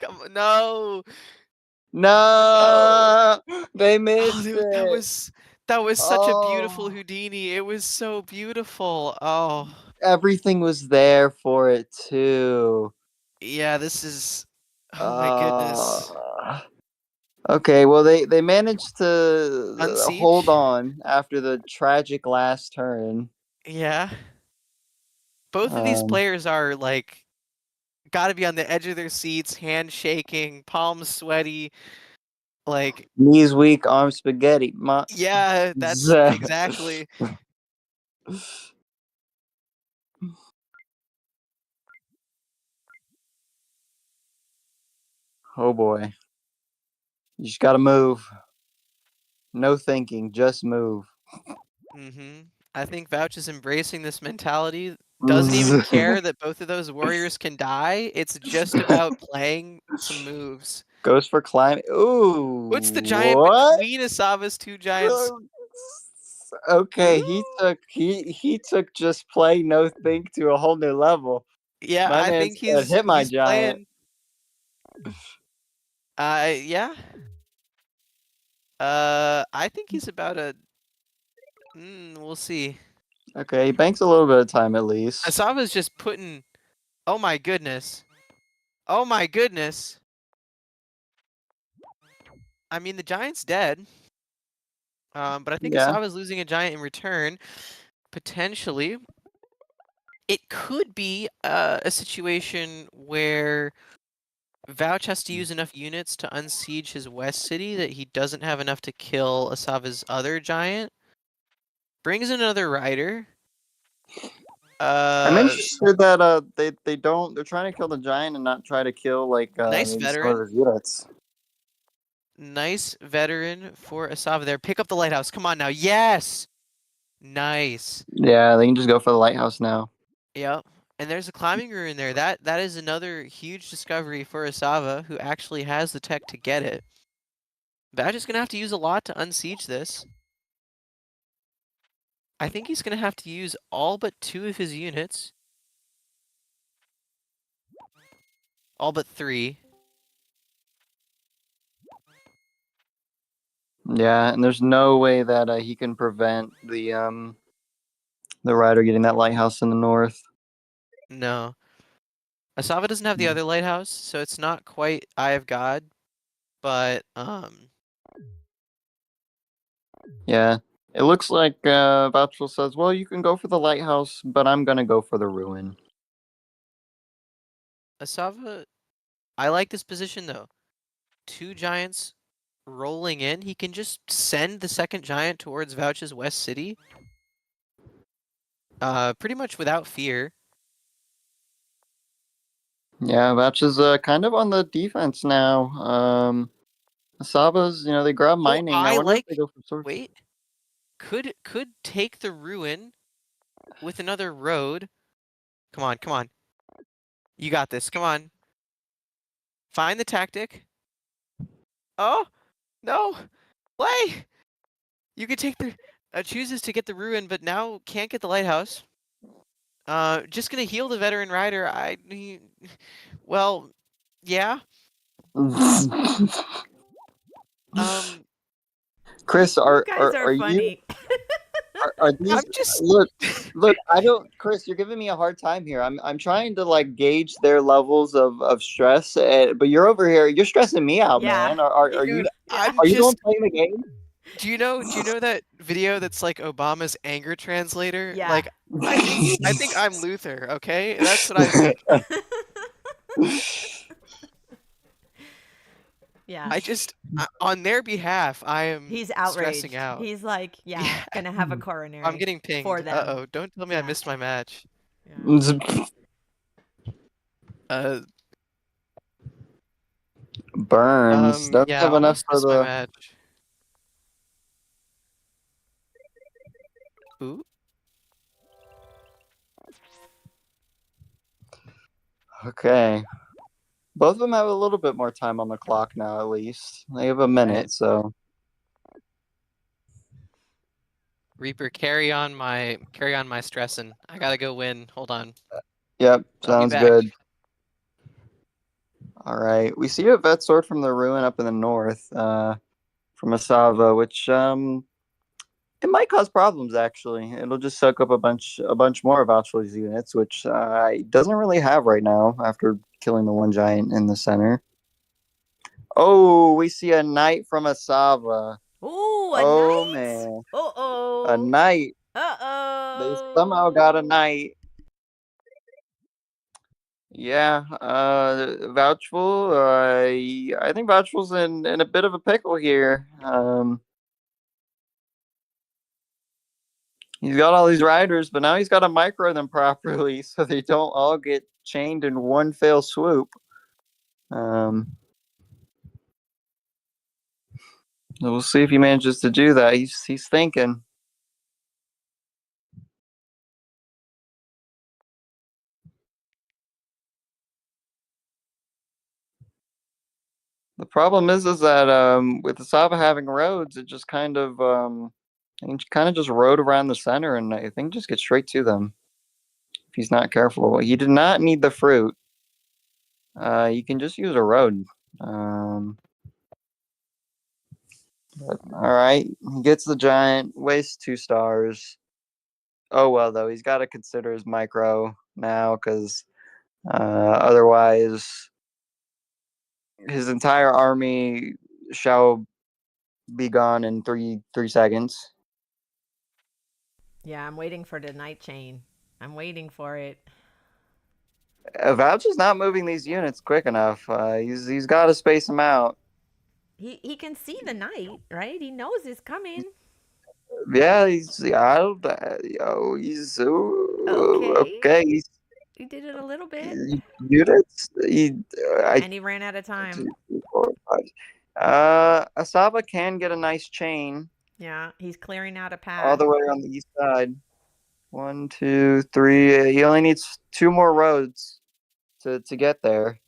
Come on. No. No, they missed Oh, dude, it. that was such a beautiful Oh. Houdini. It was so beautiful. Oh. Everything was there for it too. Yeah, this is oh my goodness. Okay, well they managed to hold Unsiege? on after the tragic last turn. Yeah. Both of these players are like gotta be on the edge of their seats, hand shaking, palms sweaty. Like Knees weak, arms spaghetti. yeah, that's exactly. Oh boy. You just gotta move. No thinking, just move. I think Vouch is embracing this mentality. Doesn't even care that both of those warriors can die. It's just about playing some moves. Goes for climb. Ooh. What's the giant what? between Asava's two giants? Okay, Ooh. he took just play no think to a whole new level. Yeah, My I man think said, hit my he's giant. playing. Yeah. I think he's about a. We'll see. Okay, he banks a little bit of time at least. Asava's just putting. Oh my goodness. Oh my goodness. I mean, the giant's dead. But I think Asava's losing a giant in return. Potentially. It could be a situation where Vouch has to use enough units to unsiege his west city that he doesn't have enough to kill Asava's other giant. Brings in another rider. I'm interested that they're trying to kill the giant and not try to kill like nice maybe some veteran. of his units. Nice veteran for Asava there. Pick up the lighthouse. Come on now. Yes! Nice. Yeah, they can just go for the lighthouse now. Yep. And there's a climbing ruin there. That is another huge discovery for Asava, who actually has the tech to get it. Vouch is going to have to use a lot to unsiege this. I think he's going to have to use all but 2 of his units. All but 3. Yeah, and there's no way that he can prevent the rider getting that lighthouse in the north. No. Asava doesn't have the other lighthouse, so it's not quite Eye of God, but Yeah, it looks like Vouch says, well, you can go for the lighthouse, but I'm gonna go for the ruin. Asava, I like this position though. 2 giants rolling in. He can just send the second giant towards Vouch's west city. Pretty much without fear. Yeah, Vouch is kind of on the defense now. Asava's, they grab mining. I wonder if they go for swords. Wait. Could take the ruin with another road. Come on, come on. You got this. Come on. Find the tactic. Oh, no. Play. You could take the chooses to get the ruin, but now can't get the lighthouse. Just gonna heal the veteran rider. Well, yeah. Chris, You guys are you? funny. Are these? I'm just Look. I don't, Chris. You're giving me a hard time here. I'm trying to like gauge their levels of stress, but you're over here. You're stressing me out, Yeah. man. Are Dude, you? I'm Are you just. the one playing the game? Do you know that video that's like Obama's anger translator? Yeah. Like, I think I'm Luther. Okay, that's what I think. Yeah. I just on their behalf, I am. He's outraged. Stressing out. He's like, yeah, gonna have a coronary. I'm getting pinged. for them. Uh-oh, don't tell me I Yeah. missed my match. Yeah. Burns. That's Yeah, have enough almost for missed my the. match. Ooh. Okay. Both of them have a little bit more time on the clock now, at least. They have a minute, Right. so. Reaper, carry on my stressing. I gotta go win. Hold on. Yep, I'll be sounds back. good. All right, we see a vet sword from the ruin up in the north, from Asava, which it might cause problems. Actually, it'll just suck up a bunch more of Vouch's units, which he doesn't really have right now after killing the one giant in the center. Oh, we see a knight from Asava. Ooh, a Oh knight. man, Uh-oh. a knight. Uh-oh. They somehow got a knight. Yeah, Vouchful. I think Vouchful's in a bit of a pickle here. He's got all these riders, but now he's got to micro them properly so they don't all get chained in one fell swoop. We'll see if he manages to do that. He's thinking. The problem is that with Asava having roads, it just kind of just rode around the center, and I think just get straight to them if he's not careful. He did not need the fruit. You can just use a road. But, all right, he gets the giant, wastes 2 stars. Oh well, though he's got to consider his micro now because otherwise his entire army shall be gone in three seconds. Yeah, I'm waiting for the night chain. I'm waiting for it. Vouch is not moving these units quick enough. He's got to space them out. He can see the night, right? He knows it's coming. Yeah, he's okay. He did it a little bit. Units. And he ran out of time. 2, 3, 4, 5. Asava can get a nice chain Yeah, he's clearing out a all path. the way on the east side. 1, 2, 3. He only needs 2 more roads to get there.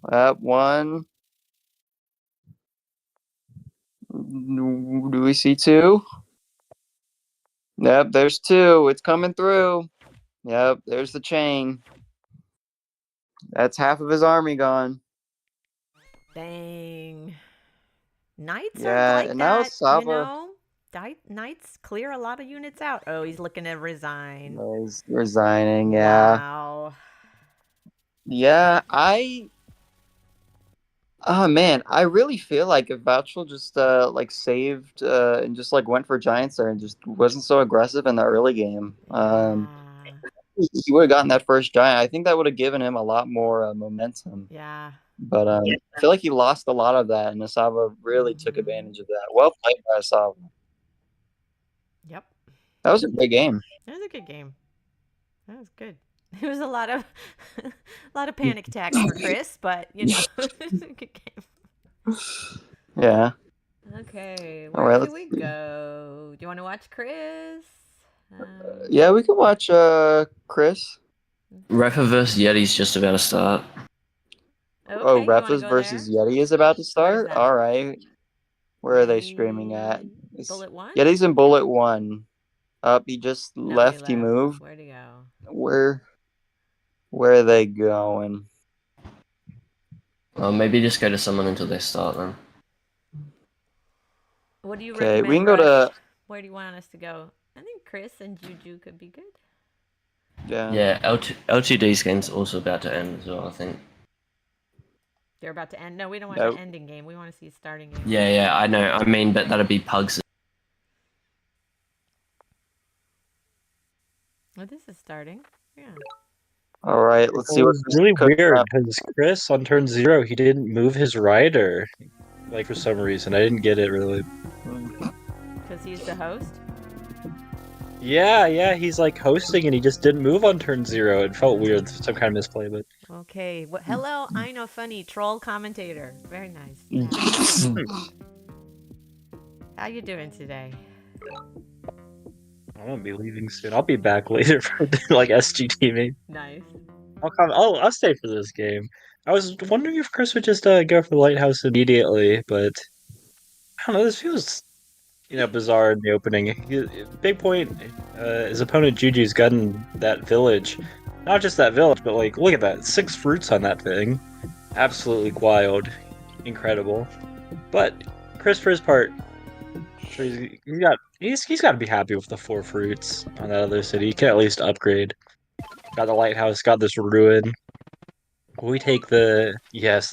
One. Do we see 2? Yep, there's 2. It's coming through. Yep, there's the chain. That's half of his army gone. Dang. Knights are Yeah, like and now that, you Asava. know? Knights clear a lot of units out. Oh, he's looking to resign. He's resigning, yeah. Wow. Yeah, oh man, I really feel like if Vouch just like saved and just like went for Giants there and just wasn't so aggressive in the early game, Yeah. he would have gotten that first Giant. I think that would have given him a lot more momentum. Yeah. But I feel like he lost a lot of that, and Asava really took advantage of that. Well played by Asava. Yep. That was a great game. That was a good game. That was good. It was a lot of panic attacks for Chris, but you know, it was a good game. Yeah. Okay, All where right, should we go? Do you want to watch Chris? Yeah, we can watch Chris. Refa versus Yeti's just about to start. Oh, Okay, you wanna Refa's go versus there? Yeti is about to start? that? All right. Where are they screaming at? Bullet 1? Yeti's in bullet 1. Up, he just No, left, he moved. Where'd he go? Where are they going? Maybe just go to someone until they start then. What do you Okay, recommend, we can go Rush? to Where do you want us to go? I think Chris and Juju could be good. Yeah, L2D's game's also about to end as well, I think. They're about to end. No, we don't want Nope. the ending game. We want to see a starting game. Yeah, I know. I mean, but that'll be Pugs. Oh, this is starting. Yeah. All right, let's see It what was Chris really cooks weird up. because Chris on turn 0 he didn't move his rider, like for some reason I didn't get it really. Because he's the host. Yeah, he's like hosting and he just didn't move on turn 0. It felt weird, some kind of misplay, but Okay. Well, hello, I know funny troll commentator. Very nice. Yeah. How you doing today? I'm gonna be leaving soon. I'll be back later for like SGT maybe. Nice. I'll stay for this game. I was wondering if Chris would just go for the lighthouse immediately, but I don't know. This feels bizarre in the opening. Big point. His opponent Juju's gotten that village. Not just that village, but like look at that. 6 fruits on that thing. Absolutely wild, incredible. But Chris, for his part, he's got to be happy with the 4 fruits on that other city. He can at least upgrade. Got the lighthouse, got this ruin. We take the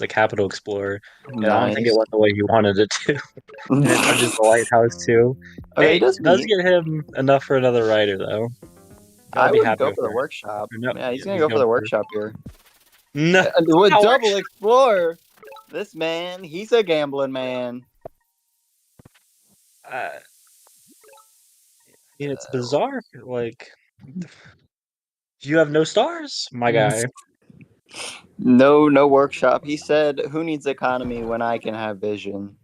capital explorer. And I don't think it went the way he wanted it to. And it touches the lighthouse too. Okay, Hey, he does it does get him enough for another rider though. I Gotta be would happy go with for the that. workshop. No, Yeah, he's yeah, gonna he's go for the going for- workshop here. No, With no, double explorer, this man, he's a gambling man. it's bizarre. Like, you have no stars, my guy. No workshop. He said, "Who needs economy when I can have vision?"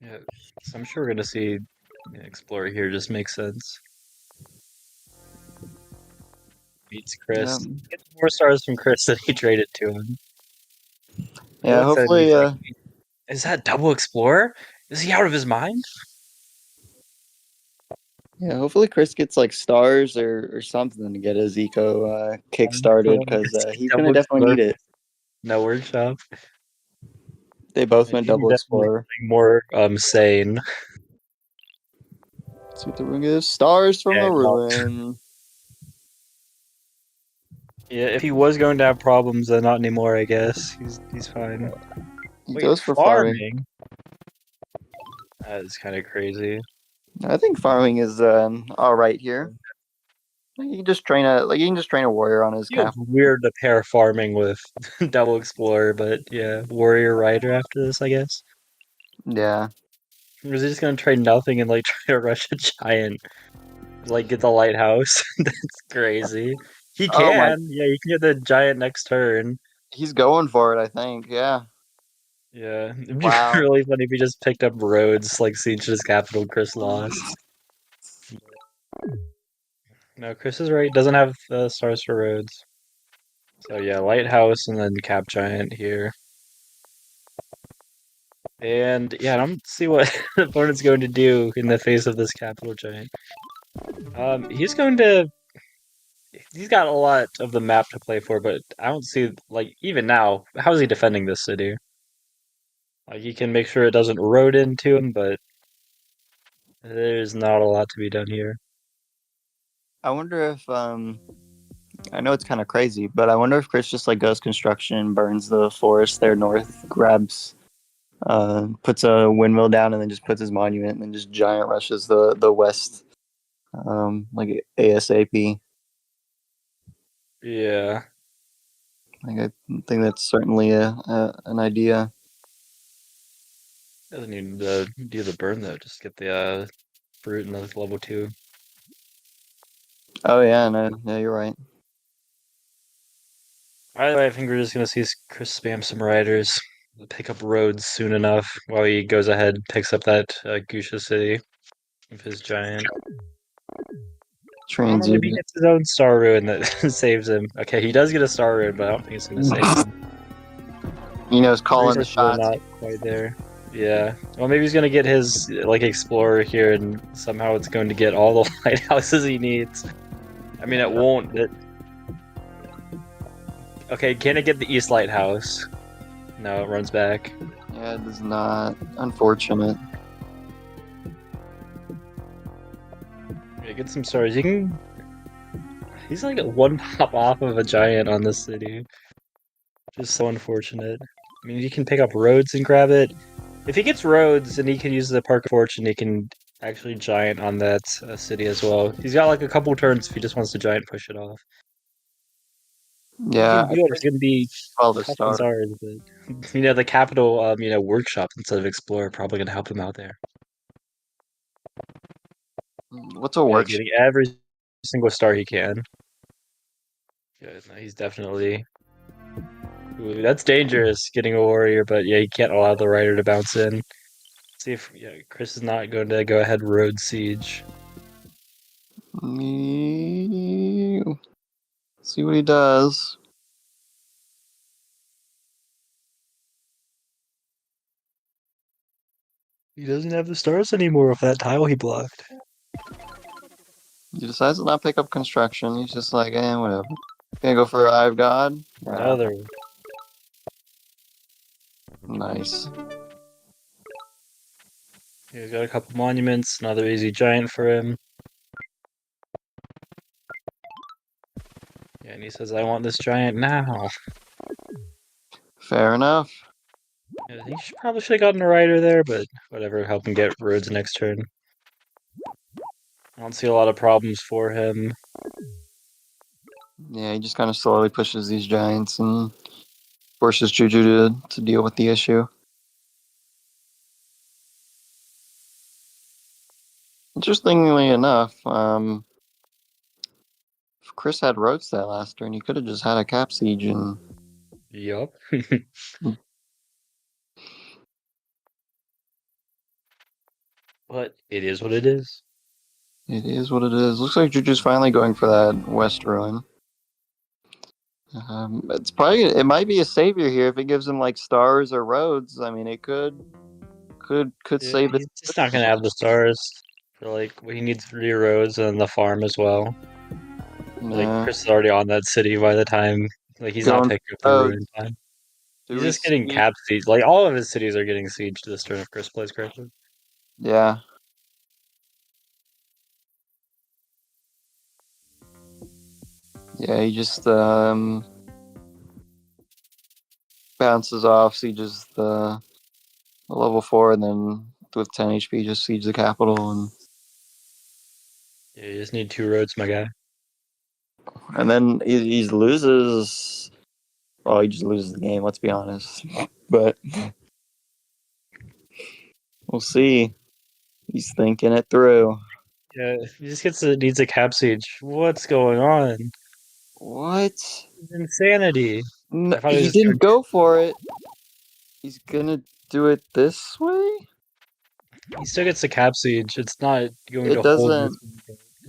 Yeah, so I'm sure we're gonna see Explorer here. Just makes sense. Beats Chris. Yeah. Gets more stars from Chris than he traded to him. Yeah, Looks at him, hopefully. he's like, is that double Explorer? Is he out of his mind? Yeah, hopefully Chris gets like stars or something to get his eco kick started because he's gonna definitely need it. No workshop. They both went double explorer. More sane. Let's see what the ruin gives. Stars from the well. ruin. Yeah, if he was going to have problems, then not anymore. I guess he's fine. He Wait, goes for farming. That is kind of crazy. I think farming is all right here. You can just train a warrior on his cap. It's weird to pair farming with double explorer, but yeah, warrior rider after this, I guess. Yeah. Or is he just gonna trade nothing and like try to rush a giant? Like get the lighthouse? That's crazy. He Oh my- can. Yeah, you can get the giant next turn. He's going for it, I think. Yeah. Yeah, it'd be Wow. really funny if he just picked up roads, like sieged his capital. Chris lost. No, Chris is right. Doesn't have stars for roads. So yeah, lighthouse and then cap giant here. And yeah, I don't see what the opponent's going to do in the face of this capital giant. He's going to. He's got a lot of the map to play for, but I don't see like even now. How is he defending this city? Like he can make sure it doesn't road into him, but there's not a lot to be done here. I wonder if I know it's kind of crazy, but I wonder if Chris just like goes construction, burns the forest there north, grabs, puts a windmill down, and then just puts his monument, and then just giant rushes the west, like ASAP. Yeah. Like I think that's certainly an idea. Doesn't need to do the burn though. Just get the fruit in the level 2. Oh yeah, no, you're right. Either way, I think we're just gonna see Chris spam some riders, pick up roads soon enough while he goes ahead and picks up that Gusha city with his giant. I don't know, maybe he gets his own star ruin that saves him. Okay, he does get a star ruin, but I don't think it's gonna save him. You know, he's calling the Resources are shots. not quite there. Yeah. Well, maybe he's gonna get his like explorer here, and somehow it's going to get all the lighthouses he needs. I mean, it won't. Okay, can it get the east lighthouse? No, it runs back. Yeah, it does not. Unfortunate. Yeah, get some stars. You can. He's like one pop off of a giant on this city. Just so unfortunate. I mean, he can pick up roads and grab it. If he gets roads and he can use the Park of Fortune, he can actually giant on that city as well. He's got like a couple turns if he just wants to giant push it off. Yeah, It's gonna be all the tough stars. stars, but the capital, workshop instead of explorer probably gonna help him out there. What's a work? Getting every single star he can. Yeah, no, he's definitely. Ooh, that's dangerous, getting a warrior, but yeah, you can't allow the rider to bounce in. See if Chris is not going to go ahead road siege. See what he does. He doesn't have the stars anymore with that tile he blocked. He decides to not pick up construction. He's just like, whatever. Gonna go for Eye of God. Another. Nice. He's got a couple monuments, another easy giant for him. Yeah, and he says, I want this giant now. Fair enough. Yeah, he probably should have gotten a rider there, but whatever, help him get roads next turn. I don't see a lot of problems for him. Yeah, he just kind of slowly pushes these giants and forces Juju to deal with the issue. Interestingly enough, if Chris had roads that last turn, he could have just had a cap siege and. Yup. But it is what it is. It is what it is. Looks like Juju's finally going for that West Ruin. It might be a savior here if it gives him like stars or roads. I mean, it could save it. He's just not gonna have the stars. For he needs 3 roads and the farm as well. Nah. Chris is already on that city by the time. He's not picking up the ruin time. He's just getting cap siege. All of his cities are getting sieged this turn if Chris plays correctly. Yeah. Yeah, he just bounces off, sieges the level 4, and then with 10 HP just siege the capital. And yeah, you just need 2 roads, my guy. And then he loses. Well, he just loses the game, let's be honest. But we'll see. He's thinking it through. Yeah, he just needs a cap siege. What's going on? What? Insanity. No, he didn't go for it. He's gonna do it this way? He still gets the cap siege. It's not going It to hold. doesn't.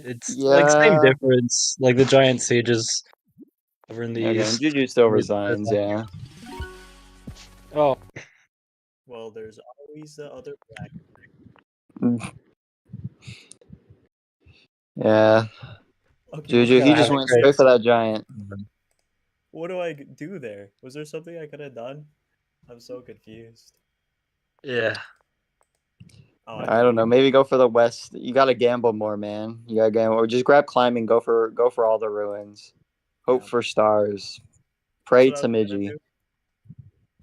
It's like same Yeah. difference. Like the giant sages over in the Okay, east. Juju still resigns, yeah. Oh, Well, there's always the other bracket. Yeah. Okay, Juju, he gotta just have went Chris. straight for that giant. what do I do there? Was there something I could have done? I'm so confused. Yeah. Oh, I don't know. Maybe go for the west. You gotta gamble more, man. You gotta gamble, or just grab climbing. Go for all the ruins. Hope Yeah. for stars. That's Pray what I to was gonna Miji. do.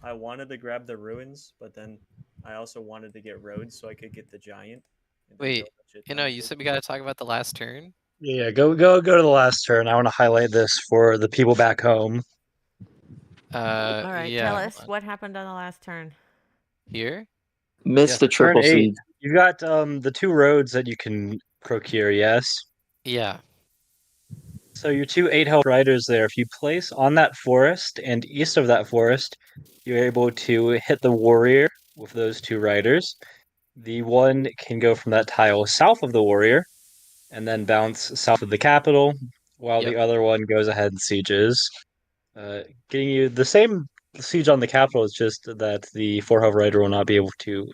I wanted to grab the ruins, but then I also wanted to get roads so I could get the giant. and then Wait, build a shit ton you of said we bridges. gotta talk about the last turn. Yeah, go to the last turn. I want to highlight this for the people back home. All right, yeah. tell us what happened on the last turn. Here? Missed the Turn triple 8. seed. You got the 2 roads that you can procure, yes? Yeah. So your 2 8 health riders there, if you place on that forest and east of that forest, you're able to hit the warrior with those 2 riders. The one can go from that tile south of the warrior and then bounce south of the capital, while Yep. the other one goes ahead and sieges. Getting you the same siege on the capital, it's just that the 4 health rider will not be able to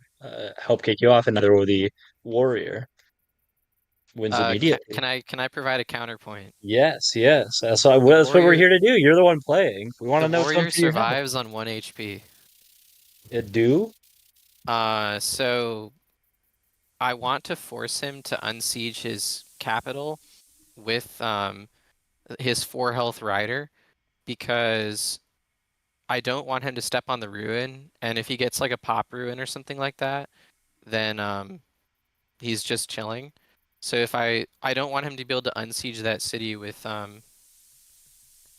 help kick you off, and neither will the warrior. Wins immediately. Can I provide a counterpoint? Yes. That's what we're here to do. You're the one playing. We want to The know if warrior something you have. survives on 1 HP. It do? So I want to force him to unsiege his capital with his 4 health rider, because I don't want him to step on the ruin, and if he gets like a pop ruin or something like that, then he's just chilling. So if I don't want him to be able to unsiege that city with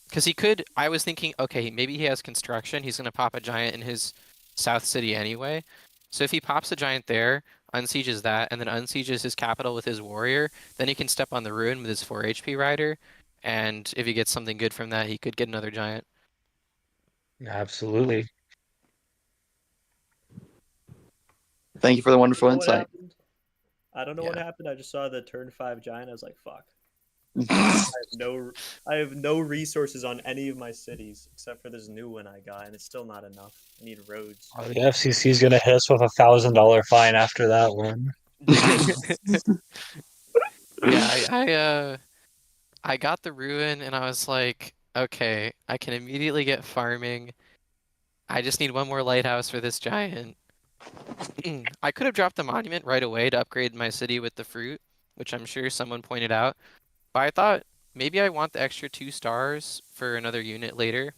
because he could. I was thinking, okay, maybe he has construction. He's gonna pop a giant in his south city anyway. So if he pops a giant there, unsieges that, and then unsieges his capital with his warrior, then he can step on the ruin with his 4 HP rider, and if he gets something good from that, he could get another giant. Absolutely. Thank you for the wonderful I don't know what insight. happened. I don't know what Yeah. happened. I just saw the turn 5 giant. I was like, fuck. Yeah, I have no resources on any of my cities except for this new one I got, and it's still not enough. I need roads. Oh, the FCC is gonna hit us with $1,000 fine after that one. Yeah, I got the ruin and I was like, okay, I can immediately get farming. I just need one more lighthouse for this giant. I could have dropped the monument right away to upgrade my city with the fruit, which I'm sure someone pointed out. But I thought maybe I want the extra 2 stars for another unit later.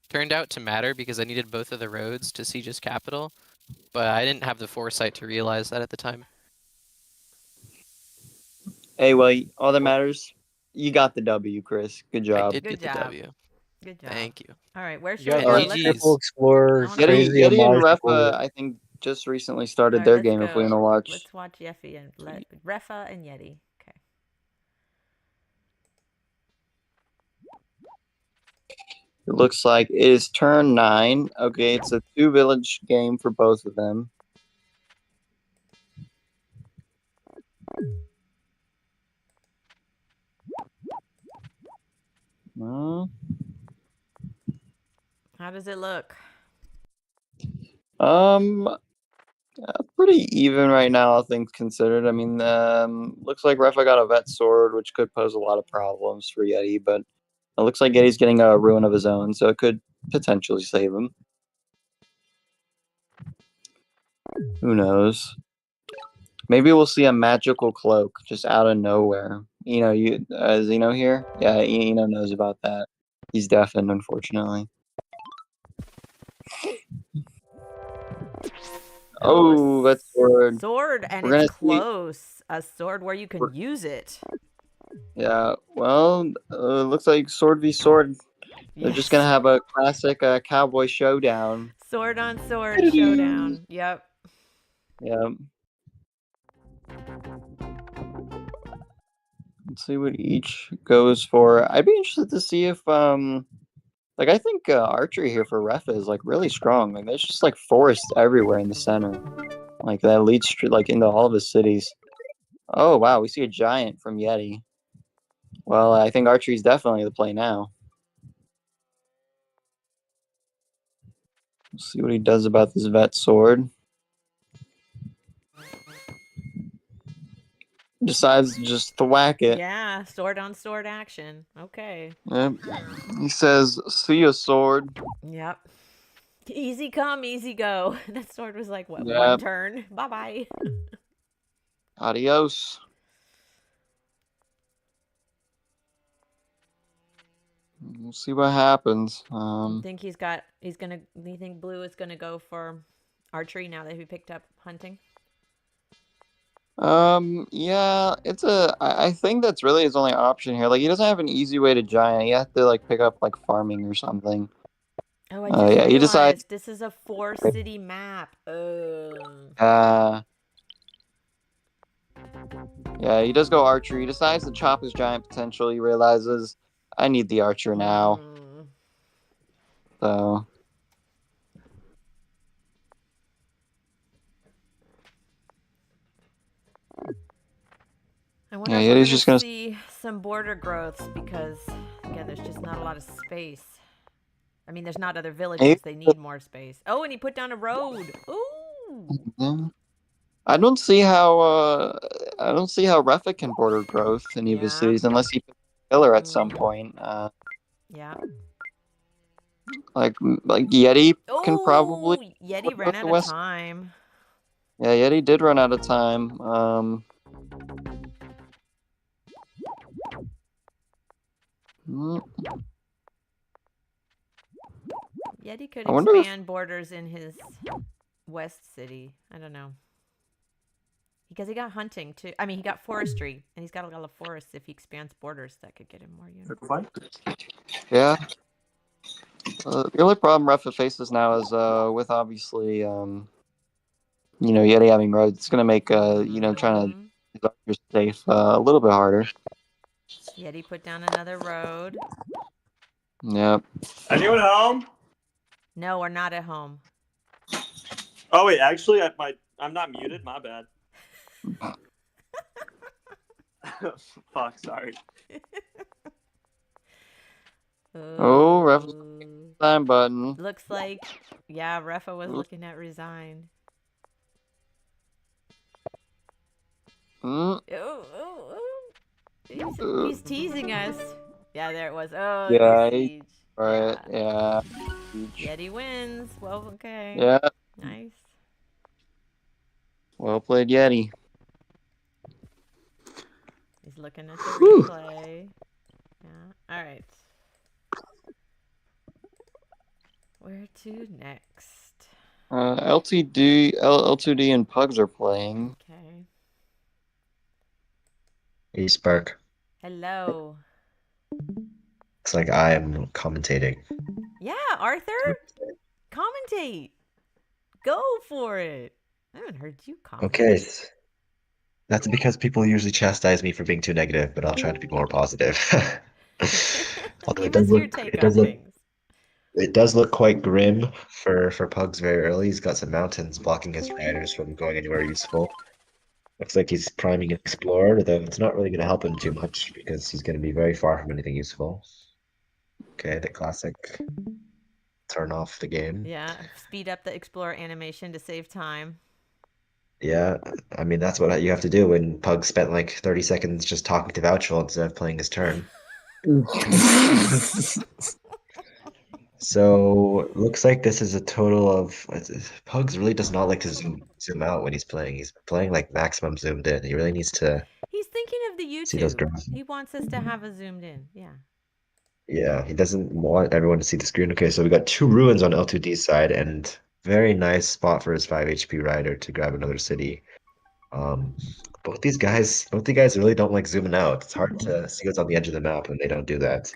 Turned out to matter because I needed both of the roads to siege his capital, but I didn't have the foresight to realize that at the time. Hey, well, all that matters, you got the W, Chris. Good I job. did Good get the job. W. Good job. Thank you. All right, where You should got we All go? right. the Let's triple explorer, I wanna- crazy Yeti and homage. Refa, I think, just recently started All right, their let's game. If we go. want to watch, Let's watch Yeffy and Refa and Yeti. Okay. it looks like it is turn 9. Okay, it's a 2 village game for both of them. Uh, How does it look? Pretty even right now, all things considered. I mean, looks like Refa got a vet sword, which could pose a lot of problems for Yeti, but it looks like Yeti's getting a ruin of his own, so it could potentially save him. Who knows? Maybe we'll see a magical cloak just out of nowhere. Zeno here? Yeah, Eno knows about that. He's deafened, unfortunately. Oh, that's sword. Sword, and We're it's gonna see- close. A sword where you can use it. Yeah, well, looks like sword v sword. They're just gonna have a classic cowboy showdown. Sword on sword showdown. Yep. Yeah. Let's see what each goes for. I'd be interested to see if Like I think archery here for Refa is like really strong. Like there's just like forests everywhere in the center, like that leads like into all of the cities. Oh wow, we see a giant from Yeti. Well, I think archery is definitely the play now. Let's see what he does about this vet sword. Decides just to whack it. Yeah, sword on sword action. Okay. Yep. He says, "See ya, sword." Yep. Easy come, easy go. That sword was like, what, Yep. one turn? Bye-bye. Adios. We'll see what happens. You think you think blue is gonna go for archery now that he picked up hunting? Yeah, I think that's really his only option here. Like, he doesn't have an easy way to giant. You have to, like, pick up, like, farming or something. Oh, I just Yeah, he decides. realized this is a 4-city map. Yeah, he does go archery. He decides to chop his giant potential. He realizes, I need the archer now. So. I wonder if we're gonna see some border growths because, again, there's just not a lot of space. I mean, there's not other villages. They need more space. Oh, and he put down a road. Ooh. Yeah. I don't see how Refa can border growth in any of his cities unless he picks a killer at some point. Yeah. Like Yeti can probably. Yeti ran out of time. Yeah, Yeti did run out of time. Yeti could expand borders in his west city. I don't know. Because he got hunting too. I mean, he got forestry, and he's got a lot of forests. If he expands borders, that could get him more units. Yeah. The only problem Refa faces now is with obviously, Yeti having roads. It's gonna make trying to keep safe a little bit harder. Yeti put down another road. Yep. Anyone home? No, we're not at home. Oh wait, actually, I'm not muted. My bad. Fuck, sorry. Oh, Refa's time button. Looks like, yeah, Refa was looking at resign. He's teasing us. Yeah, there it was. Oh, yeah, siege. Right. Yeah. Yeti wins. Well, okay. Yeah. Nice. Well played, Yeti. He's looking at the replay. Yeah. All right. Where to next? L2D and Pugs are playing. Okay. Hey, Spark. Hello. It's like I am commentating. Yeah, Arthur. Commentate. Go for it. I haven't heard you commentate. Okay. That's because people usually chastise me for being too negative, but I'll try to be more positive. Although it does look quite grim for Pugs very early. He's got some mountains blocking his riders from going anywhere useful. Looks like he's priming an explorer, though it's not really going to help him too much because he's going to be very far from anything useful. Okay, the classic turn off the game. Yeah, speed up the explorer animation to save time. Yeah, I mean, that's what you have to do when Pug spent like 30 seconds just talking to Vouch instead of playing his turn. So, looks like this is a total of... Pugs really does not like to zoom out when he's playing. He's playing like maximum zoomed in. He really needs to... He's thinking of the YouTube. He wants us to have a zoomed in, yeah. Yeah, he doesn't want everyone to see the screen. Okay, so we got 2 ruins on L2D's side, and very nice spot for his 5 HP rider to grab another city. Both these guys really don't like zooming out. It's hard to see what's on the edge of the map when they don't do that.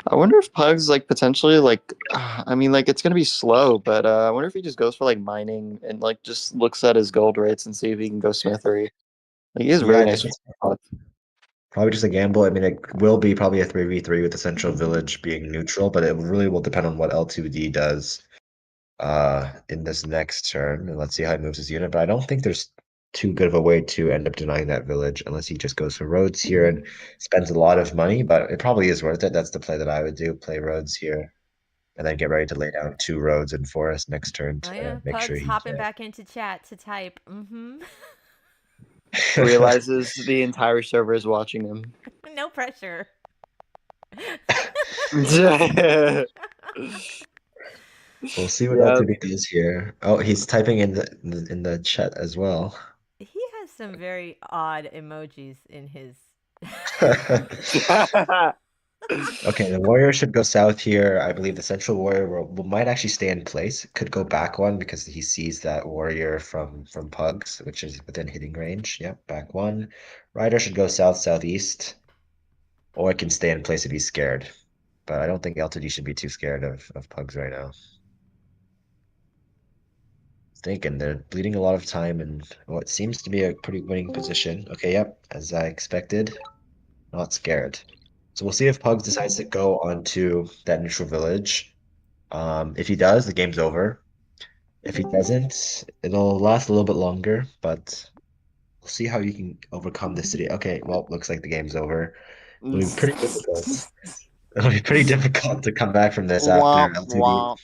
I wonder if Pugs potentially it's gonna be slow, but I wonder if he just goes for mining and just looks at his gold rates and see if he can go smithery. He is really nice. Probably just a gamble. I mean, it will be probably a 3v3 with the central village being neutral, but it really will depend on what L2D does in this next turn. And let's see how he moves his unit. But I don't think there's too good of a way to end up denying that village unless he just goes for roads here and spends a lot of money. But it probably is worth it. That's the play that I would do. Play roads here. And then get ready to lay down 2 roads and forest next turn to make sure Pugs he hopping can. back into chat to type. Realizes the entire server is watching him. No pressure. We'll see what L2D does here. Oh, he's typing in the chat as well. He has some very odd emojis in his. Okay, the warrior should go south here. I believe the central warrior might actually stay in place. Could go back one because he sees that warrior from Pugs, which is within hitting range. Yep, back one. Rider should go south southeast, or it can stay in place if he's scared. But I don't think L2D should be too scared of Pugs right now. Thinking they're bleeding a lot of time in what seems to be a pretty winning position. Okay, yep, as I expected. Not scared. So we'll see if Pugs decides to go onto that neutral village. If he does, the game's over. If he doesn't, it'll last a little bit longer, but we'll see how you can overcome the city. Okay, well, looks like the game's over. It'll be pretty difficult. It'll be pretty difficult to come back from this after L2D.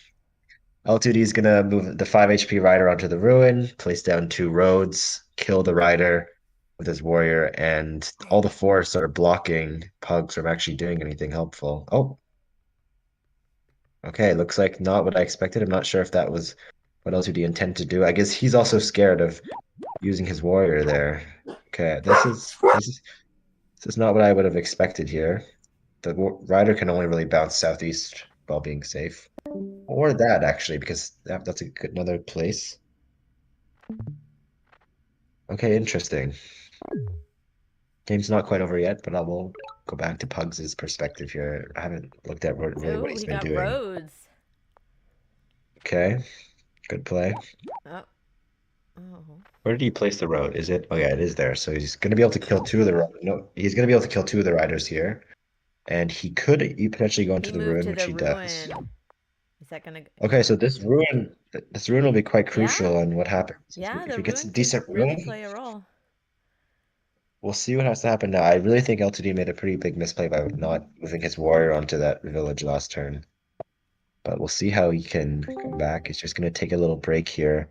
L2D is gonna move the 5 HP rider onto the ruin, place down 2 roads, kill the rider with his warrior, and all the forests are blocking Pugs from actually doing anything helpful. Oh. Okay, looks like not what I expected. I'm not sure if that was what L2D intended to do. I guess he's also scared of using his warrior there. Okay, this is not what I would have expected here. The rider can only really bounce southeast while being safe. Or that, actually, because that's another place. Okay, interesting. Game's not quite over yet, but I will go back to Pugs' perspective here. I haven't looked at really what he's been doing. Roads. Okay, good play. Where did he place the road? Is it? Oh yeah, it is there. So he's going to be able to kill 2 of the no. He's going to be able to kill 2 of the riders here, and he could potentially go into the ruin, which he does. Is that gonna? Okay, so this ruin will be quite crucial on what happens. Yeah, if he gets a decent really ruin, play a role. We'll see what has to happen now. I really think L2D made a pretty big misplay by not moving his warrior onto that village last turn. But we'll see how he can come back. He's just going to take a little break here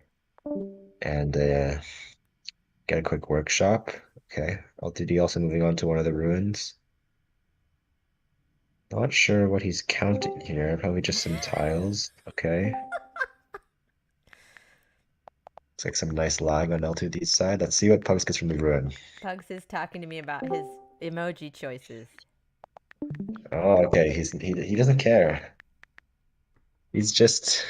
and get a quick workshop. Okay, L2D also moving on to one of the ruins. Not sure what he's counting here. Probably just some tiles. Okay. Looks like some nice lag on L2D's side. Let's see what Pugs gets from the ruin. Pugs is talking to me about his emoji choices. Oh, okay. He doesn't care. He's just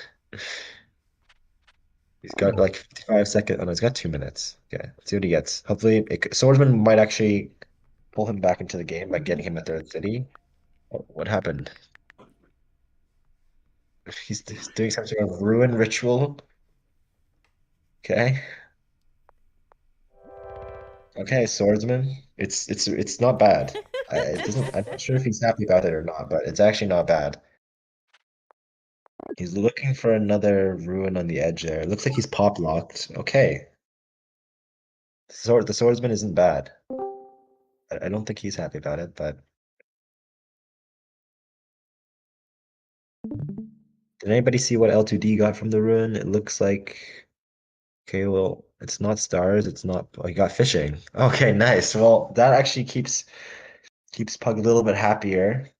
he's got like 55 seconds. Oh no, he's got 2 minutes. Okay, let's see what he gets. Hopefully, Swordsman might actually pull him back into the game by getting him a 3rd city. Oh, what happened? He's doing some sort of ruin ritual. Okay. Okay, Swordsman. It's not bad. I'm not sure if he's happy about it or not, but it's actually not bad. He's looking for another ruin on the edge there. It looks like he's pop locked. Okay. The swordsman isn't bad. I don't think he's happy about it, but did anybody see what L2D got from the ruin? It looks like okay, well, it's not stars, it's not oh, he got fishing. Okay, nice. Well, that actually keeps Pug a little bit happier.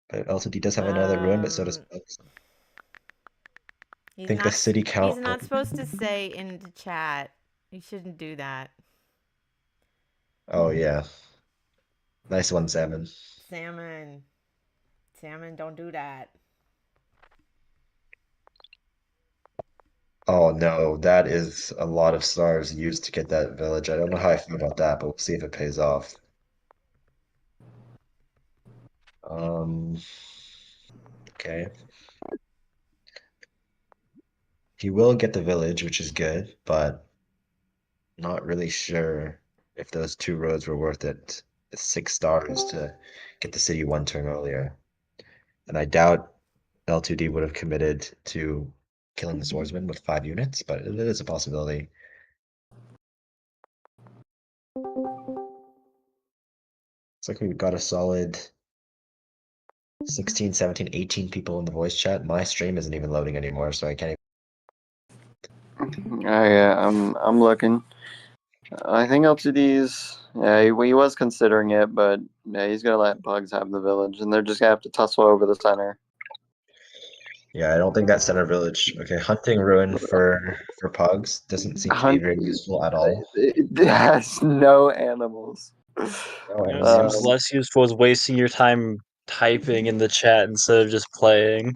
But L2D does have another ruin, but so does Pugs. I think the city count. He's not supposed to say in the chat. You shouldn't do that. Oh yeah. Nice one, Salmon. Salmon, don't do that. Oh no, that is a lot of stars used to get that village. I don't know how I feel about that, but we'll see if it pays off. Okay. He will get the village, which is good, but not really sure if those 2 roads were worth it. 6 stars to get the city 1 turn earlier. And I doubt L2D would have committed to killing the swordsman with 5 units, but it is a possibility. It's like we've got a solid 16, 17, 18 people in the voice chat. My stream isn't even loading anymore, so I can't Yeah, I'm looking. I think LTD's he was considering it, but yeah, he's gonna let Pugs have the village, and they're just gonna have to tussle over the center. Yeah, I don't think that center village. Okay, hunting ruin for Pugs doesn't seem to be very useful at all. It has no animals. No It animals. seems less useful as wasting your time typing in the chat instead of just playing.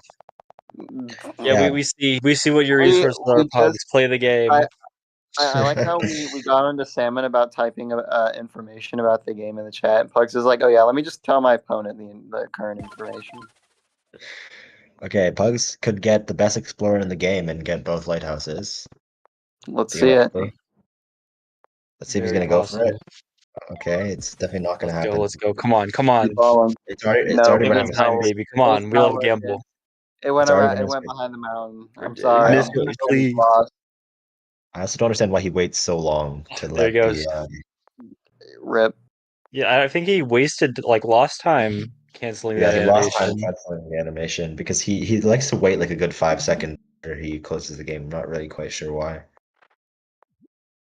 Yeah, we see what your resources are, Pugs. Play the game. I like how we got into Salmon about typing information about the game in the chat. And Pugs is like, oh yeah, let me just tell my opponent the current information. Okay, Pugs could get the best explorer in the game and get both lighthouses. Let's see it. Let's see if he's Very gonna go for it. possible. Okay, it's definitely not gonna happen. Let's go. Come on. It's already Game running. time, baby. Come on. We love a gamble. It went around. It went behind the mountain. I'm sorry. Please. I also don't understand why he waits so long to There let he goes. Rip. Yeah, I think he wasted lost time canceling that he animation. lost time canceling the animation because he likes to wait like a good 5 seconds after he closes the game. I'm not really quite sure why.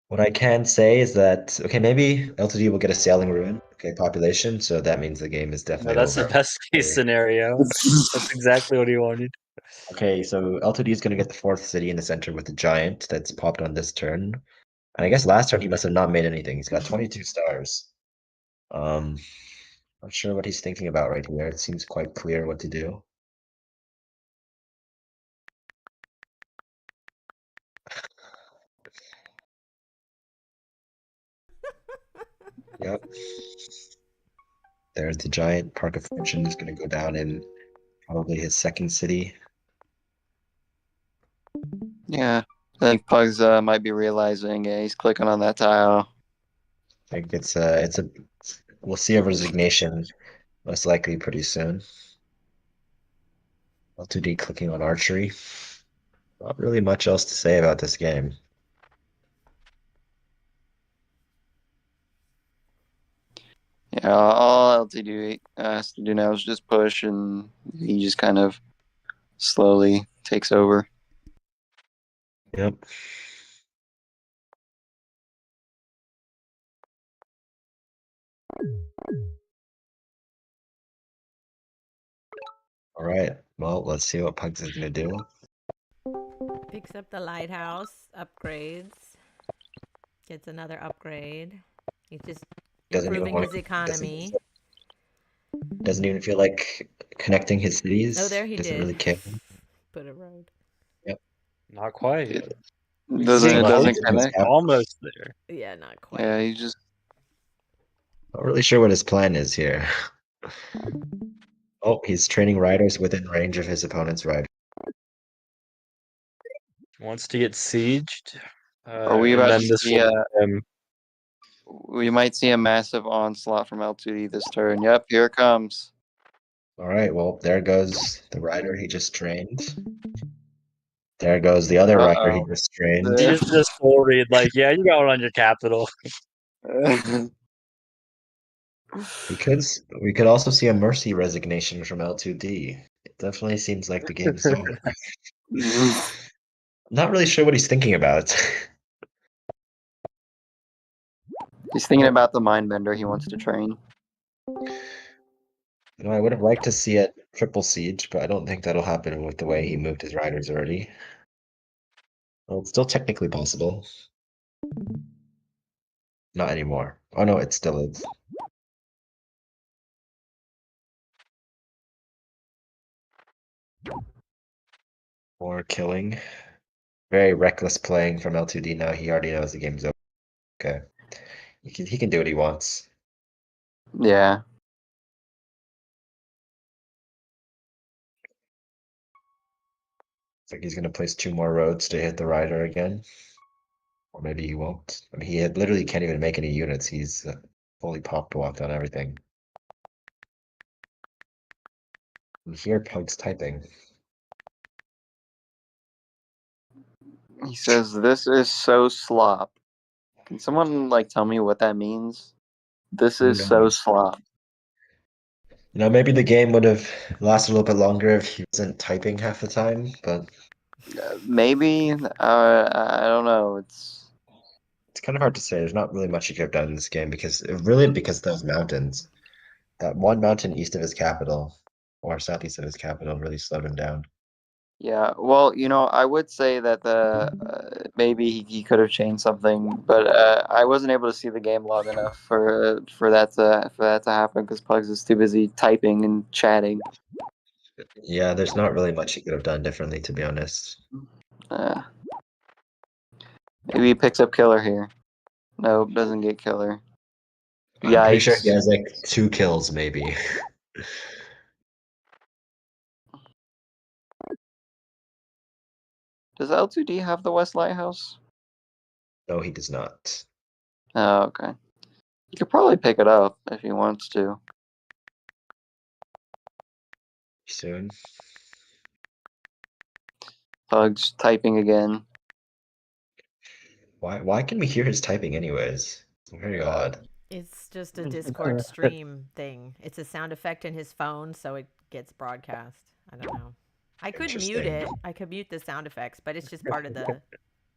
What I can say is that okay, maybe LTD will get a sailing ruin. Okay, population, so that means the game is definitely No, that's over. the best case scenario. That's exactly what he wanted. Okay, so LTD is going to get the 4th city in the center with the giant that's popped on this turn. And I guess last turn he must have not made anything. He's got 22 stars. Not sure what he's thinking about right here. It seems quite clear what to do. Yep. There's the giant. Park of Fortune is going to go down in probably his 2nd city. Yeah, I think Pugs might be realizing he's clicking on that tile. I think we'll see a resignation most likely pretty soon. L2D clicking on archery. Not really much else to say about this game. Yeah, all LTD has to do now is just push, and he just kind of slowly takes over. Yep. All right. Well, let's see what Pugs is gonna do. Picks up the lighthouse, upgrades, gets another upgrade. He's just improving his economy. Doesn't even feel like connecting his cities. Oh, there he doesn't did. really care. Put a road. Yep. Not quite. It doesn't connect. Almost there. Yeah, not quite. Yeah, he just. Not really sure what his plan is here. Oh, he's training riders within range of his opponent's rider. Wants to get sieged. Are we about to see we might see a massive onslaught from L2D this turn. Yep, here it comes. All right, well, there goes the rider he just trained. There goes the other rider he just trained. He's just worried, like, yeah, you got one on your capital. We could also see a mercy resignation from L2D. It definitely seems like the game is over. I'm not really sure what he's thinking about. He's thinking about the Mindbender he wants to train. You know, I would have liked to see it triple siege, but I don't think that'll happen with the way he moved his riders already. Well, it's still technically possible. Not anymore. Oh no, it still is. More killing. Very reckless playing from L2D now. He already knows the game's over. Okay. He can do what he wants. Yeah. It's like he's gonna place 2 more roads to hit the rider again. Or maybe he won't. I mean, literally can't even make any units. He's fully pop blocked on everything. You hear Pugs typing. He says, "This is so slop." Can someone like tell me what that means? This Who is so knows? slop. You know, maybe the game would have lasted a little bit longer if he wasn't typing half the time, but Maybe. I don't know. it's kind of hard to say. There's not really much he could have done in this game because because of those mountains. That one mountain east of his capital, or southeast of his capital, really slowed him down. Yeah. Well, I would say that maybe he could have changed something, but I wasn't able to see the game long enough for that to happen because Pugs is too busy typing and chatting. Yeah, there's not really much he could have done differently, to be honest. Maybe he picks up killer here. Nope, doesn't get killer. I'm pretty sure Yikes. he has like 2 kills, maybe. Does L2D have the West Lighthouse? No, he does not. Oh, okay. He could probably pick it up if he wants to. Soon. Pugs typing again. Why can we hear his typing anyways? It's very odd. It's just a Discord stream thing. It's a sound effect in his phone, so it gets broadcast. I don't know. I could mute it. I could mute the sound effects, but it's just part of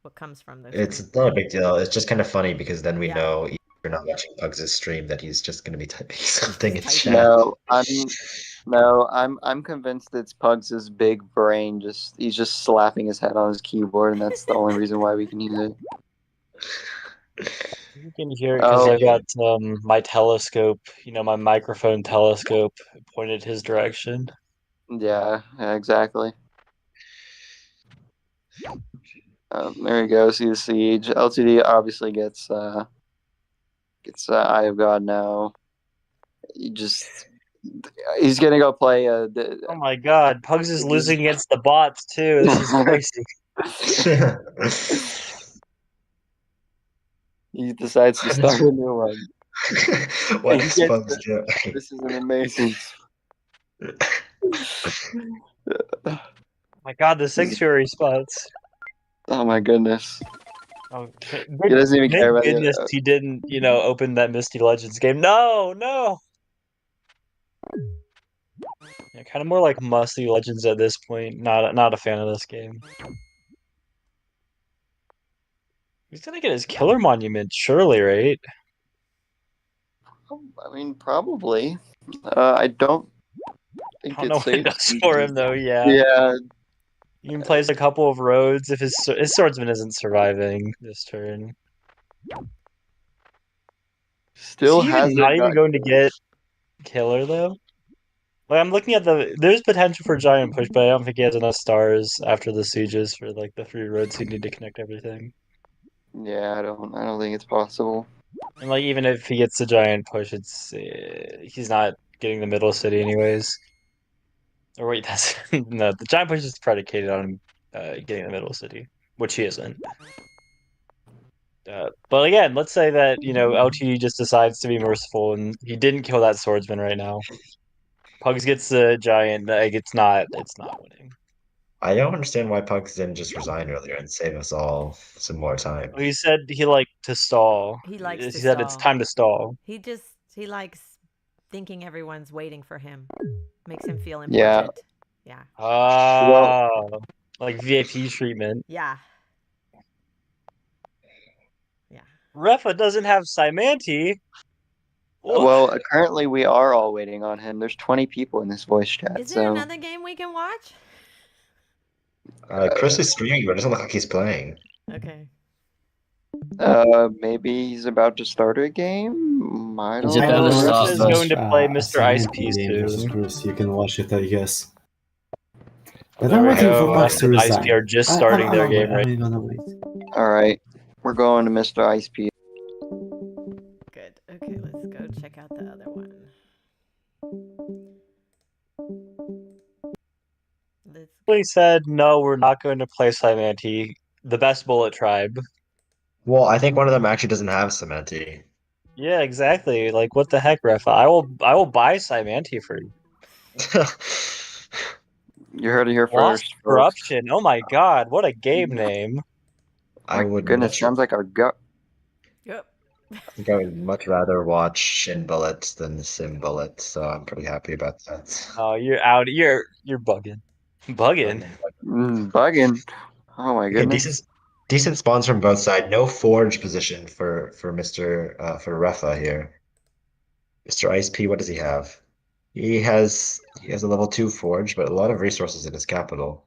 what comes from the It's stream. not a big deal. It's just kind of funny because then we know if you're not watching Pugs' stream that he's just going to be typing something in chat. I'm convinced it's Pugs' big brain. He's just slapping his head on his keyboard, and that's the only reason why we can hear it. You can hear it because I've got my telescope, my microphone telescope pointed his direction. Yeah, exactly. There we go. See the siege. LTD obviously gets Eye of God now. He's gonna go play. Oh my God, Pugs is losing against the bots too. This is crazy. He decides to start a new one. What is Pugs doing? This is an amazing. My God, the sanctuary spots. Oh my goodness. Oh, he doesn't even care about goodness he didn't, open that Misty Legends game. No. Yeah, kind of more like Musty Legends at this point. Not a fan of this game. He's gonna get his killer monument, surely, right? I mean, probably. I don't think I don't know what it does for him though. Yeah. Yeah. He can plays a couple of roads if his swordsman isn't surviving this turn. Still not even going to get killer though. Like I'm looking at there's potential for giant push, but I don't think he has enough stars after the sieges for like the 3 roads he need to connect everything. Yeah, I don't think it's possible. And like even if he gets the giant push, he's not getting the middle city anyways. Or wait, that's no. The giant push is predicated on him getting the middle city, which he isn't. But again, let's say that LTD just decides to be merciful and he didn't kill that swordsman right now. Pugs gets the giant. Like it's not winning. I don't understand why Pugs didn't just resign earlier and save us all some more time. Well, he said he liked to stall. He likes to said it's time to stall. He likes thinking everyone's waiting for him. Makes him feel important. Yeah. Oh, like VIP treatment. Yeah. Refa doesn't have Symanti. Well, currently we are all waiting on him. There's 20 people in this voice chat. Is there another game we can watch? Chris is streaming, but it doesn't look like he's playing. Okay. Maybe he's about to start a game. I don't know. Refa is going to play Mr. Ice P soon. You can watch it, I guess. But I'm waiting for Pugs to resign. Ice P are just starting their game, right? All right, we're going to Mr. Ice P. Good. Okay, let's go check out the other one. He said, no, we're not going to play Symanti, the best bullet tribe. Well, I think one of them actually doesn't have Symanti. Yeah, exactly. Like, what the heck, Refa? I will buy Cymanti for you. You heard it here Lost first, folks. Corruption. Oh my god, what a game name. I My would goodness, much, sounds like our gut. Yep. I think I would much rather watch Shin Bullet than Sim Bullet, so I'm pretty happy about that. Oh, you're out. You're bugging. Bugging. Bugging. Oh my Okay, goodness. decent spawns from both sides. No forge position for Mr. For Refa here. Mr. Ice P, what does he have? He has a level 2 forge, but a lot of resources in his capital.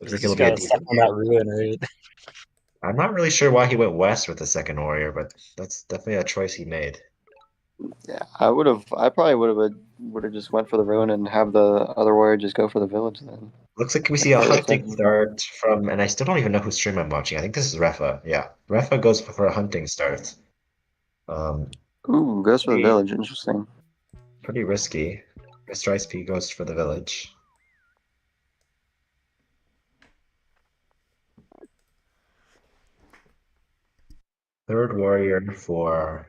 Looks He's like just he'll be a gotta step decent on that game. ruin, right? I'm not really sure why he went west with the second warrior, but that's definitely a choice he made. Yeah, I probably would have just went for the ruin and have the other warrior just go for the village then. Looks like we If see a I was hunting thinking- start from, and I still don't even know whose stream I'm watching. I think this is Refa. Yeah, Refa goes for a hunting start. Ooh, goes for the Pretty- village. Interesting. Pretty risky. Mr. Ice P goes for the village. Third warrior for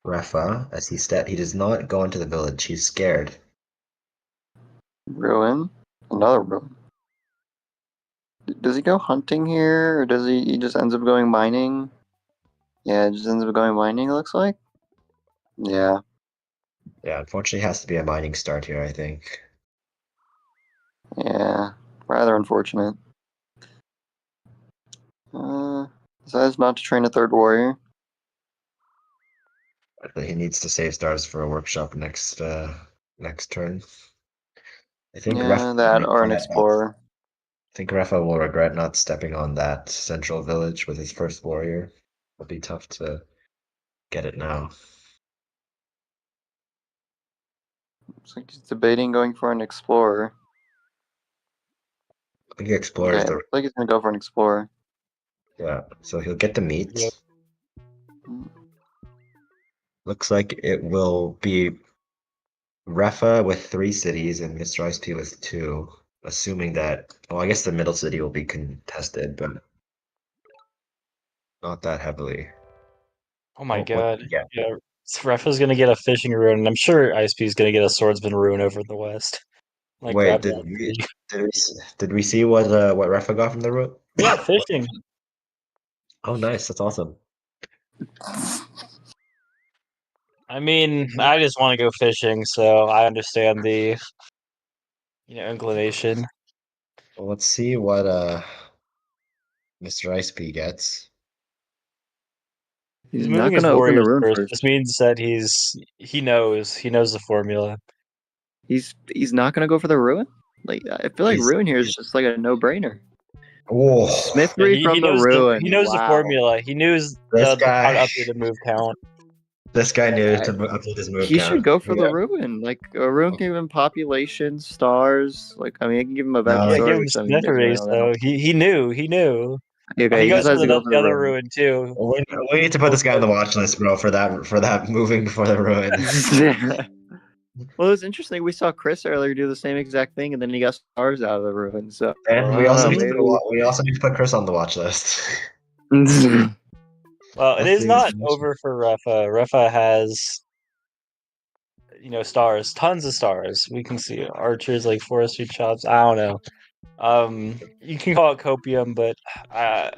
Refa, as he does not go into the village. He's scared. Ruin. Another ruin. Does he go hunting here, or does he just ends up going mining? Yeah, it just ends up going mining, it looks like. Yeah. Yeah, unfortunately, it has to be a mining start here, I think. Yeah. Rather unfortunate. Decides not to train a third warrior. But he needs to save stars for a workshop next turn. I think Yeah, Refa that will or an regret that. explorer. I think Refa will regret not stepping on that central village with his first warrior. It'll be tough to get it now. Looks like he's debating going for an explorer. I think Explorer is Okay, looks like he's gonna go for an explorer. yeah. So he'll get the meat. Yep. Looks like it will be Refa with 3 cities and Mr. Ice P with 2. Assuming that, well, I guess the middle city will be contested, but not that heavily. Oh my what god. did he get? Yeah. Refa's gonna get a fishing ruin, and I'm sure ISP's gonna get a swordsman ruin over in the west. Like Wait, grab did that we three. did we see what Refa got from the root? Yeah, fishing. Oh, nice. That's awesome. I mean, I just want to go fishing, so I understand the inclination. Well, let's see what Mr. Ice P gets. He's Moving not his gonna open the warriors ruin first first. just means that he knows the formula. He's not gonna go for the ruin. Like I feel like He's- ruin here is just like a no-brainer. Whoa. Smithry from the knows ruin. he knows the Wow. formula. He knows This how guy- to update the move count. This guy knew to update his move He count. should go for the Yeah. ruin. Like a ruin can give him population, stars. Like I mean, I can give him a No, vouch Yeah, story, give him which I mean, doesn't Smithery, really so help. he knew. Okay, He he goes for decides to go the for the other ruin. ruin too. We need to put this guy on the watch list, bro, for that moving before the ruin. Well, it was interesting. We saw Chris earlier do the same exact thing, and then he got stars out of the ruin. So And I we don't also know, need to maybe. we also need to put Chris on the watch list. Well, it That's is the not explanation. over for Refa. Refa has stars, tons of stars. We can see archers like forestry chops. I don't know. You can call it copium, but I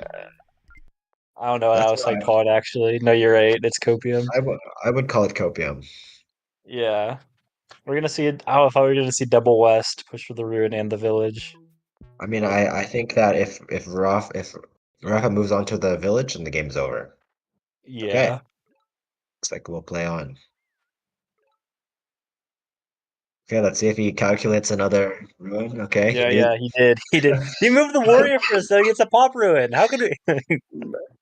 don't know what That's else what I'd call it actually. No, you're right. It's copium. I would call it copium. Yeah. We're gonna see it. I thought we were gonna see double west push for the ruin and the village. I mean, I think that if Rafa moves on to the village, then the game's over. Yeah. Okay. Looks like we'll play on. Okay, let's see if he calculates another ruin. Okay. Yeah, he did. He did. He moved the warrior first, so he gets a pop ruin. How could we?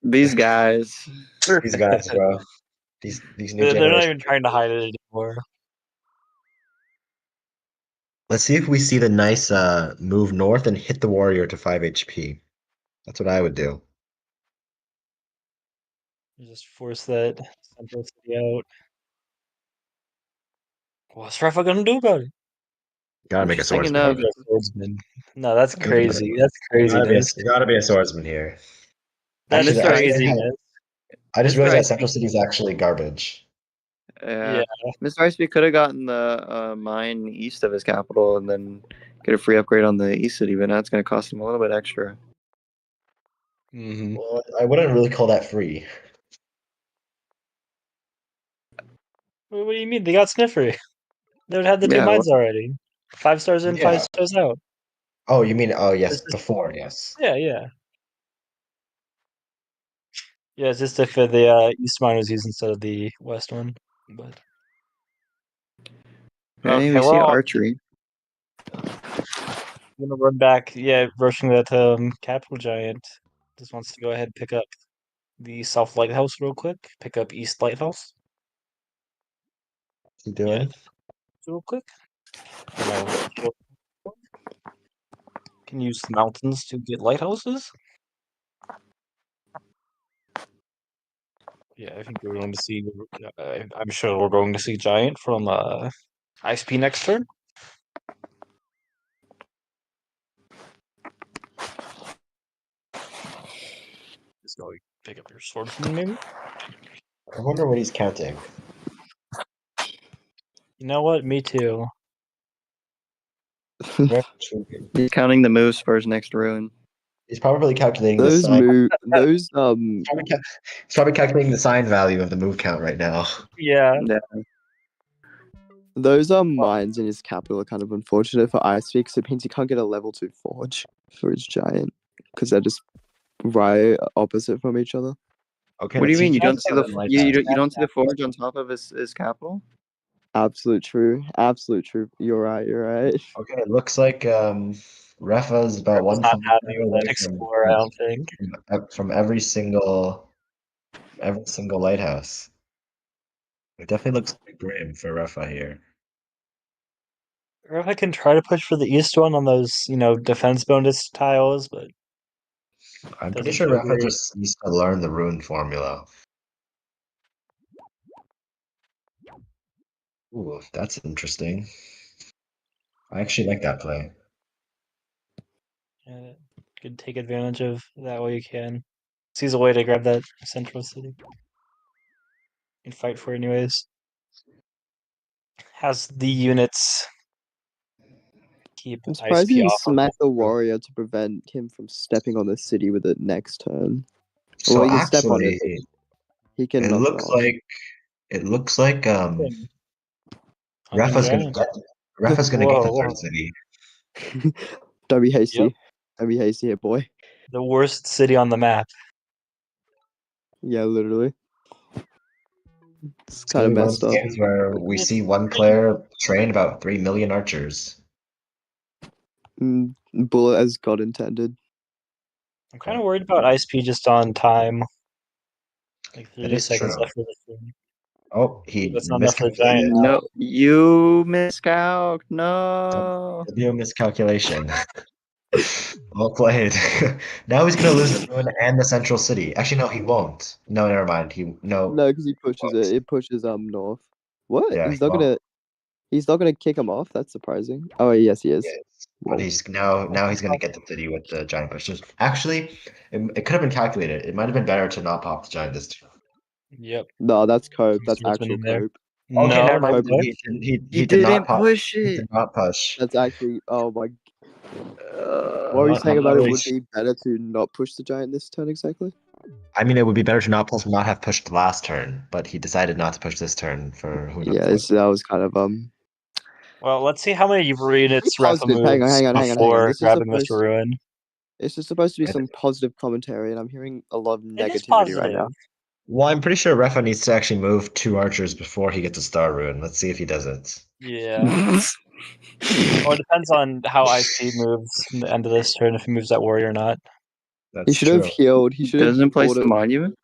These guys. These guys, bro. These new They're not generation. even trying to hide it anymore. Let's see if we see the nice move north and hit the warrior to 5 HP. That's what I would do. You just force that central city out. What's Refa gonna do about it? Gotta make a Thinking swordsman. of- Maybe a swordsman. No, that's crazy. That's Gotta be craziness. gotta be a swordsman here. That's Mr. craziness. I just Mr. realized that Icy. Central City is actually garbage. Yeah. Mr. Icy could have gotten the mine east of his capital and then get a free upgrade on the east city, but now it's going to cost him a little bit extra. Well, I wouldn't really call that free. What do you mean? They got Sniffery. They would have the two Yeah, mines already. 5 stars in, 5 stars out. Oh, you mean, oh, yes, It's just- before, yes. Yeah. Yeah, it's just if the east mine was used instead of the west one. But Hey, okay, we see archery. I'm gonna run back. Yeah, rushing that capital giant. Just wants to go ahead and pick up the south lighthouse real quick. Pick up east lighthouse. What's he doing? Real quick. Can use the mountains to get lighthouses. Yeah, I think we're going to see. I'm sure we're going to see giant from ISP next turn. Just go pick up your sword from me, maybe. I wonder what he's counting. You know what? Me too. He's counting the moves for his next ruin. He's probably calculating Those the sign. those He's probably calculating the sign value of the move count right now. Yeah. Those mines in his capital are kind of unfortunate for Ice because it means he can't get a level 2 forge for his giant because they're just right opposite from each other. Okay. What do you mean? You don't see the you don't see the forge on top of his capital? Absolute true. You're right. Okay, it looks like Refa's about one not happy with that explorer, I don't think. From every single lighthouse. It definitely looks pretty grim for Refa here. Or if I can try to push for the east one on those, defense bonus tiles, but I'm pretty sure Refa just needs to learn the rune formula. Ooh, that's interesting. I actually like that play. Yeah, could take advantage of that way you can. Sees a way to grab that central city. And fight for it anyways. Has the units keep I'm surprised ISP he off. smacked the warrior to prevent him from stepping on the city with it next turn. So well, he can step on it. actually, He can it knock looks it off. like Refa's gonna get the third city. Don't be hasty. Yep. Don't be hasty here, boy. The worst city on the map. Yeah, literally. It's It's kind of messed up. Games where we see one player train about 3 million archers. Bullet as God intended. I'm kind of worried about ISP just on time. Like 30 seconds true. left for the turn. Oh, he That's not enough for the miscalculated. giant. No, you miscalc. No. No miscalculation. Well played. Now he's gonna lose the ruin and the central city. Actually, no, he won't. No, never mind. No, because he pushes it. It pushes north. What? Yeah, he's not gonna. He's not gonna kick him off. That's surprising. Oh yes, he is. Yes. But he's now he's gonna get the city with the giant pushes. Actually, it could have been calculated. It might have been better to not pop the giant this turn. Yep. No, that's cope. That's actual cope. Okay, No, never mind. no, He He did not didn't pop. push He it. did not push. That's actually. Oh my. What were you saying about it? Would be better to not push the giant this turn exactly? I mean, it would be better to not have pushed last turn, but he decided not to push this turn for who knows. Yeah, that was kind of Well, let's see how many units Refa moves hang on. before This is grabbing Mr. Ruin. This is supposed to be some positive commentary, and I'm hearing a lot of It is negativity right now. Well, I'm pretty sure Refa needs to actually move 2 archers before he gets a star ruin. Let's see if he does it. Yeah. Well, it depends on how ISP moves in the end of this turn, if he moves that warrior or not. He should have healed. He should have. Doesn't place the monument.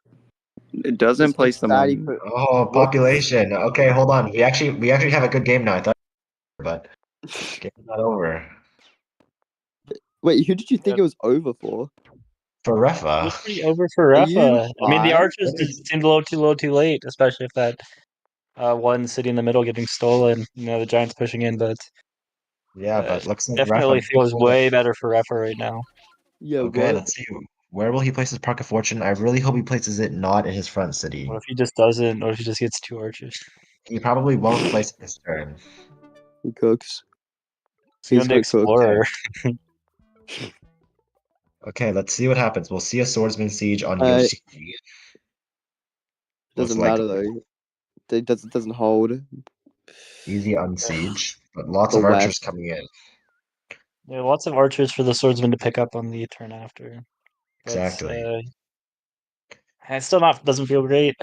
It doesn't place the monument. Oh, population. Okay, hold on. We actually have a good game now. I thought, but game's not over. Wait, who did you think it was over for? For Refa. It's pretty over for Refa. I mean, the archers just seemed too low, too late, especially if that one city in the middle getting stolen. The Giants pushing in, but yeah, but looks like definitely Refa feels way better for Refa right now. Yeah, okay, what? let's see. Where will he place his Park of Fortune? I really hope he places it not in his front city. What if he just doesn't? What if he just gets 2 archers? He probably won't place it this turn. He cooks. He's going to got cooked. Explorer. Okay, let's see what happens. We'll see a swordsman siege on Yoshi. Doesn't matter though. It doesn't hold. Easy unsiege, but lots The of archers West. coming in. Yeah, lots of archers for the swordsman to pick up on the turn after. But, Exactly. it still doesn't feel great.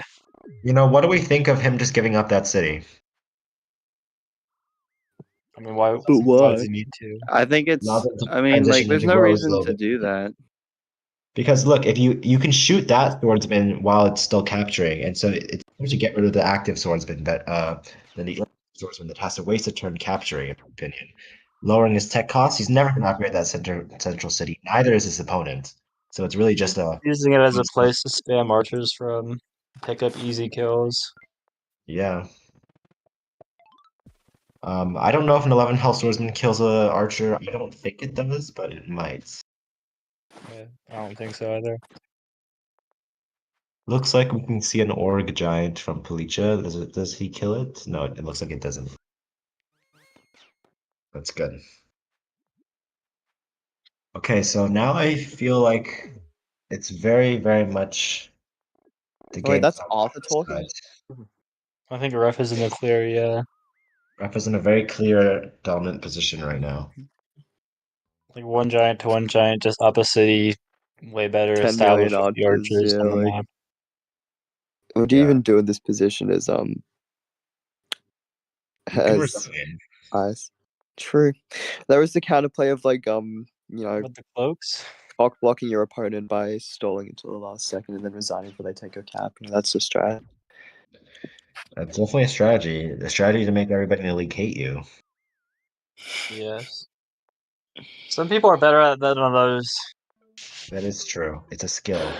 You know, what do we think of him just giving up that city? I mean, why does he need to? I think it's. I mean, like, there's no reason to do that. Because look, if you can shoot that swordsman while it's still capturing, and so it's better to get rid of the active swordsman than the swordsman that has to waste a turn capturing, in my opinion. Lowering his tech costs, he's never going to upgrade that central city. Neither is his opponent. So it's really just using it as a place to spam archers from, pick up easy kills. Yeah. I don't know if an 11 health swordsman kills a archer. I don't think it does, but it might. Yeah, I don't think so either. Looks like we can see an org giant from Polytopia. Does he kill it? No, it looks like it doesn't. That's good. Okay, so now I feel like it's very, very much the game. Wait, that's Arthur talking? I think Refa's in the clear, yeah. Refa's in a very clear dominant position right now. Like 1 giant to 1 giant, just up a city, way better 10 established million with the archers yeah, on the like, map. what do you even do in this position is ice. True. There was the counterplay of like you know, with the cloaks, cock blocking your opponent by stalling until the last second and then resigning before they take your cap. You know, that's the strat. That's definitely a strategy. The strategy to make everybody in the league hate you. Yes. Some people are better at that than others. That is true. It's a skill.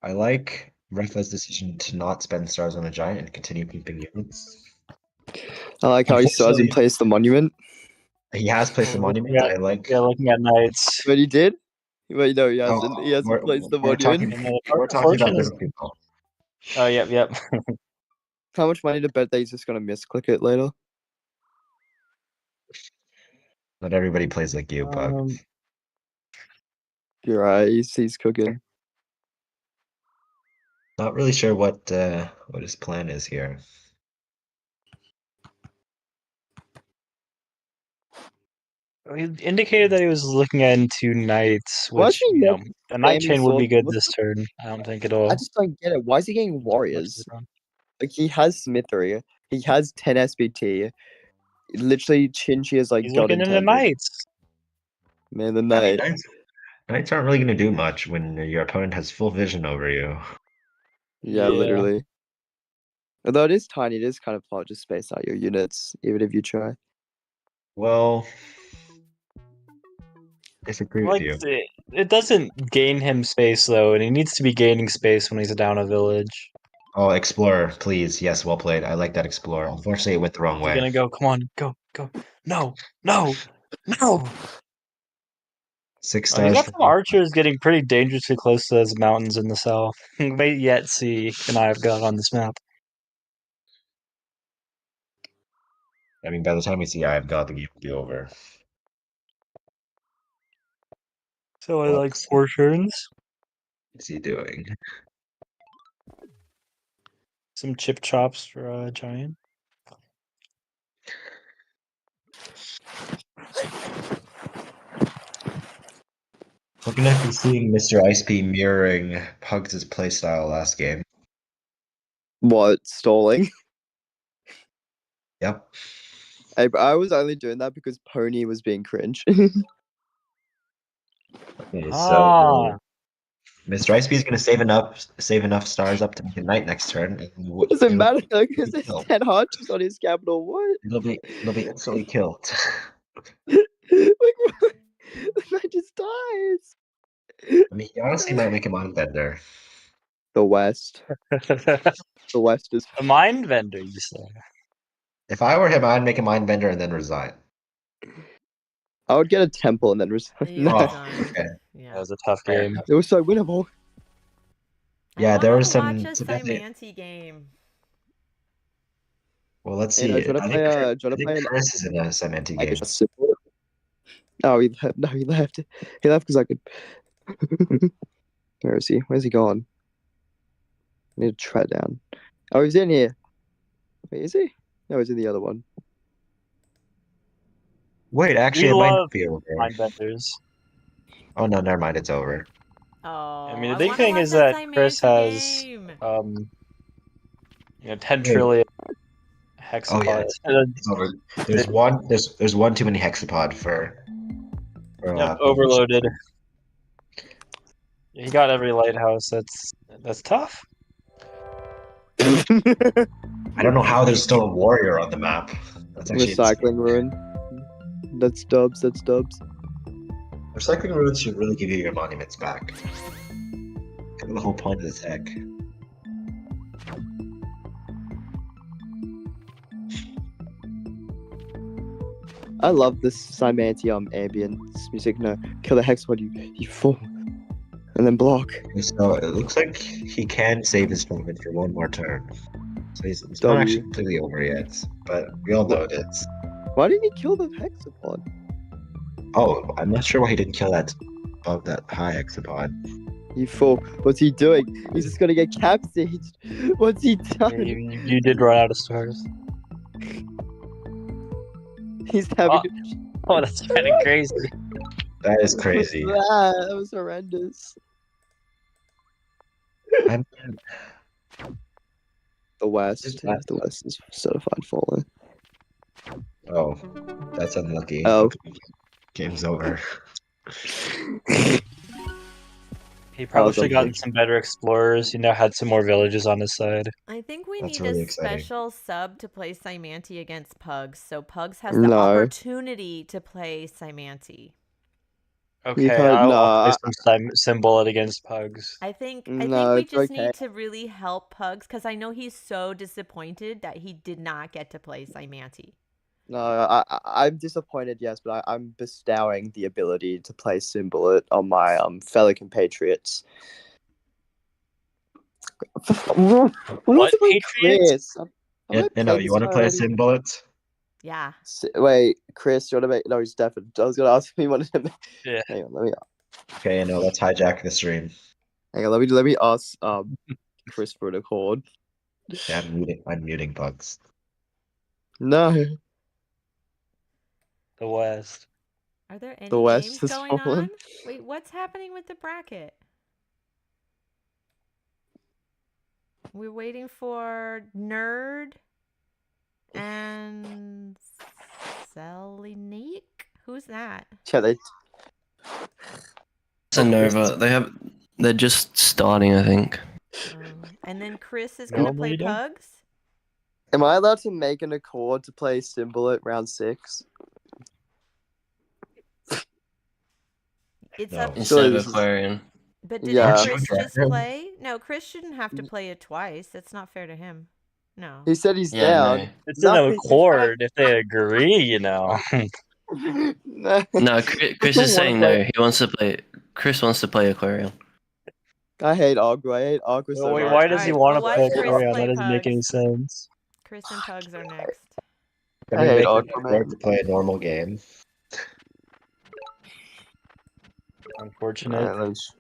I like Refa's decision to not spend stars on a giant and continue keeping units. I like how he still hasn't placed the monument. He has placed the monument. Yeah, looking at knights. But he did? Wait, no, he hasn't. He hasn't placed the monument. We're talking about different people. Oh, yep. How much money to bet that he's just gonna misclick it later? Not everybody plays like you, Pug. You're right. He's cooking. Not really sure what his plan is here. He indicated that he was looking into knights, which a knight chain would be good this turn. I don't think it'll. I just don't get it. Why is he getting warriors? Like he has Smithery, he has 10 SBT. Literally, Chinchi is like He's god looking into intended. knights. Man, the knight. Knights aren't really going to do much when your opponent has full vision over you. Yeah, literally. Although it is tiny, it is kind of hard to space out your units, even if you try. Well, disagree with you. It doesn't gain him space though, and he needs to be gaining space when he's down a village. Oh, Explorer, please. Yes, well played. I like that Explorer. Unfortunately, it went the wrong way. You're gonna go. Come on, go. No. 6 He's stars. got some archers getting pretty dangerously close to those mountains in the south. May yet see an Eye of God on this map. I mean, by the time we see Eye of God, the game will be over. So I like 4 turns. What's he doing? Some chip chops for giant. We're gonna be seeing Mr. Ice-P mirroring Pugs' playstyle last game. What? Stalling? Yep. I was only doing that because Pony was being cringe. Okay, so Mr. Ice-P is gonna save enough stars up to make a knight next turn. What does it matter? Because there's 10 archers on his capital. What? It'll be instantly killed. Like, the knight just dies. I mean, he honestly might make a mind bender. The West. The West is a mind bender, you say? If I were him, I'd make a mind bender and then resign. I would get a temple and then You no, resigned. okay. Yeah. That was a tough game. it was so winnable. Yeah, I there wanna was some. watch a some definitely- Cymanti game. Well, let's You know, see. do you wanna I think, play, Chris- do you wanna I think play an- Chris is in a Cymanti Like game. a simple. Oh, he left. No, he left. He left because I could. Where is he? Where's he gone? I need to track down. Oh, he's in here. Wait, is he? No, he's in the other one. Wait, actually, We it might love not be over. Mindbenders. Oh no, never mind. It's over. Oh, I mean, the big wanna thing watch is that Chris Cymanti has, game. 10 trillion Oh yeah, hexapods. it's over. There's one. There's one too many hexapod for. Yep, overloaded. He got every lighthouse. That's tough. I don't know how there's still a warrior on the map. That's actually Recycling ruin. That's dubs. That's dubs. Recycling ruins should really give you your monuments back. Kind of the whole point of this deck. I love this Cymanti ambience music. No, kill the hexapod, you fool, and then block. So it looks like he can save his tournament for one more turn. So it's not W. actually completely over yet, but we all know it is. Why didn't he kill the hexapod? Oh, I'm not sure why he didn't kill that above that high hexapod. You fool. What's he doing? He's just gonna get capstaged. What's he done? You did run out of stars. He's having. Oh, that's kind of crazy. That is crazy. That was horrendous. I'm, The West. Just- The West is certified fallen. oh, that's unlucky. Oh. Game's over. He probably was should have gotten some better explorers. Had some more villages on his side. I think we That's need really a exciting. special sub to play Cymanti against Pugs, so Pugs has the No. opportunity to play Cymanti. Okay, can't- I'll no, play some symbol it against Pugs. I think No, we it's just okay. need to really help Pugs because I know he's so disappointed that he did not get to play Cymanti. No, I'm disappointed, yes, but I'm bestowing the ability to play Symbol on my fellow compatriots. What Patriots? You want to play a sim bullet? Yeah. Wait, Chris, you want to make? No, he's deafened. I was gonna ask if he wanted to make. Yeah. Hang on, let me. Okay, let's hijack the stream. Hang on, let me ask Chris for an accord. Yeah, I'm muting Pugs. No, The West. Are there any The West games has going fallen. on? Wait, what's happening with the bracket? We're waiting for Nerd and Selenique. Who's that? yeah, they. It's a Nova. They're just starting, I think. And then Chris is gonna play Leader? Pugs. Am I allowed to make an accord to play Symbol at round 6? It's No. up. Instead of this is- Aquarian. But did Yeah. Chris just Dragon? play? No, Chris shouldn't have to play it twice. That's not fair to him. No. He said he's Yeah, down. no. It's Nothing an is accord if they agree, No. No, Chris is saying no. He wants to play. Chris wants to play Aquarian. I hate Agro. I hate Agro so Wait, much. why does he Alright, want to well, play watch Chris Aquarian? play That doesn't make any Pugs. sense. Chris and Pugs are next. Can I we hate make Agro, an man. accord to play a normal game? Unfortunate. Alright, let's-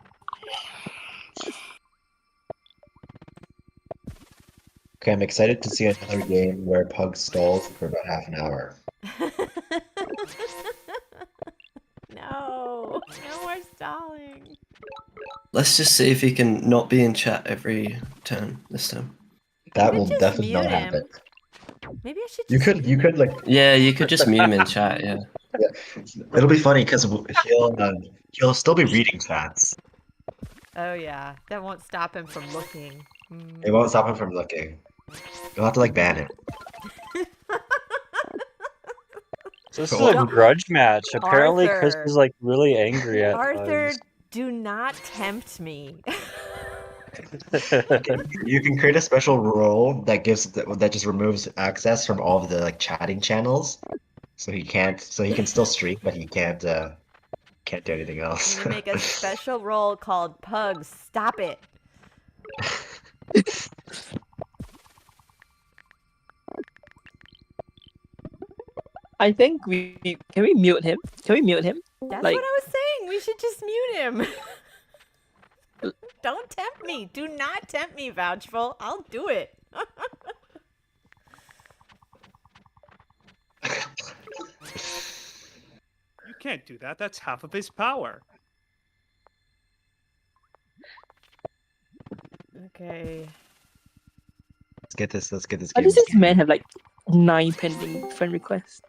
Okay, I'm excited to see another game where Pugs stalls for about half an hour. No. No more stalling. Let's just see if he can not be in chat every turn this time. That could will just definitely not mute him. happen. Maybe I should You just could like Yeah, you could just mute him in chat. Yeah. it'll be funny because he'll still be reading chats. Oh yeah. That won't stop him from looking. It won't stop him from looking. You'll have to ban it. So this is Cool. a grudge match. Apparently, Chris Arthur. is like really angry at Arthur, Pugs. do not tempt me. You can create a special role that just removes access from all of the chatting channels, So he can't. So he can still streak, but he can't do anything I'm else. gonna make a special role called Pugs. Stop it. I think can we mute him? Can we mute him? That's Like- what I was saying. We should just mute him. Don't tempt me. Do not tempt me, Vouchful. I'll do it. You can't do that. That's half of his power. Okay. Let's get this. Let's get this Why game. does this man have like 9 pending friend requests?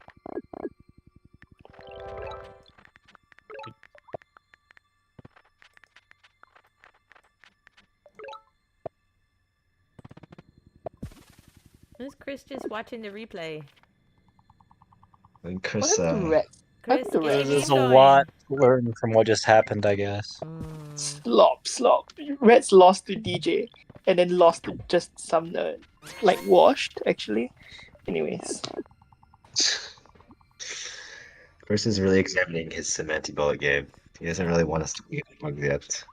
Is Chris just watching the replay? And What Chris, happened to Rex? Chris, What the get Rex? the There's game a going. lot to learn from what just happened, I guess. Slop. Reds lost to DJ and then lost to just some nerd. Like washed, actually. Anyways. Chris is really examining his semantic bullet game. He doesn't really want us to get bugs yet.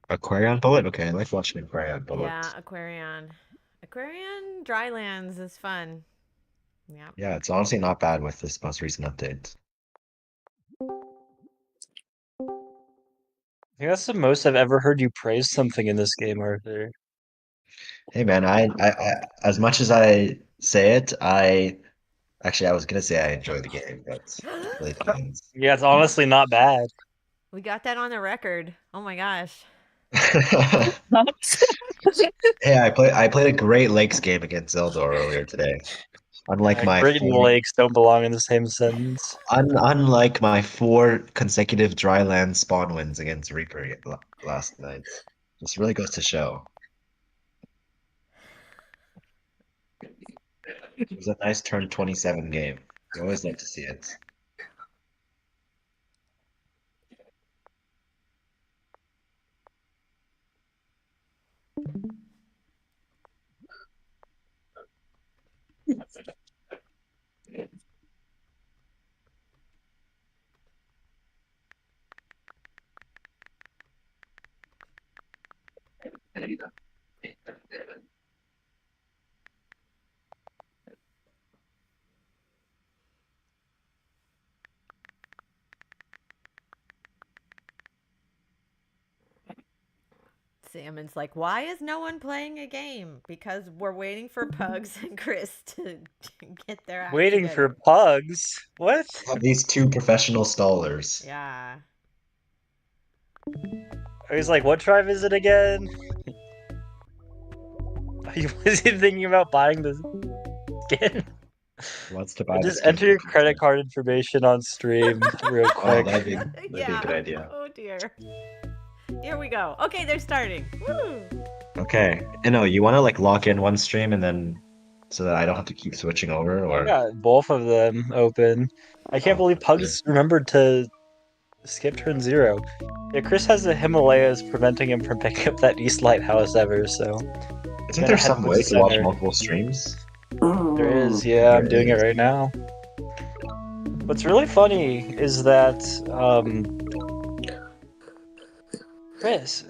Aquarion bullet? Okay, I like watching Aquarion bullet. Yeah, Aquarion. Aquarion Drylands is fun. Yeah. Yeah, it's honestly not bad with this most recent update. I think that's the most I've ever heard you praise something in this game, Arthur. Hey man, I as much as I say it, I was gonna say I enjoy the game, but it really depends. Yeah, it's honestly not bad. We got that on the record. Oh my gosh. Hey, I played a Great Lakes game against Zeldor earlier today. Unlike my Great and four, Lakes don't belong in the same sentence. unlike my 4 consecutive Drylands spawn wins against Reaper last night. This really goes to show. It was a nice turn 27 game. You always like to see it. Salmon's like, why is no one playing a game? Because we're waiting for Pugs and Chris to get their act Waiting together. for Pugs? What? These 2 professional stallers. Yeah. I was like, what tribe is it again? Was he thinking about buying the skin? Wants to buy the Just skin enter your for credit card information on stream real Oh, quick. that'd be a good idea. Oh dear. Here we go. Okay, they're starting. Woo! Okay. You want to like lock in one stream and then so that I don't have to keep switching over, I or got both of them open. I can't believe Pugs remembered to skip turn 0. Yeah, Chris has the Himalayas preventing him from picking up that East Lighthouse ever, so... isn't there some way to watch multiple streams? There is, yeah, I'm doing it right now. What's really funny is that, Chris...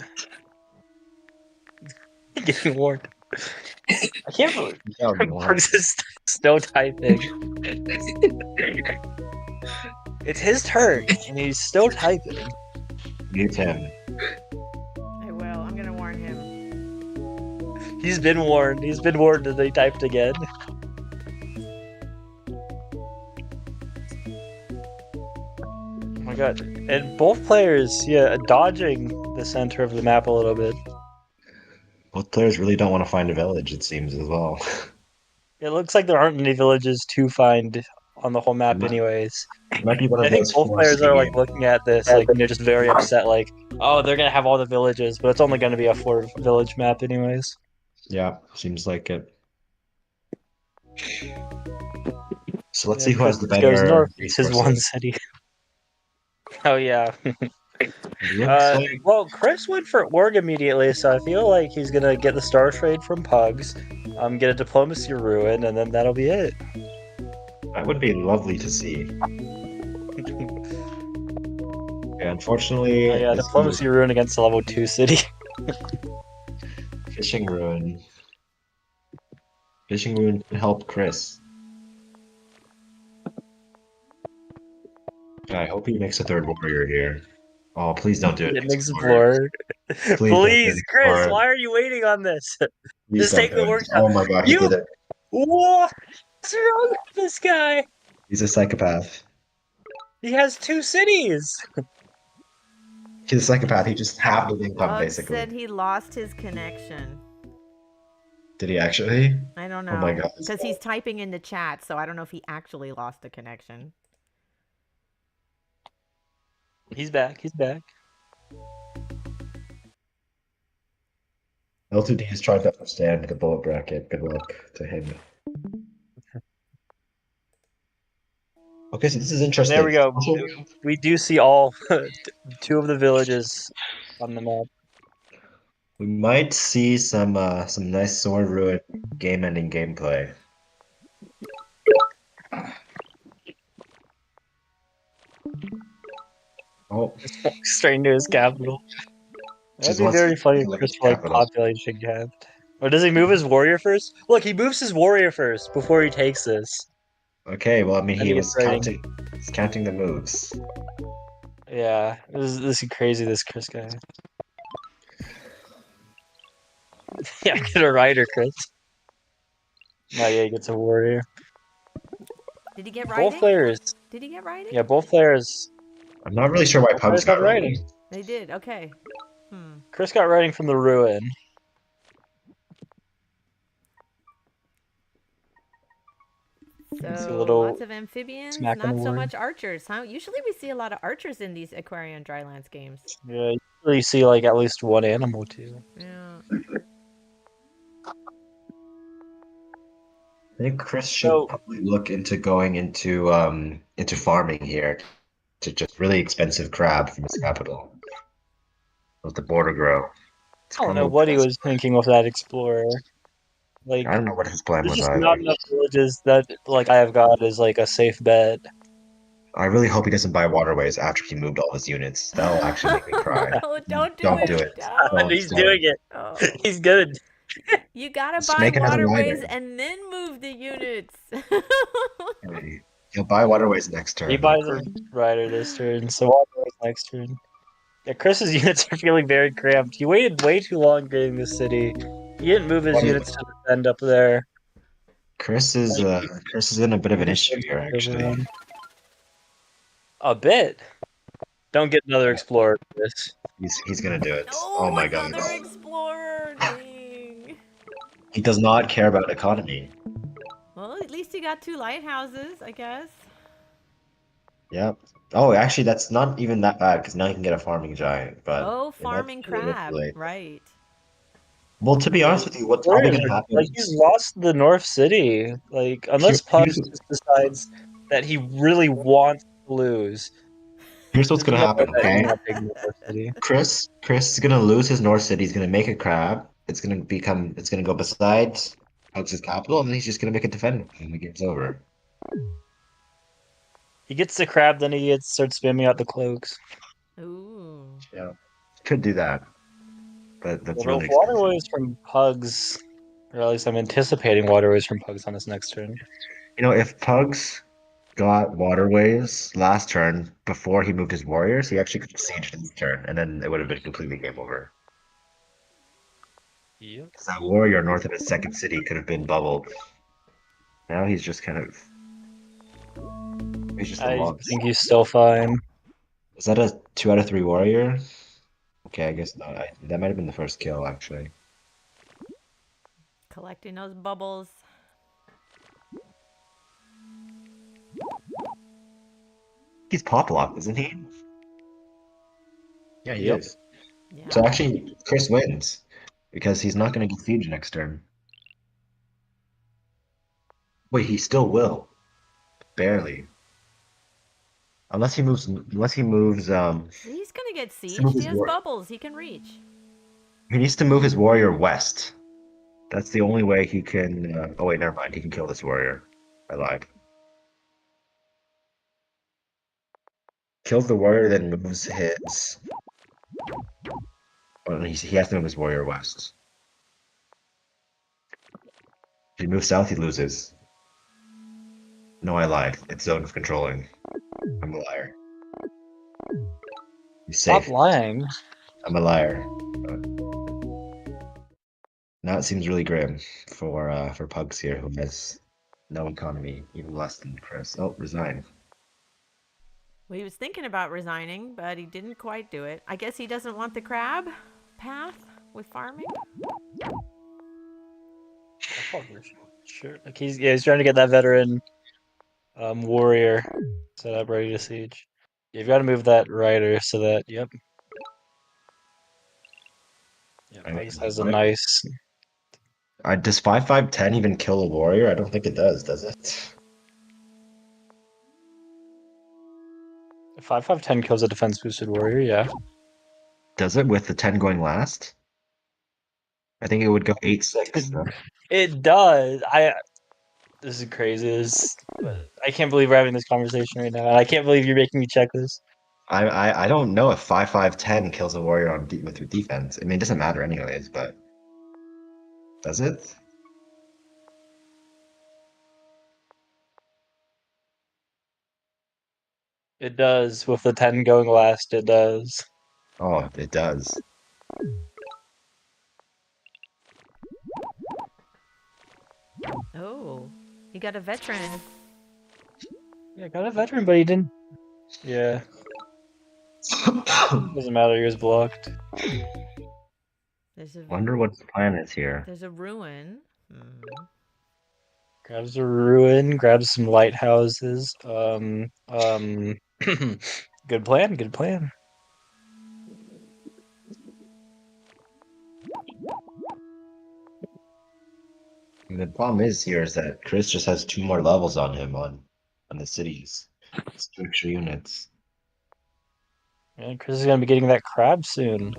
Getting warned. I can't believe Pugs is snow typing. It's his turn, and he's still typing. Mute him. I will. I'm gonna warn him. He's been warned. He's been warned that they typed again. Oh my god. And both players, yeah, dodging the center of the map a little bit. Both players really don't want to find a village, it seems, as well. It looks like there aren't any villages to find on the whole map anyways. It might be one of I think those both players are like forced looking at this, like, just very upset, like, oh, they're gonna have all the villages, but it's only gonna be a 4-village map anyways. Yeah, seems like it. So let's see who has the Chris goes better north. It's his one resources. city. Oh yeah. It looks like Well, Chris went for org immediately, so I feel like he's gonna get the star trade from Pugs, get a diplomacy ruin, and then that'll be it. that would be lovely to see. Yeah, unfortunately, Oh, yeah, this diplomacy ruin against a level 2 city. fishing ruin. Fishing ruin can help Chris. I hope he makes a third warrior here. Oh, please don't do it. It makes Explorer. Explorer. Please don't do Please, it, Chris, Explorer. why are you waiting on this? Please Just don't take do the it. workshop. Oh my god, he did it. What's wrong with this guy? He's a psychopath. He has 2 cities. He's a psychopath. He just halved his income, Bug basically. said he lost his connection. Did he actually? I don't know. Oh my god. Because he's typing in the chat, so I don't know if he actually lost the connection. He's back. He's back. L2D is trying to understand the bullet bracket. Good luck to him. Okay, so this is interesting. There we go. We do see all 2 of the villages on the map. We might see some nice sword ruin game-ending gameplay. Oh, Straight into his capital. That'd Just be wants very to funny look if Chris at the like capital. population capped. Or does he move his warrior first? Look, he moves his warrior first before he takes this. okay. Well, I mean, Then he he was gets rating. counting the moves. Yeah, this is crazy. This Chris guy. Yeah, get a rider, Chris. Oh yeah, he gets a warrior. Did he get riding? Both players. Did he get riding? Yeah, both players. I'm not really sure why Both Pugs players got got riding. riding. They did. Okay. Chris got riding from the ruin. It's a So little lots of amphibians, smack on not the so word. much archers, huh? Usually we see a lot of archers in these Aquarian Drylands games. Yeah, you usually see like at least one animal too. Yeah. I think Chris should So- probably look into going into farming here to just really expensive crab from his capital. Let the border grow. I don't know what he was thinking with that explorer. Like, I don't know what his plan there's was just either. not enough villages that like I have got as like a safe bet. I really hope he doesn't buy waterways after he moved all his units. That'll actually make me cry. Oh, don't do Don't it. do it. Don't. Don't, He's don't. doing it. Oh. He's good. You gotta Just buy make another waterways rider. and then move the units. He'll buy waterways next turn. He buys a rider this turn, so Walker's next turn. Yeah, Chris's units are feeling very cramped. He waited way too long getting this city. He didn't move his What is- units to defend up there. Chris is in a bit of an issue here, actually. A bit. Don't get another explorer for this. He's gonna do it. No, Oh my god. another explorer. Dang. He does not care about economy. Well, at least he got 2 lighthouses, I guess. Yep. Oh, actually, that's not even that bad because now you can get a farming giant. But Oh, it might farming be a little crab. late. Right. Well, to be honest with you, what's probably gonna happen? Like, he's lost the North City. Like, unless Pugs just decides that he really wants to lose. Here's what's gonna happen, okay? City. Chris is gonna lose his North City. He's gonna make a crab. It's gonna go beside Pugs' capital, and then he's just gonna make a defender, and the game's over. He gets the crab, then he starts spamming out the cloaks. Ooh. Yeah, could do that, but that's Well, really if waterways from Pugs, or at least I'm anticipating waterways from Pugs on his next turn. You know, if Pugs got waterways last turn before he moved his warriors, he actually could have sieged this turn, and then it would have been completely game over. Yep. Because that warrior north of his second city could have been bubbled. Now he's just kind of. He's just a I log. think he's still fine. Is that a 2 out of 3 warrior? Okay, I guess not. That might have been the first kill, actually. Collecting those bubbles. He's pop locked, isn't he? Yeah, he Yep. is. Yeah. So actually, Chris wins because he's not going to get siege next turn. Wait, he still will. Barely. Unless he moves. He's gonna get to move sieged. He his has war- bubbles. He can reach. He needs to move his warrior west. That's the only way he can. Oh wait, never mind. He can kill this warrior. I lied. Kills the warrior, then moves his. Well, he has to move his warrior west. If he moves south, he loses. No, I lied. It's zone of controlling. I'm a liar. He's safe. Stop lying. I'm a liar. Now it seems really grim for Pugs here, who has no economy, even less than Chris. Oh, resign. Well, he was thinking about resigning, but he didn't quite do it. I guess he doesn't want the crab path with farming. Sure. Like he's trying to get that veteran warrior set up ready to siege. You've got to move that rider so that yep. Yeah, Ice has a nice. Does 5/5/10 even kill a warrior? I don't think it does it? 5/5/10 kills a defense boosted warrior, yeah. Does it with the 10 going last? I think it would go 8/6. It does. This is crazy. I can't believe we're having this conversation right now. And I can't believe you're making me check this. I don't know if 5/5/10 kills a warrior with defense. I mean, it doesn't matter anyways, but does it? It does. With the 10 going last, it does. Oh, it does. Oh, he got a veteran. Yeah, got a veteran, but he didn't. Yeah. Doesn't matter, he was blocked. Wonder what the plan is here. There's a ruin. Grabs a ruin, grabs some lighthouses. Good plan, good plan. The problem is that Chris just has 2 more levels on him on the cities. It's 2 extra units. Yeah, Chris is gonna be getting that crab soon.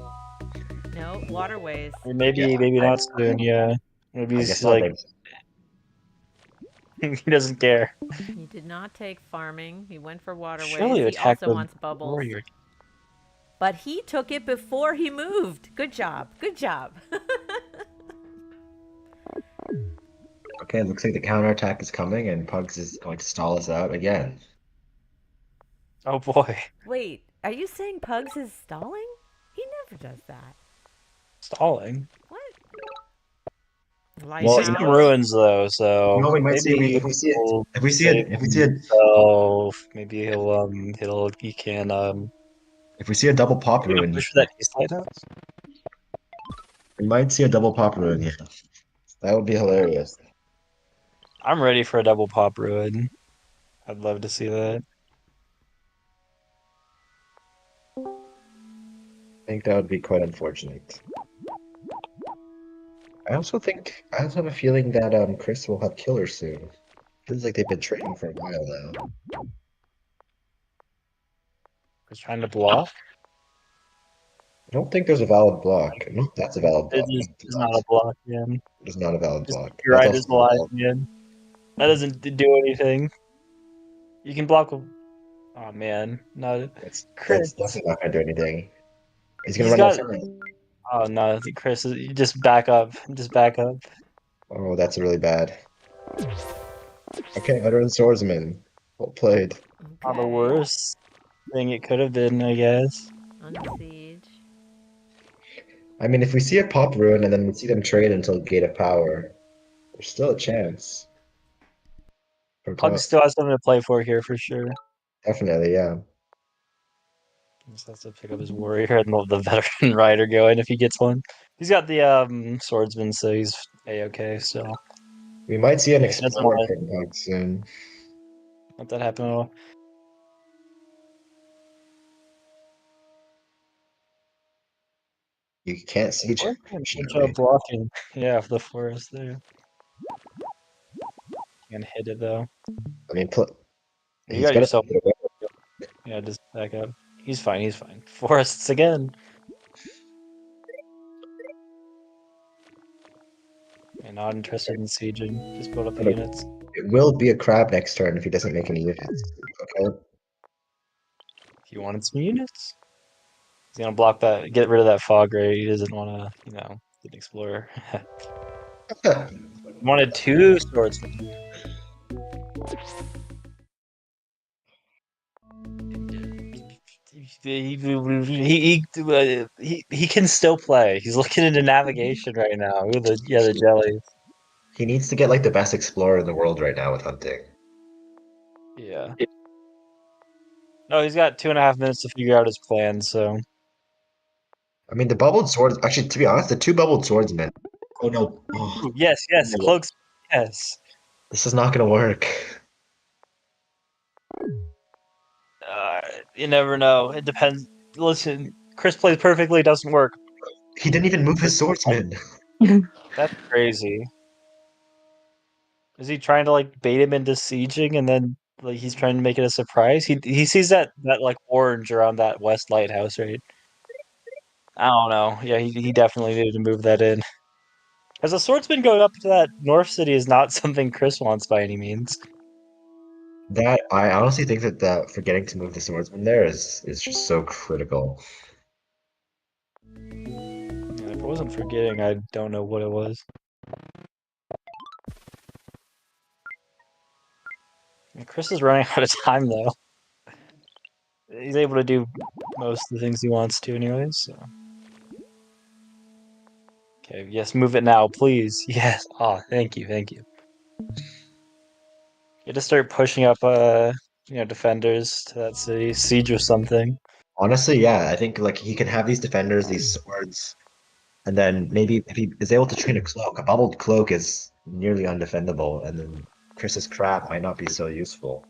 No, waterways. Or maybe not soon, yeah. Maybe he's like he doesn't care. He did not take farming. He went for waterways. Surely He attack also the wants bubbles. warrior. But he took it before he moved. Good job. Good job. Okay, it looks like the counterattack is coming and Pugs is going to stall us out again. Oh boy. Wait, are you saying Pugs is stalling? He never does that. Stalling? What? Well, he's in ruins though, so no, we might see maybe if we see it. Maybe he can if we see a double pop ruin, push that east lighthouse. We might see a double pop ruin here. That would be hilarious. I'm ready for a double pop ruin. I'd love to see that. I think that would be quite unfortunate. I also have a feeling that Chris will have killer soon. Feels like they've been trading for a while now. He's trying to block. I don't think there's a valid block. No, that's a valid block. It's not a block, man. It's not a valid block. You're right, it's alive, man. That doesn't do anything. You can block. Oh man, no. It's definitely not gonna do anything. He's gonna run out of time. Oh no, Chris, just back up. Just back up. Oh, that's really bad. Okay, veteran swordsman. Well played. Not the worst thing it could have been, I guess. On siege. I mean, if we see a pop ruin and then we see them trade until Gate of Power, there's still a chance. Pug still has something to play for here for sure. Definitely, yeah. Just has to pick up his warrior and the veteran rider going if he gets one. He's got the swordsman, so he's a-okay. So we might see an explorer from Pug soon. Let that happen at all. You can't see blocking. Yeah, for the forest there. Can't hit it though. I mean, You He's got got yourself. to. Yeah, just back up. He's fine. He's fine. Forests again. And not interested in sieging. Just build up the units. It will be a crab next turn if he doesn't make any units. Okay. If you wanted some units, he's gonna block that. Get rid of that fog ray. He doesn't want to, get an explorer. He wanted 2 swordsmen. He can still play. He's looking into navigation right now. Ooh, the jellies. He needs to get like the best explorer in the world right now with hunting. Yeah. No, he's got 2.5 minutes to figure out his plan. So. I mean, the bubbled swords. Actually, to be honest, the 2 bubbled swordsmen. Oh no! Oh, Ooh, yes, no. cloaks. Yes. This is not gonna work. You never know. It depends. Listen, Chris plays perfectly. Doesn't work. He didn't even move his swordsman. That's crazy. Is he trying to like bait him into sieging and then like he's trying to make it a surprise? He sees that like orange around that west lighthouse, right? I don't know. Yeah, he definitely needed to move that in. As a swordsman going up to that north city is not something Chris wants by any means. That I honestly think that forgetting to move the swordsman there is just so critical. Yeah, if it wasn't forgetting, I don't know what it was. Chris is running out of time though. He's able to do most of the things he wants to anyways, so. Okay, yes, move it now, please. Yes. Oh, thank you. You just start pushing up defenders to that city, siege or something. Honestly, yeah, I think like he can have these defenders, these swords, and then maybe if he is able to train a cloak, a bubbled cloak is nearly undefendable, and then Chris's crab might not be so useful.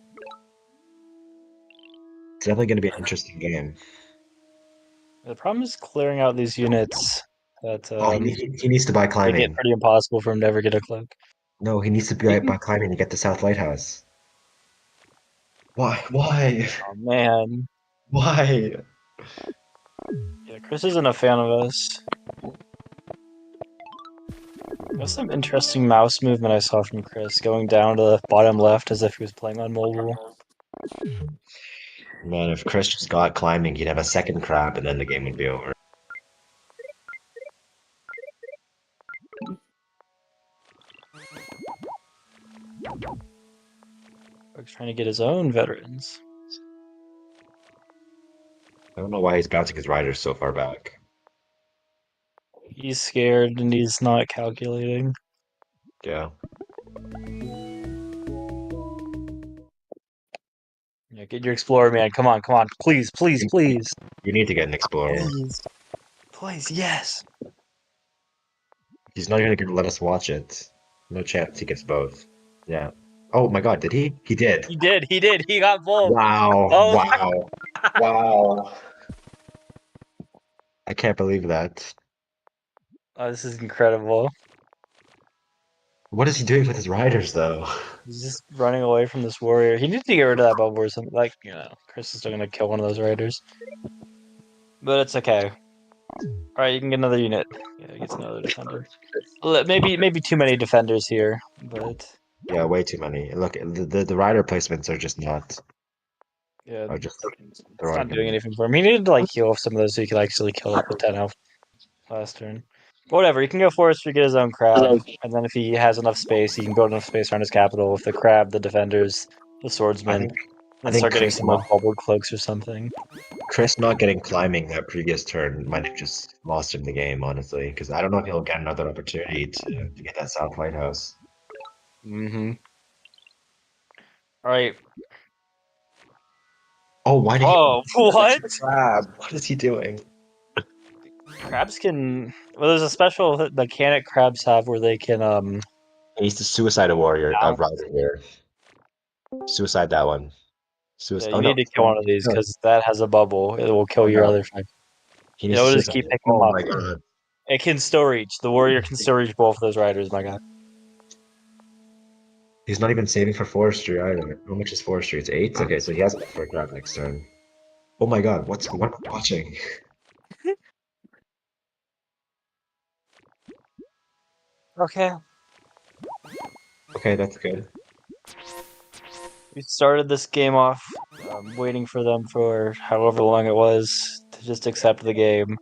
It's definitely going to be an interesting game. The problem is clearing out these units that He needs to buy make it climbing. pretty impossible for him to ever get a cloak. No, he needs to buy climbing to get the South Lighthouse. Why? Oh man. Why? Yeah, Chris isn't a fan of us. There's some interesting mouse movement I saw from Chris, going down to the bottom left as if he was playing on mobile. Man, if Chris just got climbing, he'd have a second crab, and then the game would be over. He's trying to get his own veterans. I don't know why he's bouncing his riders so far back. He's scared and he's not calculating. Yeah. Yeah, get your explorer, man. Come on. Please. You need to get an explorer. Please, yes. He's not even gonna let us watch it. No chance he gets both. Yeah. Oh my god, did he? He did. He did. He got both. Wow. Oh. Wow. Wow. I can't believe that. Oh, this is incredible. What is he doing with his riders, though? He's just running away from this warrior. He needs to get rid of that bubble or something. Like, Chris is still gonna kill one of those riders. But it's okay. Alright, you can get another unit. Yeah, he gets another defender. Maybe too many defenders here, but Yeah, way too many. Look, the rider placements are just not. yeah, Are just it's not doing anything for him. He needed to like heal off some of those so he could actually kill it with 10 health last turn. But whatever, he can go forest to get his own crab, and then if he has enough space, he can build enough space around his capital with the crab, the defenders, the swordsman, and start getting some like bubbled cloaks or something. Chris not getting climbing that previous turn might have just lost him the game, honestly, because I don't know if he'll get another opportunity to get that South Lighthouse. Mm-hmm. Alright. Oh, why did what? Crab? What is he doing? Crabs can. Well, there's a special mechanic crabs have where they can. He needs to suicide a warrior, a rider here. Suicide that one. Yeah, you need to kill one of these because that has a bubble. It will kill your other five. He needs to just keep picking them up. Oh my god. It can still reach. The warrior can still reach both of those riders, my god. He's not even saving for forestry either. How much is forestry? It's 8? Okay, so he has enough for a grab next turn. Oh my god, what am I watching? Okay. Okay, that's good. We started this game off waiting for them for however long it was to just accept the game.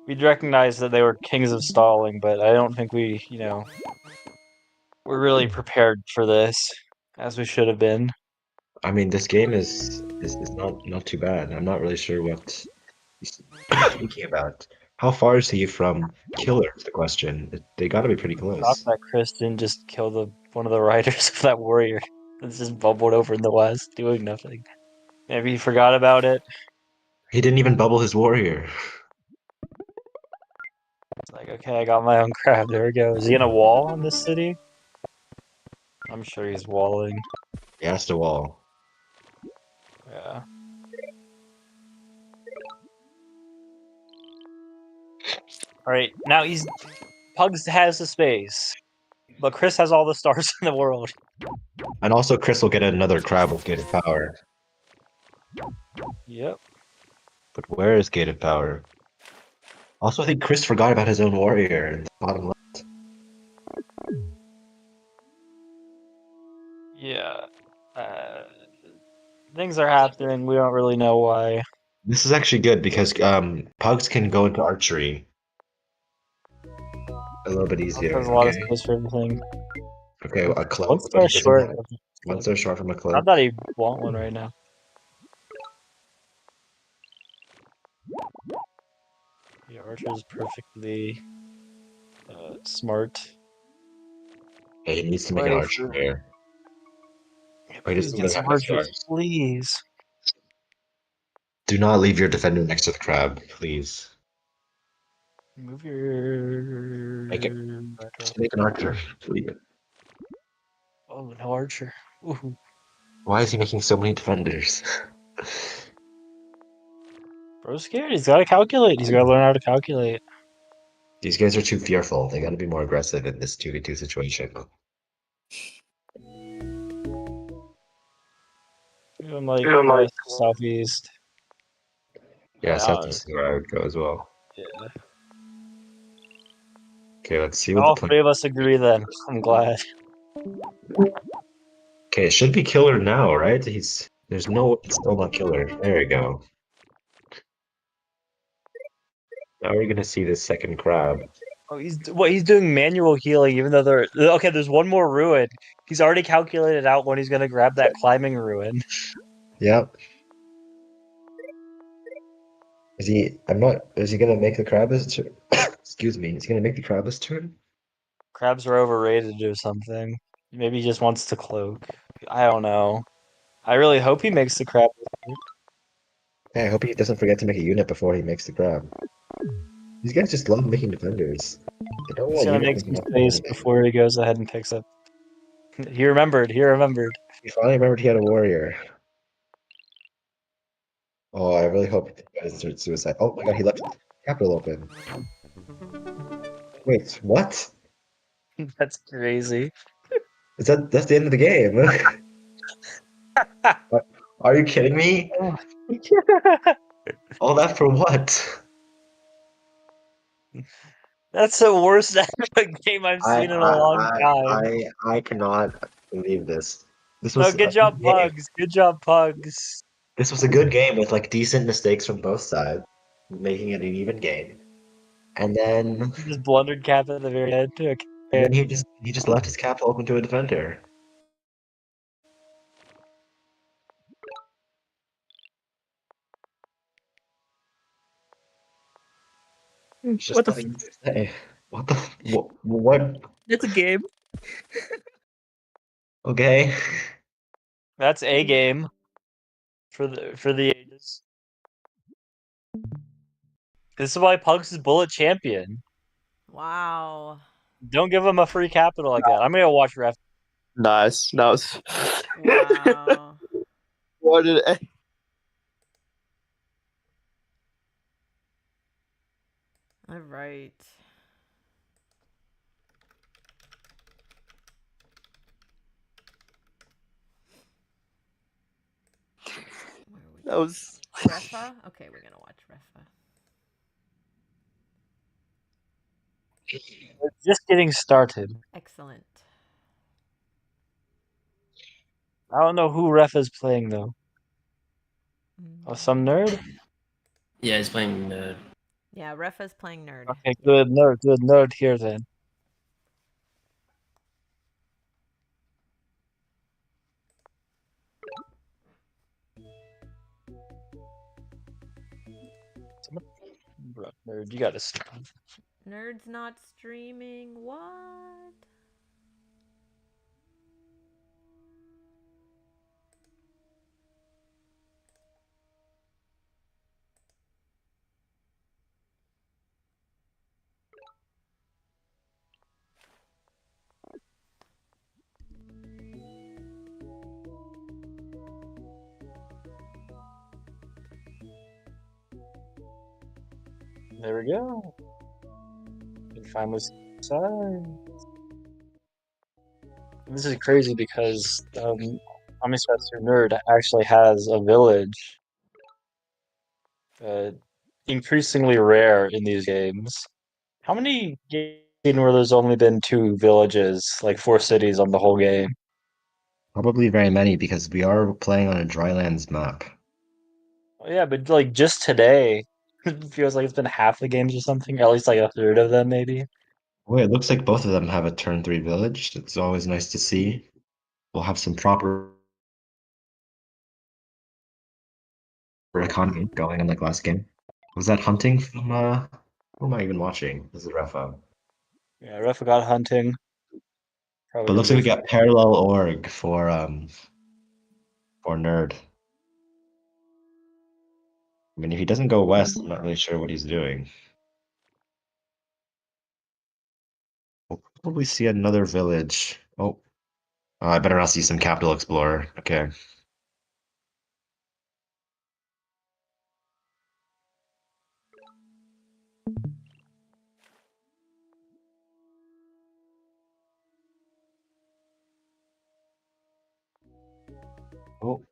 We'd recognized that they were kings of stalling, but I don't think we, were really prepared for this, as we should have been. I mean, this game is not too bad. I'm not really sure what he's thinking about. How far is he from killer is the question. They gotta be pretty Shocked close. that Chris didn't just kill one of the riders of that warrior that's just bubbled over in the west, doing nothing. Maybe he forgot about it. He didn't even bubble his warrior. It's like, okay, I got my own crab. There we go. Is he in a wall in this city? I'm sure he's walling. He has to wall. Yeah. Alright, now Pugs has the space, but Chris has all the stars in the world. And also, Chris will get another crab with gated power. Yep. But where is gated power? Also, I think Chris forgot about his own warrior in the bottom left. Yeah. Things are happening. We don't really know why. This is actually good because Pugs can go into archery a little bit easier. There's a lot of Okay. space for everything. Okay, a cloak. One But star he doesn't short. have- One star short from a Not cloak. that he want one right now. The archer is perfectly smart. Hey, he needs to make an archer here. But he Please doesn't get really some have the archers, stars. please. Do not leave your defender next to the crab, please. Move your. Make it. Just make an archer, please. Oh, no archer. Ooh. Why is he making so many defenders? Bro's scared. He's got to calculate. He's got to learn how to calculate. These guys are too fearful. They gotta be more aggressive in this 2v2 situation. I'm like southeast. Yeah, Yeah, southeast is where I would go as well. Yeah. Okay, let's see what All the plan. three of us agree then. I'm glad. Okay, it should be killer now, right? There's no, it's still not killer. There we go. Now we're gonna see this second crab. Oh, he's doing manual healing, even though there's one more ruin. He's already calculated out when he's gonna grab that climbing ruin. Yep. Is he gonna make the crab his turn? Excuse me, is he gonna make the crab his turn? Crabs are overrated or something. Maybe he just wants to cloak. I don't know. I really hope he makes the crab. Hey, I hope he doesn't forget to make a unit before he makes the crab. These guys just love making defenders. They don't He's want gonna unit make making some up for space anything. before he goes ahead and picks up. He remembered. He remembered. He finally remembered he had a warrior. Oh, I really hope he doesn't suicide. Oh my god, he left capital open. Wait, what? That's crazy. That's the end of the game? Are you kidding me? All that for what? That's the worst game I've seen in a long time. I cannot believe this. This No, was good a job, good game. Pugs. Good job, Pugs. This was a good game with like decent mistakes from both sides, making it an even game. And then He just blundered cap at the very end. Okay. and then he just left his capital open to a defender. It's just What the nothing to say. What the what? That's a game. Okay. That's a game for the ages. This is why Pugs is bullet champion. Wow. Don't give him a free capital like that. I'm gonna go watch Ref. Nice. That was. Wow. What did it? All right. That was. Refa? Okay, we're gonna watch Refa. We're just getting started. Excellent. I don't know who Refa's playing though. Oh, some nerd? Yeah, he's playing nerd. Yeah, Refa's playing nerd. Okay, good nerd here then. Nerd, you gotta stop. Nerd's not streaming. What? There we go. And finally side. This is crazy because Amisatsu Nerd actually has a village. Increasingly rare in these games. How many games where there's only been 2 villages, like 4 cities on the whole game? Probably very many because we are playing on a Drylands map. Oh, yeah, but like just today, it feels like it's been half the games or something, or at least like a third of them, maybe. Oh, it looks like both of them have a turn 3 village. It's always nice to see. We'll have some proper economy going in like last game. Was that hunting from who am I even watching? This is Refa. Yeah, Refa got hunting. Probably But gonna looks like go we got parallel org for nerd. I mean, if he doesn't go west, I'm not really sure what he's doing. We'll probably see another village. Oh, I better not see some capital explorer. Okay. Oh.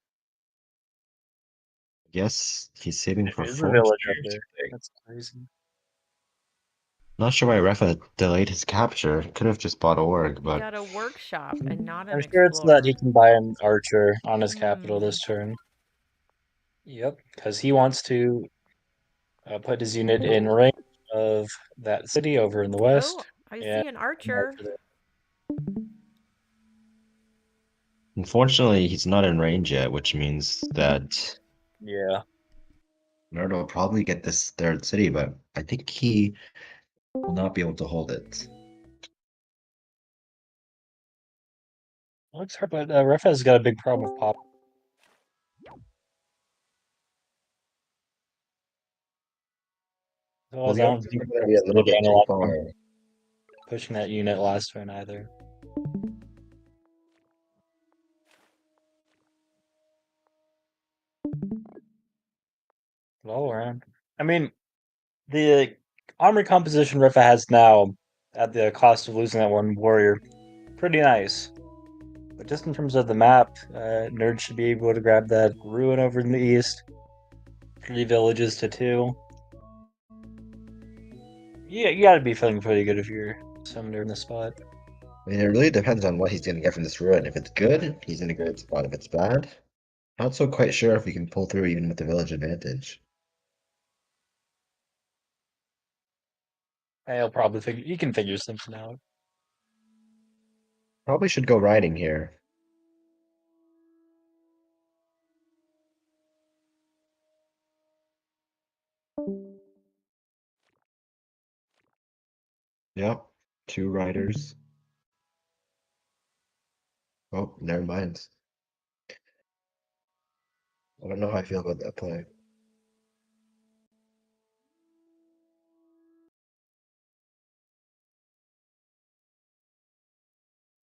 Yes, he's saving for There's a four village up stars. there. That's crazy. Not sure why Refa delayed his capture. Could have just bought org, He but got a workshop and not an I'm sure it's so that explorer. he can buy an archer on his capital this turn. Yep, because he wants to put his unit in range of that city over in the west. Oh, I see an archer. unfortunately, he's not in range yet, which means that Yeah. Nerd will probably get this third city, but I think he will not be able to hold it. Looks hard, but Refa's got a big problem with pop. Well, I the don't options think are going to be he's a little gonna bit gain a too lot far. from pushing that unit last turn either. All around. I mean, the army composition Refa has now, at the cost of losing that one warrior, pretty nice. But just in terms of the map, Nerd should be able to grab that ruin over in the east. 3 villages to 2. Yeah, you gotta be feeling pretty good if you're summoner in the spot. I mean, it really depends on what he's going to get from this ruin. If it's good, he's in a good spot. If it's bad, not so quite sure if we can pull through even with the village advantage. He'll probably figure he can figure something out. Probably should go riding here. Yep, 2 riders. Oh, never mind. I don't know how I feel about that play.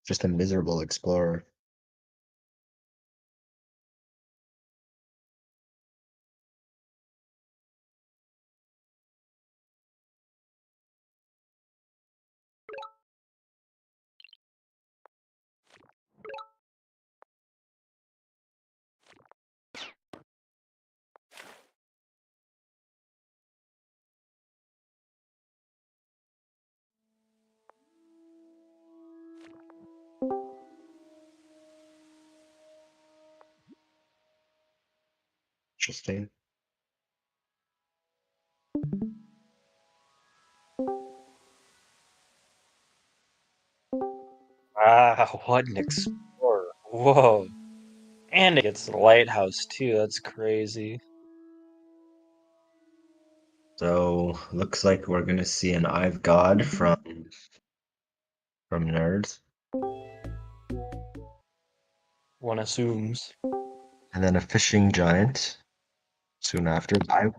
Just a miserable explorer. Interesting. Wow, what an explorer. Whoa. And it gets the lighthouse too. That's crazy. So looks like we're gonna see an I've God from Nerds, One assumes. and then a fishing giant soon after. I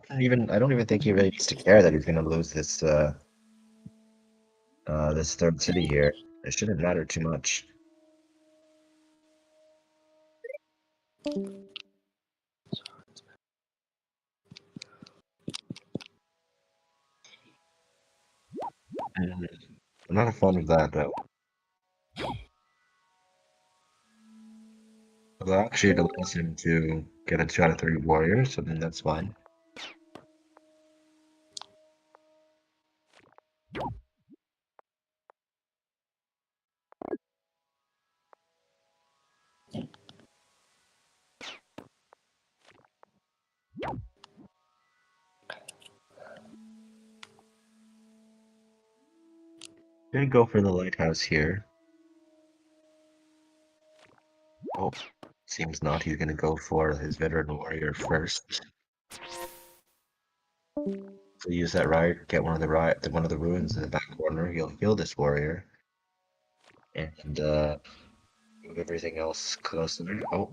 don't even think he really needs to care that he's gonna lose this this third city here. It shouldn't matter too much. And I'm not a fan of that though. Well, actually, it allows him to get a 2 out of 3 warrior, so then that's fine. Gonna go for the lighthouse here. Oh, seems not. He's gonna go for his veteran warrior first. So use that right, get one of the ruins in the back corner. He'll heal this warrior, and move everything else closer. Oh,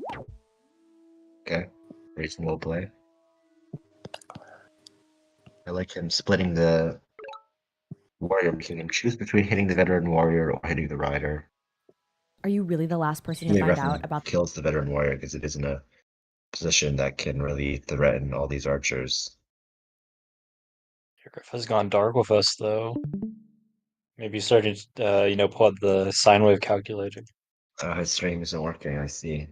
okay, reasonable play. I like him splitting the warrior, making him choose between hitting the veteran warrior or hitting the rider. Are you really the last person to Usually find out Refa about kills the veteran warrior because it isn't a position that can really threaten all these archers. Refa's gone dark with us though. Maybe starting to pull out the sine wave calculator. His stream isn't working, I see.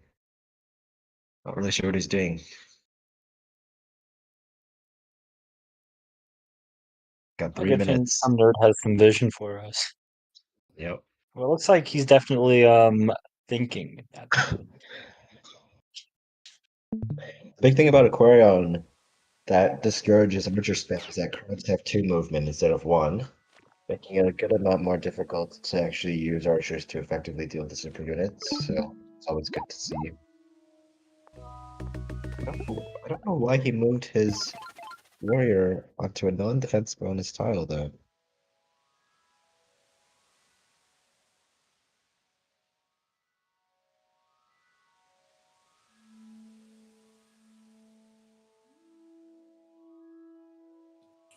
Not really sure what he's doing. Got A 3 good thing minutes. some nerd has some vision for us. Yep. Well, it looks like he's definitely thinking at the moment. The big thing about Aquarion that discourages archer spam is that cards have 2 movement instead of 1, making it a good amount more difficult to actually use archers to effectively deal with the super units, so it's always good to see. I don't know why he moved his warrior onto a non-defense bonus tile, though.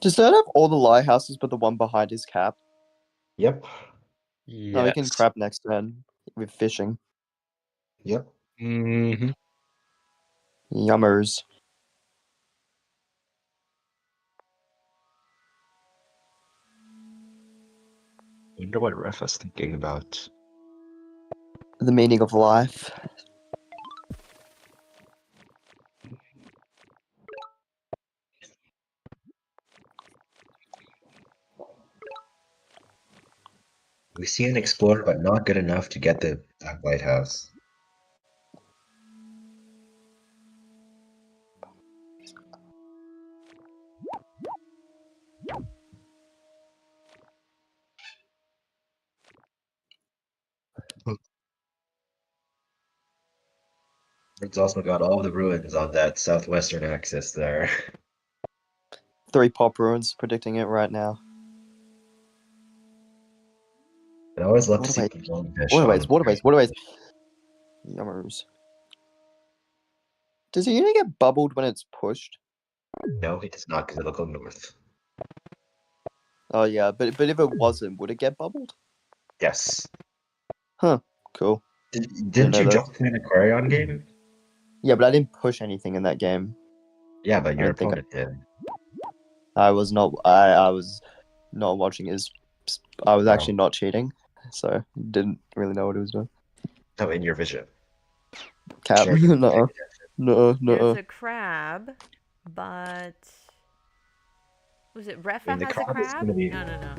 Does that have all the lighthouses but the one behind his cap? Yep. Now we can crab next turn with fishing. Yep. Mm-hmm. Yummers. I wonder what Refa's thinking about. The meaning of life. We see an explorer, but not good enough to get the lighthouse. It's also got all the ruins on that southwestern axis there. 3 pop ruins predicting it right now. I always love to see Waterways. one fish. Waterways. Yummers. Does the unit get bubbled when it's pushed? No, it does not, because it'll go north. Oh yeah, but if it wasn't, would it get bubbled? Yes. Huh. Cool. Didn't you jump in an Aquarion game? Yeah, but I didn't push anything in that game. Yeah, but your opponent did. I was not. I was not watching his. I was actually not cheating, so didn't really know what he was doing. No, in your vision. Cap. No. There's a crab, but was it Refa I mean, the has a crab is crab? gonna be- No.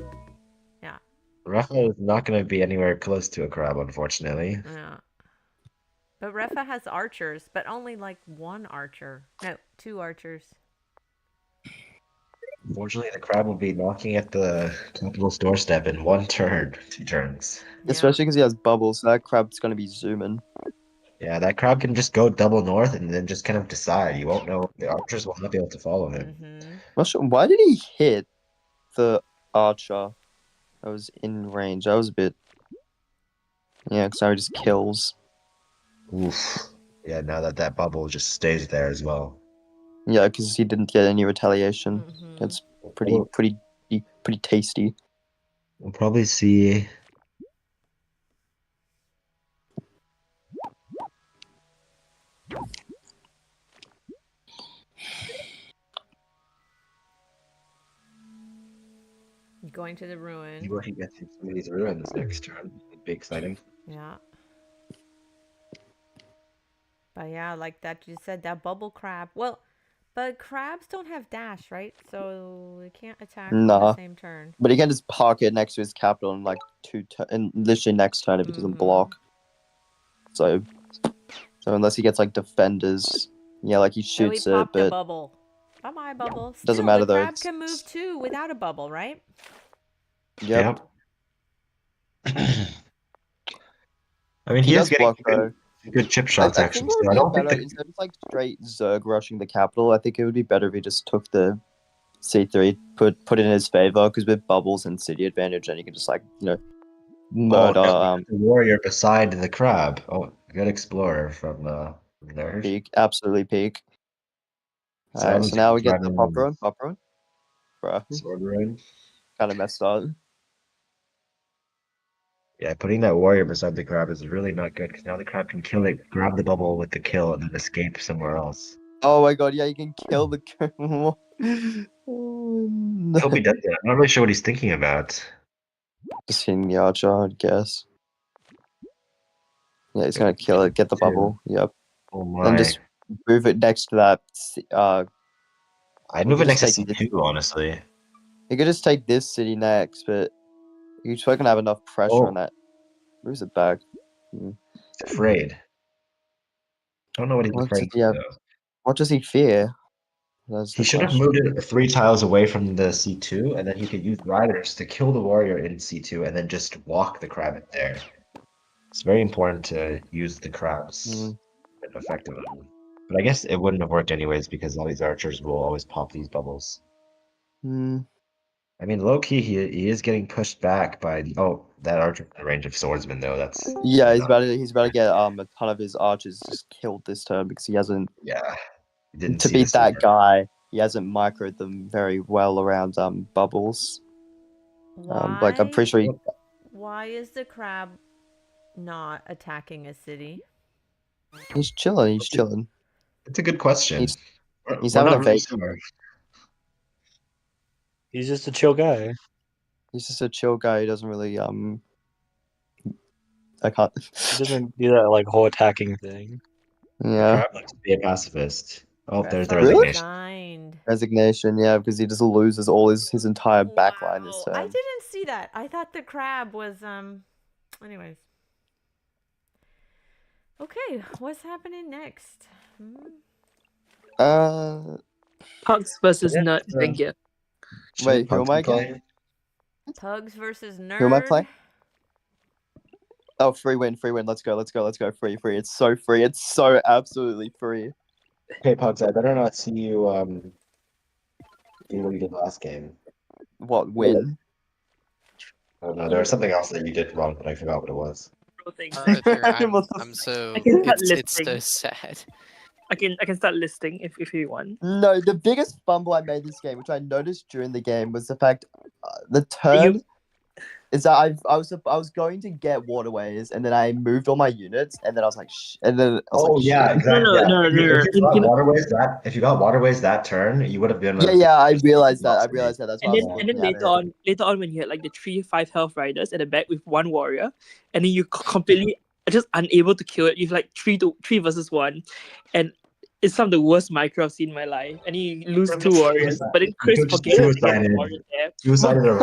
Yeah. Refa is not going to be anywhere close to a crab, unfortunately. Yeah. But Refa has archers, but only like one archer. No, 2 archers. Unfortunately, the crab will be knocking at the capital's doorstep in 1 turn, 2 turns. Yeah. Especially because he has bubbles, so that crab's gonna be zooming. Yeah, that crab can just go double north and then just kind of decide. You won't know. The archers will not be able to follow him. Mm-hmm. Not sure, why did he hit the archer that was in range? That was a bit. Yeah, because now he just kills. Oof. Yeah, now that bubble just stays there as well. Yeah, because he didn't get any retaliation. Mm-hmm. That's pretty tasty. We'll probably see. Going to the ruin. See what he gets in some of these ruins next turn. It'd be exciting. Yeah. But yeah, like that you said, that bubble crab. Well, but crabs don't have dash, right? So they can't attack on the Nah. same turn. But he can just park it next to his capital in like and literally next turn if he doesn't block. So unless he gets like defenders, yeah, like he So he shoots it, popped a but bubble. Bye-bye, bubble. doesn't Still, matter the though. crab can move too without a bubble, right? Yep. I mean, he is getting good chip shots, I actually. think it would So I be don't think better instead of like straight Zerg rushing the capital. I think it would be better if he just took the C3, put it in his favor, because with bubbles and city advantage, then you can just like murder. the warrior beside the crab. Oh, good explorer from there. Peak, absolutely peak. So Alright, so now we get the driving pop run. Bruh. Sword ruin. Kind of messed up. Yeah, putting that warrior beside the crab is really not good because now the crab can kill it, grab the bubble with the kill, and then escape somewhere else. Oh my god, yeah, you can kill the He'll be dead there. I'm not really sure what he's thinking about. Just hitting the archer, I'd guess. Yeah, he's gonna kill it, get the bubble. Yep. Oh my. And just move it next to that. I'd move it next to C2, honestly. You could just take this city next, but you're just not gonna have enough pressure on that. Moves it back. He's afraid. Don't know what he's afraid of. What does he fear? He should have moved it 3 tiles away from the C2, and then he could use riders to kill the warrior in C2 and then just walk the crab in there. It's very important to use the crabs effectively. But I guess it wouldn't have worked anyways because all these archers will always pop these bubbles. I mean, low key, he is getting pushed back by that archer in the range of swordsman though. That's he's about to get a ton of his archers just killed this turn because he hasn't. Yeah. To beat that guy, he hasn't microed them very well around bubbles. Like I'm pretty sure. Why is the crab not attacking a city? He's chilling. He's chilling. It's a good question. He's having a vape. He's just a chill guy. He's just a chill guy. He doesn't really I can't. He doesn't do that like whole attacking thing. Yeah. Crab likes to be a pacifist. Oh, there's the Really? resignation. Resignation, yeah, because he just loses all his entire backline this turn. I didn't see that. I thought the crab was anyways. Okay, what's happening next? Pugs versus Nerd. Thank you. Wait, who am I again? Pugs versus Nerd. Who am I playing? Oh, free win. Let's go. Free. It's so free. It's so absolutely free. Okay, Pugs, I better not see you do what you did last game. What, win? Oh no, there was something else that you did wrong, but I forgot what it was. I'm so it's so sad. I can start listing if you want. No, the biggest fumble I made this game, which I noticed during the game, was the fact the turn is that I was going to get waterways, and then I moved all my units, and then I was like, and then I was like, yeah, shit. exactly. If you got waterways that turn, you would have been. Yeah, I realized that. That's why. And then later on, when you had like the 3-5 health riders at the back with one warrior, and then you completely just unable to kill it. You've like 3 versus 1, and it's some of the worst micro I've seen in my life. And he lose 2 warriors, but then You Chris could just forgets to get suicide the it. warrior there. Suicided a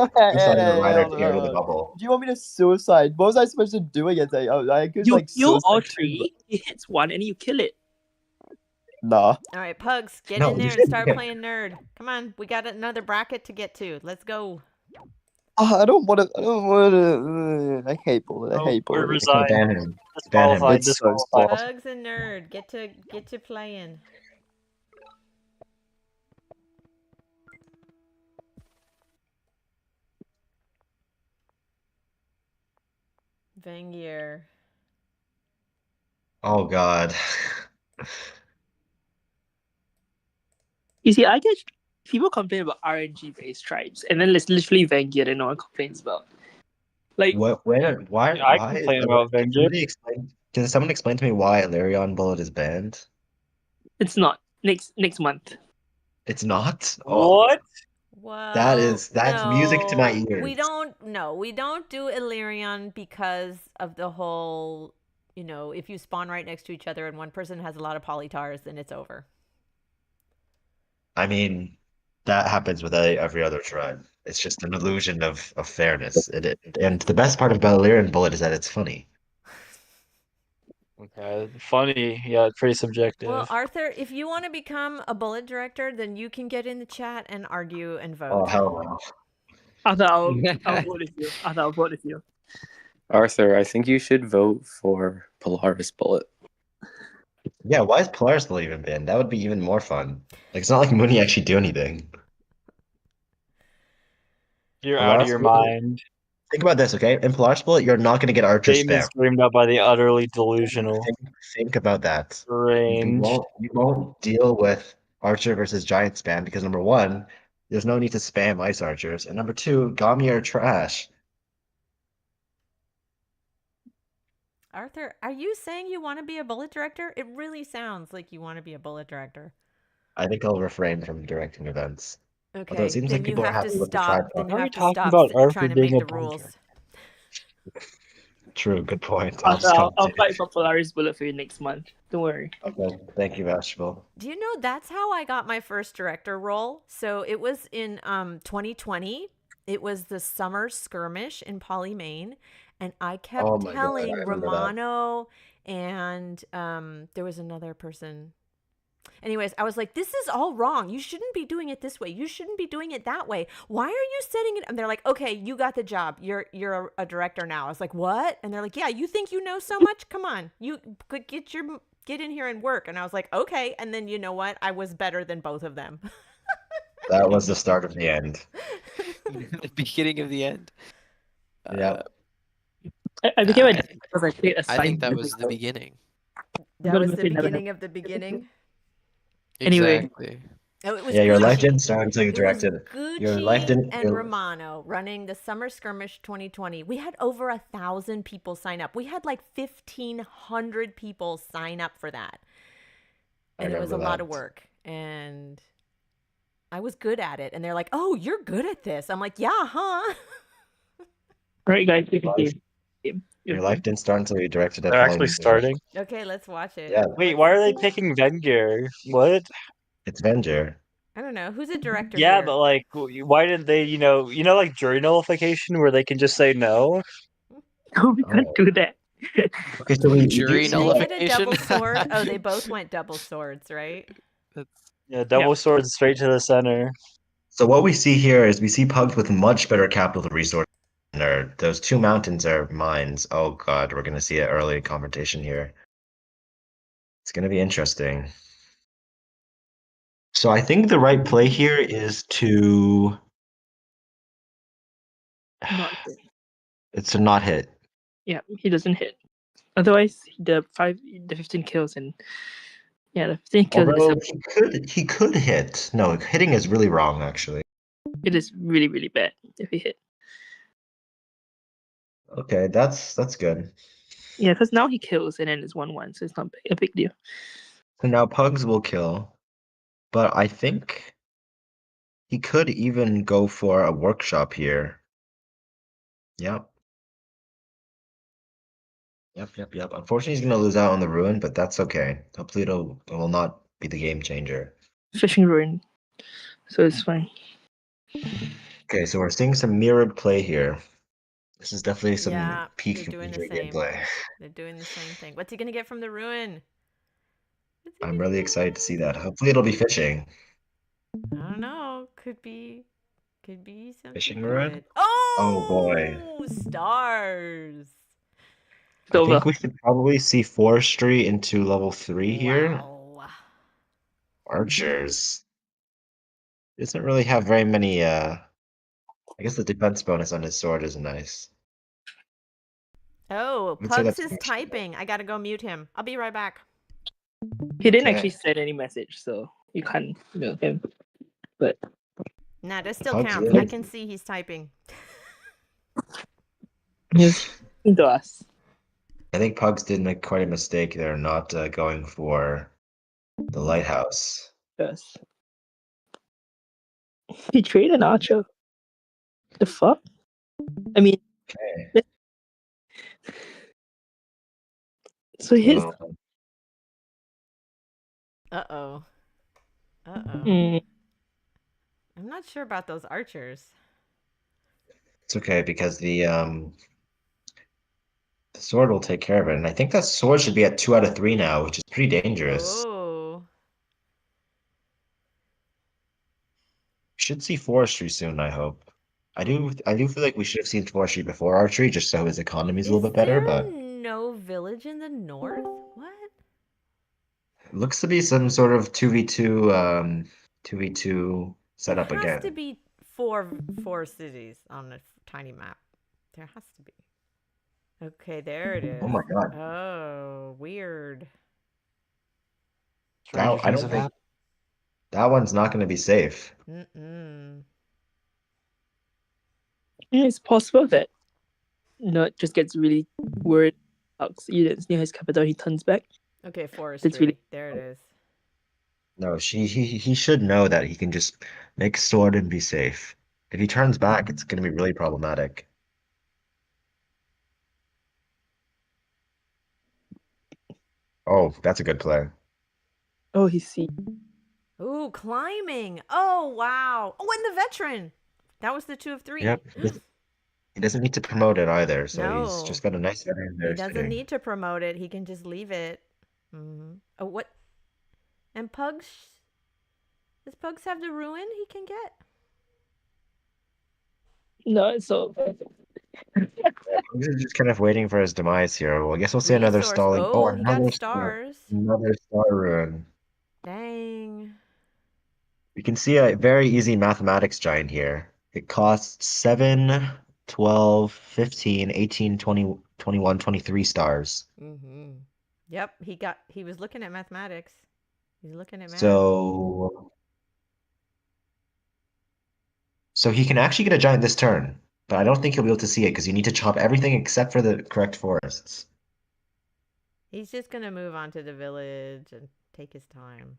rider to Hold get rid of the on. bubble. Do you want me to suicide? What was I supposed to do against that? I could You like kill all suicide 3, he hits 1, and you kill it. Nah. All right, Pugs, get No, in you there and said- start okay. playing nerd. Come on, we got another bracket to get to. Let's go. I don't want to. I don't want to. I hate bullet. I hate We're bullet. resigned. Ban him. Ban him. Disqualified. It's so Disqualified. soft. Pugs and nerd, get to playing. Vangier. Oh god. You see, I get people complain about RNG based tribes, and then it's literally Vanguard and no one complains about. Like, What? Where? Why? I Why? complain about Can Vengeance. Can someone explain to me why Illyrian Bullet is banned? it's not next month. It's not. Oh, What? Well, that's music to my no, ears. we don't do Illyrian because of the whole, if you spawn right next to each other and one person has a lot of polytars, then it's over. I mean, that happens with every other tribe. It's just an illusion of fairness. And the best part about Illyrian Bullet is that it's funny. Okay, funny. Yeah, it's pretty subjective. Well, Arthur, if you want to become a bullet director, then you can get in the chat and argue and vote. Oh hell no. I'll vote with you. I'll vote with you. Arthur, I think you should vote for Polaris Bullet. Yeah, why is Polaris Bullet even banned? That would be even more fun. Like, it's not like Mooney actually do anything. You're out of your mind. Think about this, okay? In Polaris Bullet, you're not going to get Archer Game is spam. screamed up by the utterly delusional. Think about that. You Range. won't deal with Archer versus Giant spam because number one, there's no need to spam Ice Archers, and number two, Gami are trash. Arthur, are you saying you want to be a bullet director? It really sounds like you want to be a bullet director. I think I'll refrain from directing events. Okay, Although it seems then like you people are have happy to with the stop. tribe. Then you Why are have we to talking stop about Arthur trying to being make a the bullet rules. True, good point. I'll I'll just commentate. fight for Polaris Bullet for you next month. Don't worry. Okay, thank you, Vegetable. Do you know that's how I got my first director role? So it was in 2020. It was the summer skirmish in Poly Main, and I kept Oh my God, telling I remember that. Romano and there was another person. Anyways, I was like, this is all wrong. You shouldn't be doing it this way. You shouldn't be doing it that way. Why are you setting it? And they're like, okay, you got the job. You're a director now. I was like, what? And they're like, yeah, you think you know so much? Come on. You could get in here and work. And I was like, okay. And then you know what? I was better than both of them. That was the start of the end. The beginning of the end. Yeah. I became I a because I played a I think that side- was the beginning. That But was the it never beginning of the beginning. Anyway. Exactly. Oh, it was Yeah, your life Gucci. didn't start until you It was directed. Your life Gucci didn't. and your- Romano running the Summer Skirmish 2020. We had over 1,000 people sign up. We had like 1,500 people sign up for that. I And it was a remember lot that. of work. And I was good at it. And they're like, oh, you're good at this. I'm like, yeah, huh? Right, guys. Your life didn't start until you directed at They're actually Halloween. starting. Okay, let's watch it. Yeah, Wait, why are they picking Venger? What? it's Venger. I don't know. Who's a director Yeah, here? but like, why didn't they? Like jury nullification, where they can just say no. No, we can't do that. Okay, so we Jury Did they get a nullification. double sword? Oh, they both went double swords, right? Yeah, double sword straight to the center. So what we see here is we see Pugs with much better capital resources. Those two mountains are mines. Oh god, we're gonna see an early confrontation here. It's gonna be interesting. So I think the right play here is to Not good. it's to not hit. Yeah, he doesn't hit. Otherwise, the 15 kills and the 15 kills. Although he could hit. No, hitting is really wrong actually. It is really, really bad if he hit. Okay, that's good. Yeah, because now he kills and then it's 1-1, so it's not a big deal. So now Pugs will kill, but I think he could even go for a workshop here. Yep. Yep. Unfortunately, he's gonna lose out on the ruin, but that's okay. Hopefully, it will not be the game changer. Fishing ruin, so it's fine. Okay, so we're seeing some mirrored play here. This is definitely some Yeah, peak they're doing the injury same. gameplay. They're doing the same thing. What's he gonna get from the ruin? I'm really excited to see that. Hopefully it'll be fishing. I don't know. Could be something Fishing good. ruin? Oh, Oh boy. stars. I think we should probably see forestry into level 3 here. Wow. Archers. Doesn't really have very many I guess the defense bonus on his sword is nice. Oh, I'd say Pugs that's is forestry. typing. I gotta go mute him. I'll be right back. He didn't Okay. actually send any message, so you can't mute him. But Nah, that still Pugs counts. I really- can see he's typing. he's into us. I think Pugs did make quite a mistake there, not going for the lighthouse. Yes. He traded an archer. The fuck? I mean, Okay. so his. Well, Uh-oh. Uh-oh. Mm, I'm not sure about those archers. it's okay because the sword will take care of it, and I think that sword should be at 2 out of 3 now, which is pretty dangerous. Oh. Should see forestry soon, I hope. I do feel like we should have seen forestry before archery, just so his economy's a little bit better, but No village in the north? What? it looks to be some sort of 2v2 setup There has again. to be four cities on a tiny map. There has to be. Okay, there it is. Oh my god. Oh, weird. That, I don't think that one's not going to be safe. Mm-mm. it's possible that it just gets really worried. It's near his capital, he turns back. Okay, forestry. really- There it is. No, he should know that he can just make sword and be safe. If he turns back, it's going to be really problematic. Oh, that's a good play. Oh, he's see. Ooh, climbing. Oh, wow. Oh, and the veteran. That was the 2 of 3. Yep. He doesn't need to promote it either, so No. he's just got a nice veteran there He doesn't sitting. need to promote it. He can just leave it. Oh, what? And Pugs? Does Pugs have the ruin he can get? No, it's so. He's just kind of waiting for his demise here. Well, I guess we'll see another Resource. stalling. Oh, he got another stars. Another star ruin. Dang. You can see a very easy mathematics giant here. It costs 7, 12, 15, 18, 20, 21, 23 stars. Mm-hmm. Yep, he was looking at mathematics. He's looking at math. So he can actually get a giant this turn, but I don't think he'll be able to see it because you need to chop everything except for the correct forests. He's just going to move on to the village and take his time.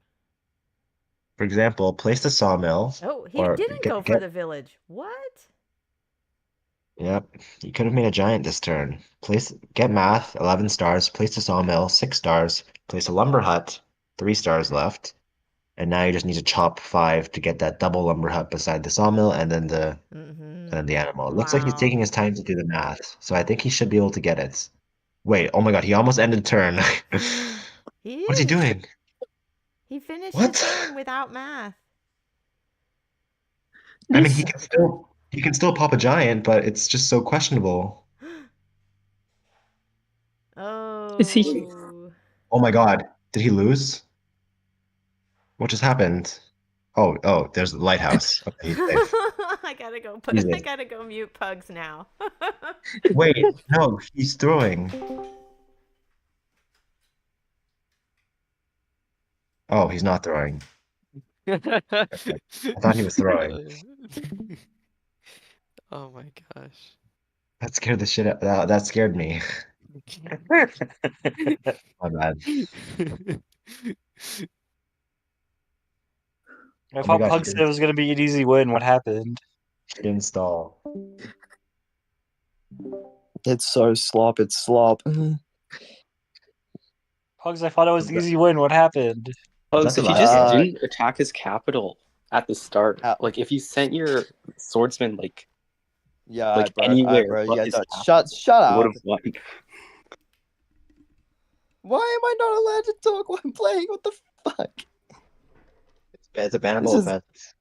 For example, place the sawmill. Oh, he or didn't go for the village. What? Yep, you could have made a giant this turn. Get math, 11 stars. Place the sawmill, 6 stars. Place a lumber hut, 3 stars left. And now you just need to chop 5 to get that double lumber hut beside the sawmill and then the animal. It looks like he's taking his time to do the math, so I think he should be able to get it. Wait, oh my god, he almost ended turn. What's he doing? He finished the turn without math. I mean, he can still pop a giant, but it's just so questionable. Oh. Is he? Oh my god, did he lose? What just happened? Oh, there's the lighthouse. Okay, he's safe. I gotta go Jesus. I gotta go mute Pugs now. Wait, no, he's throwing. Oh, he's not throwing. Okay. I thought he was throwing. Oh my gosh. That scared the shit out. That scared me. My bad. I Oh my thought gosh, Pugs said it was going to be an easy win. What happened? He didn't stall. It's so slop. It's slop. Pugs, I thought it was an easy win. What happened? Pugs, if you just didn't attack his capital at the start, like if you sent your swordsman like anywhere bro, but you his guys capital, shut you would up. have won. Why am I not allowed to talk while I'm playing? What the fuck? It's a bannable offense.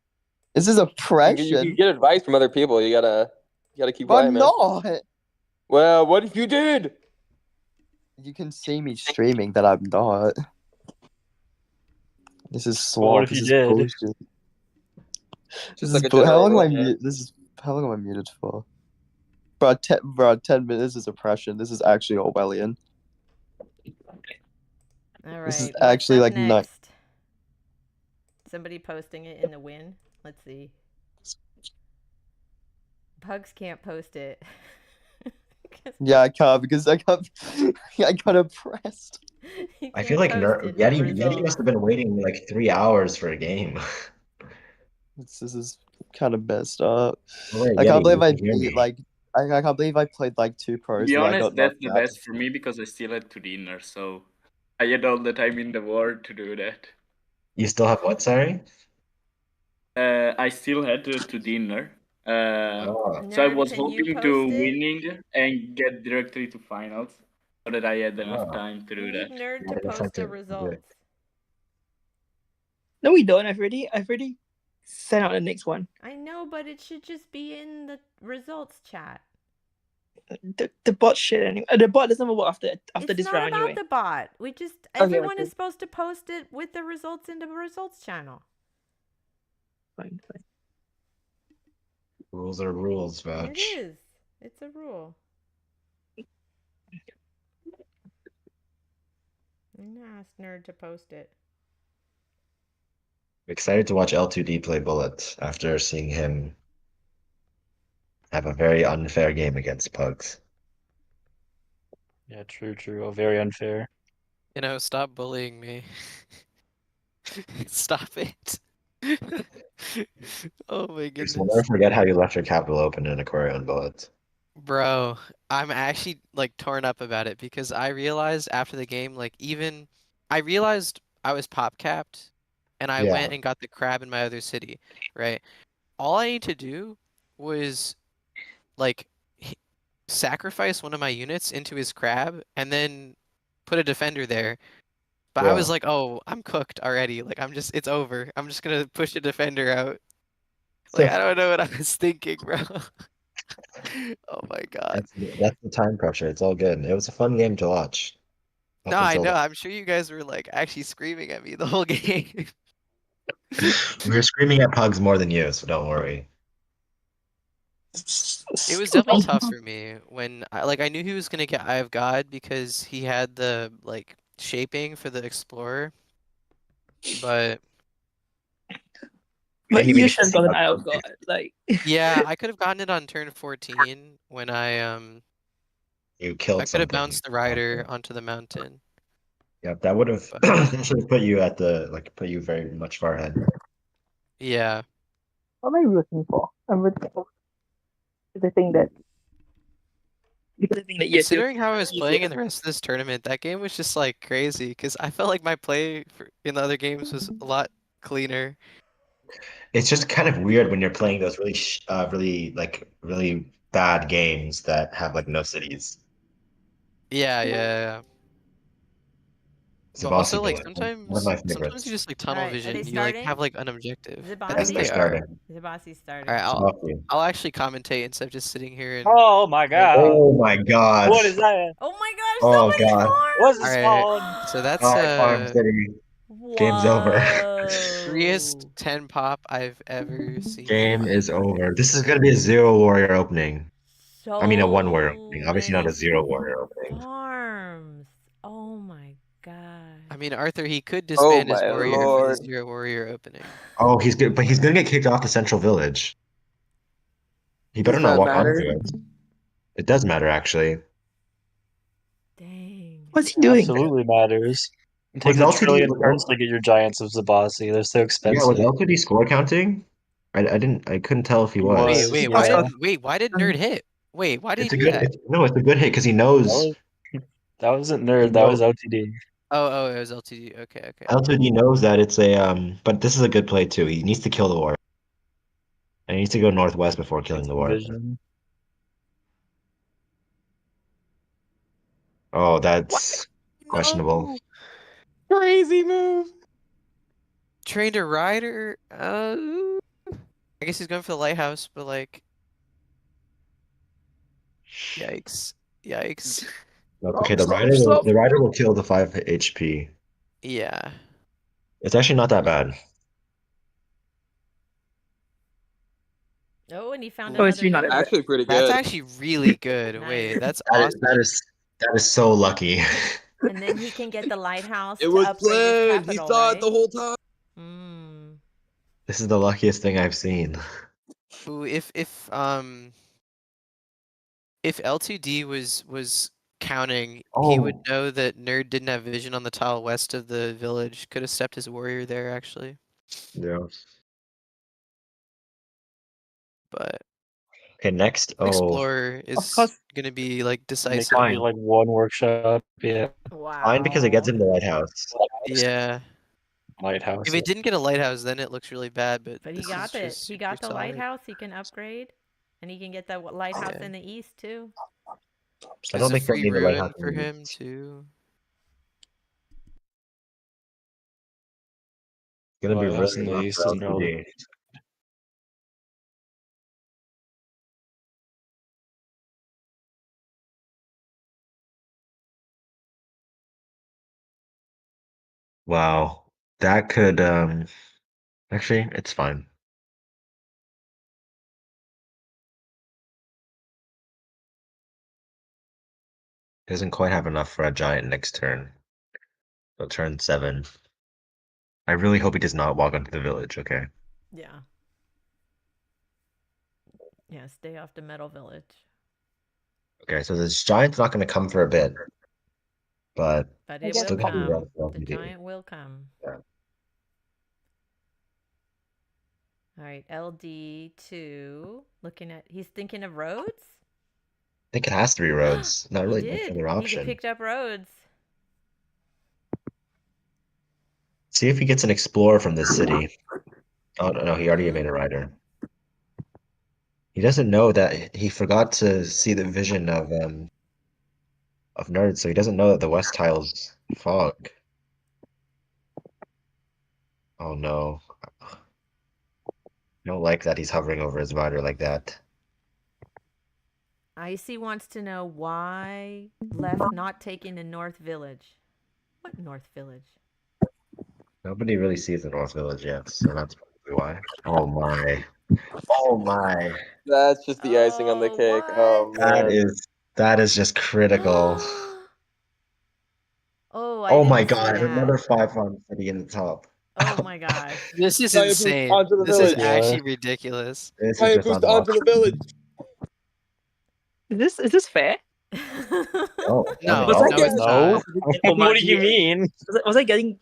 This is You oppression. get advice from other people. You gotta keep But quiet, I'm man. not. Well, what if you did? You can see me streaming that I'm not. This is swamp. Well, what if this you is did? bullshit. Just This like is a how long am I general rule, muted? How long am I muted for? Bro, 10 minutes. This is oppression. This is actually Orwellian. All right. This is what's actually up like next? Somebody posting it in the win. Let's see. Pugs can't post it. Yeah, I can't because I got oppressed. I feel like Yeti must have been waiting like 3 hours for a game. This is kind of messed up. Alright, I can't Yeti, believe you I can hear beat me. like I can't believe I played like 2 To pros be and I honest, got that's knocked the out. best for me because I still had to dinner, so I had all the time in the world to do that. You still have what, sorry? I still had to dinner. So I Nerd, was can you hoping to post it? winning and get directly to finals so that I had enough time to do We need that. Nerd to post the results. No, we don't. I've already sent out the next one. I know, but it should just be in the results chat. The bot shit anyway. The bot doesn't work after It's this not round about anyway. the bot. We just Okay, everyone okay. is supposed to post it with the results in the results channel. Fine. Rules are rules, It Vouch. is. It's a rule. I'm gonna ask Nerd to post it. Excited to watch L2D play Bullet after seeing him have a very unfair game against Pugs. Yeah, true. Oh, very unfair. You know, stop bullying me. Stop it. Oh my Chris, goodness. we'll never forget how you left your capital open in Aquario on Bullet. Bro, I'm actually like torn up about it because I realized after the game, I realized I was pop capped and I Yeah. went and got the crab in my other city, right? All I need to do was like sacrifice one of my units into his crab and then put a defender there. But I was Yeah. like, oh, I'm cooked already. Like it's over. I'm just gonna push a defender out. Like I don't know what I was thinking, bro. Oh my god. That's the time pressure. It's all good. It was a fun game to watch. No, I know. I'm sure you guys were like actually screaming at me the whole game. We were screaming at Pugs more than you, so don't worry. It was definitely tough for me when I knew he was gonna get Eye of God because he had the like shaping for the Explorer, but you should have gotten Eye of God. Like yeah, I could have gotten it on turn 14 when You killed I could have something. bounced the rider onto the mountain. Yep, that would have that should have put you at put you very much far ahead. Yeah. what am I rooting for? I'm rooting for the thing that yes, Considering how I was playing in the rest of this tournament, that game was just like crazy because I felt like my play in the other games was a lot cleaner. It's just kind of weird when you're playing those really bad games that have like no cities. Yeah. But also, like sometimes you just like tunnel vision. You like have like an objective. I think they are. Zabasi's starting. All right, I'll actually commentate instead of just sitting here and. Oh my god! Oh my god! What is that? Oh my gosh! Oh So many god! What's this Alright, so that's Farm City. Game's over. Freest 10 pop I've ever seen. Game is over. This is gonna be a 0 warrior opening. I mean a 1 warrior opening. Obviously not a 0 warrior opening. Farms. Oh my god. I mean, Arthur, he could disband his my warrior for lord. the 0 warrior opening. Oh, he's good, but he's gonna get kicked off the central village. He better Does not that walk matter? onto it. It does matter, actually. Dang. What's he doing? Absolutely matters. It takes Was a LTD trillion turns to get your giants of Zabasi. They're so Yeah, expensive. was LTD score counting? I couldn't tell if he was. Wait, why did Nerd hit? Wait, why did he do that? No, it's a good hit because he knows. That wasn't Nerd. That was OTD. Oh, it was LTD. Okay. L2D knows that it's a but this is a good play too. He needs to kill the warp. And he needs to go northwest before killing the warp. Vision. Oh, that's questionable. Crazy move. Trained a rider. I guess he's going for the lighthouse, but like, yikes. Okay, the rider will kill the 5 HP. Yeah. It's actually not that bad. Oh, and he found Oh, it's another not village. Actually pretty That's good. actually really good. Wait, that's awesome. That is so lucky. And then he can get the lighthouse It to was upgrade his planned. capital, He saw right? it the whole time. This is the luckiest thing I've seen. Ooh, if L2D was counting, he would know that Nerd didn't have vision on the tile west of the village. Could have stepped his warrior there, actually. Yeah. But Okay, next. Explorer is gonna be like decisive. Maybe like one workshop. Yeah. Wow. Fine, because it gets him the lighthouse. Yeah. Lighthouse. If it didn't get a lighthouse, then it looks really bad. But But he this got is it. just He got super the solid. lighthouse. He can upgrade, and he can get the lighthouse in the east too. I There's don't a think he'll free need the ruin lighthouse. for him too. It's gonna be Lighthouse really in the rough east for is no- LTD. Wow, that could actually it's fine. Doesn't quite have enough for a giant next turn. So turn 7. I really hope he does not walk onto the village. Okay. Yeah. Yeah, stay off the metal village. Okay, so this giant's not going to come for a bit, but But it's it still will going to be rough come. for The LTD. giant will come. Yeah. All right, LD2. Looking at, he's thinking of roads. I think it has to be roads. Not really much Did. other He option. picked up roads. See if he gets an explorer from this city. Oh no, he already made a rider. He doesn't know that he forgot to see the vision of nerds, so he doesn't know that the west tile's fog. Oh no. I don't like that he's hovering over his rider like that. Icy wants to know why left not taking the North Village. What North Village? Nobody really sees the North Village yet, so that's probably why. Oh my. Oh my. That's just the icing on the cake. Oh man. That is just critical. Oh, I Oh my didn't see god, that. another 5 farm city in the top. Oh my gosh. This is Giant boost insane. onto the This is village. actually ridiculous. This is Giant just boost unlocked. onto the village. Is this fair? Oh, No, Was I no, getting it's not. What do you mean? Was I getting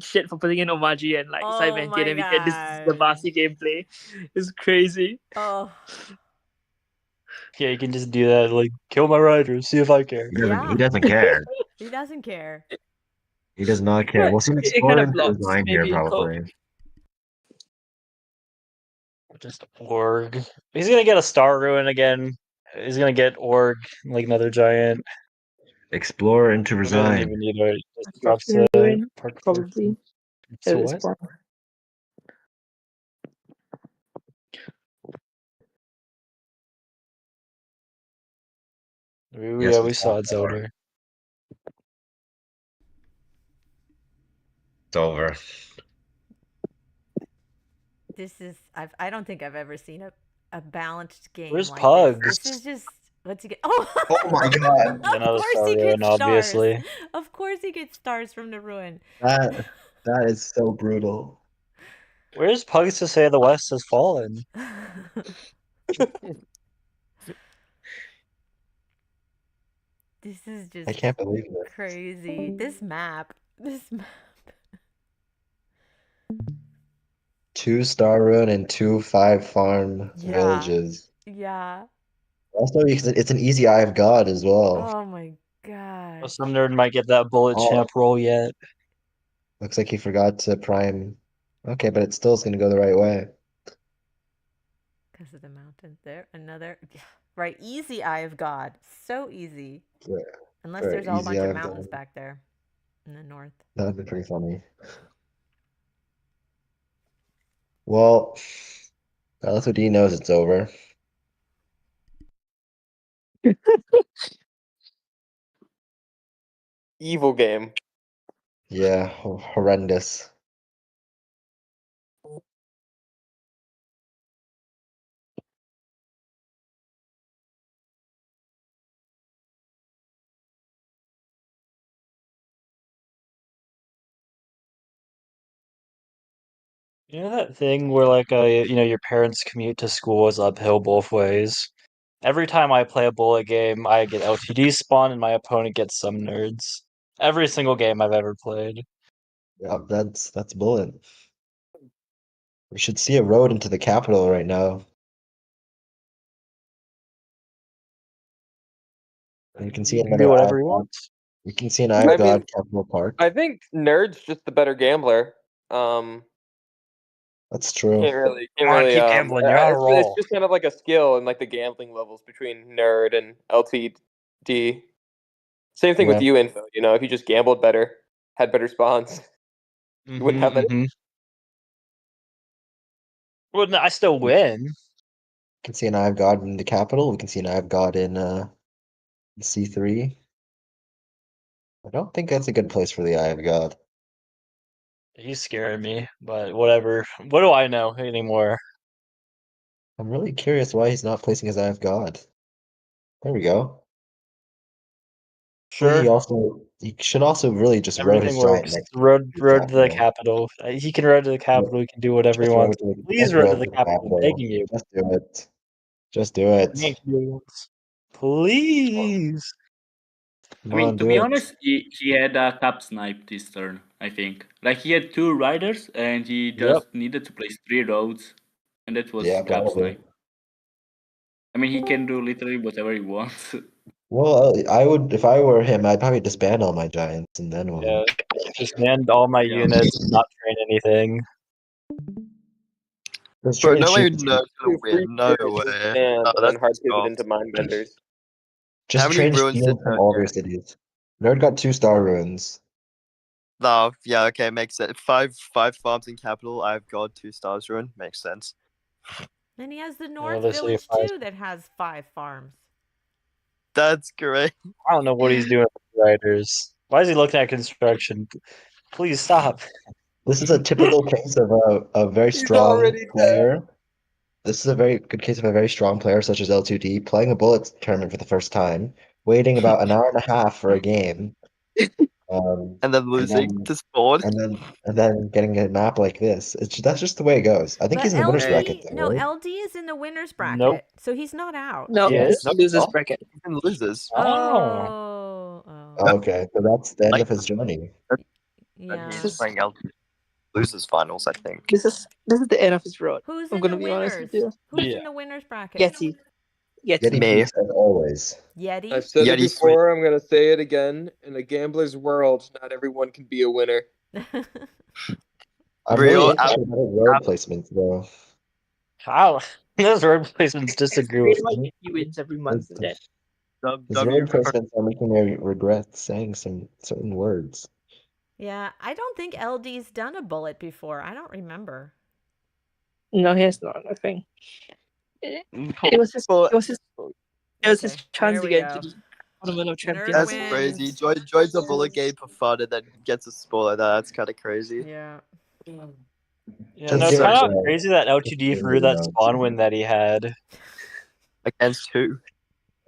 shit for putting in Omaji and like Oh Simon my and we get this is the gosh. Basi gameplay? It's crazy. Oh. Yeah, you can just do that. Like, kill my rider. See if I care. Yeah. He doesn't care. He doesn't care. He does not care. We'll see him It explore kind of into blocks, design here, maybe. probably. Just org. He's gonna get a star ruin again. He's gonna get org like another giant. Explore into He doesn't resign. even need it. Just drops Ruin, the park. probably. So At this what? point. Yeah, we saw it's over. It's over. This is I don't think I've ever seen a balanced game Where's like Pugs? this. This is just what's he get? Oh, Oh my god. of Another course star he ruin, gets obviously. stars. Of course he gets stars from the ruin. That is so brutal. Where's Pugs to say the West has fallen? This is just I can't believe this. crazy. This map. 2 star rune and 2 5-farm Yeah. villages. Yeah. Also, it's an easy Eye of God as well. Oh my god. gosh. Some nerd might get that bullet champ roll yet. Looks like he forgot to prime. Okay, but it still is going to go the right way. Because of the mountains there. Another. Right, easy Eye of God. So easy. Yeah, Unless very there's a whole easy bunch Eye of of mountains God. back there in the north. That would be pretty funny. Well, L2D knows it's over. Evil game. Yeah, horrendous. You know that thing where like your parents' commute to school is uphill both ways. Every time I play a bullet game, I get LTD spawn and my opponent gets some nerds. Every single game I've ever played. Yeah, that's bullet. We should see a road into the capital right now. You can see He can another do Eye whatever of he God. wants. You can see an Eye of I mean, God Capital Park. I think Nerd's just the better gambler. That's true. Can't Come on, really. keep gambling. You're on a It's roll. just kind of like a skill and like the gambling levels between Nerd and LTD. Same thing with Yeah. you, Info. You know, if you just gambled better, had better spawns, you wouldn't have any. Well, no, I still win. We can see an Eye of God in the capital. We can see an Eye of God in C3. I don't think that's a good place for the Eye of God. He's scaring me, but whatever. What do I know anymore? I'm really curious why he's not placing his Eye of God. There we go. Sure. He should also really just road Everything his giant works. next to Road the to the capital. capital. He can road to the capital. He can do whatever he Just wants. road to Please road to the capital. I'm begging you. Just do it. Just do it. He can do what he wants. Please. Come I mean, on, to do be it. honest, he had a cap snipe this turn, I think. Like, he had 2 riders, and he just needed to place 3 roads, and that was Yeah, cap probably. snipe. I mean, he can do literally whatever he wants. Well, I would, if I were him, I'd probably disband all my giants and then win. Yeah. Disband all my units and not train anything. Just Bro, train no way shooters. Nerd's gonna win. No way. And Oh, then that's hard pivot soft. into mind benders. Just How many train ruins did shields from Nerd all their get? cities. Nerd got 2-star ruins. No, yeah, okay, makes sense. Five farms in capital. I've got 2 stars ruin. Makes sense. And he has the North let's see Village if I- too that has 5 farms. That's great. I don't know what he's doing with the riders. Why is he looking at construction? Please stop. This is a typical case of a very He's strong already player. This is a very good case of a very strong player such as L2D playing a bullets tournament for the first time, waiting about an hour and a half for a game, and then losing to Spawn. and then getting a map like this. That's just the way it goes. I think he's in the winner's bracket though. No, Right? LD is in the winner's bracket, Nope. so he's not out. No, Yes. it's losers bracket. He's in losers. Oh. Okay, so that's the end of his journey. Yeah. He's playing losers finals, I think. This is the end of his road. Who's I'm in gonna the be honest winners? with you. Who's in the winner's bracket? Yeti. Yeti Me. Beast, as always. Yeti? I've said it Yeti before. I'm gonna say it again. In a gambler's world, not everyone can be a winner. I'm really interested in the road placements though. How? Those road placements disagree with me. He wins every month. And then. His road placements are making me regret saying some certain words. Yeah, I don't think LD's done a bullet before. I don't remember. No, he has not. I think it was his. It was his chance to get into the tournament of champions. That's crazy. Joins a bullet game for fun and then gets a spoiler like that. That's kind of crazy. Yeah. Yeah, no, it's kind of crazy that LTD threw that spawn win that he had. Against who?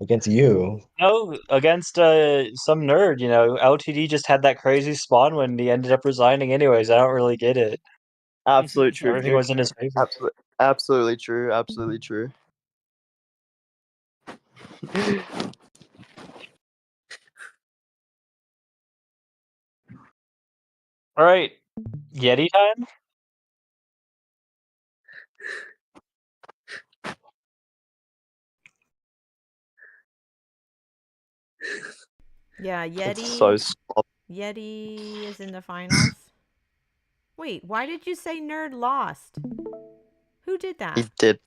Against you. No, against some nerd, LTD just had that crazy spawn when he ended up resigning anyways. I don't really get it. Absolutely true. Everything was in his favor. Absolutely true. Absolutely true. All right, Yeti time. Yeah, It's Yeti. so sloppy. Yeti is in the finals. Wait, why did you say Nerd lost? Who did that? He did.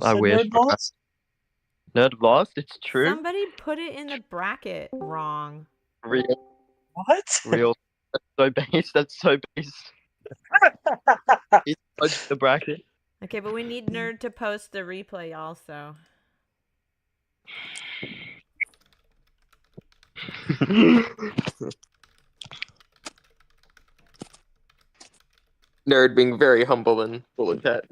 I wish. Nerd lost. It's true. Somebody put it in the bracket wrong. Real. What? Real. That's so base. That's so base. He touched the bracket. Okay, but we need Nerd to post the replay also. Nerd being very humble and full of chat.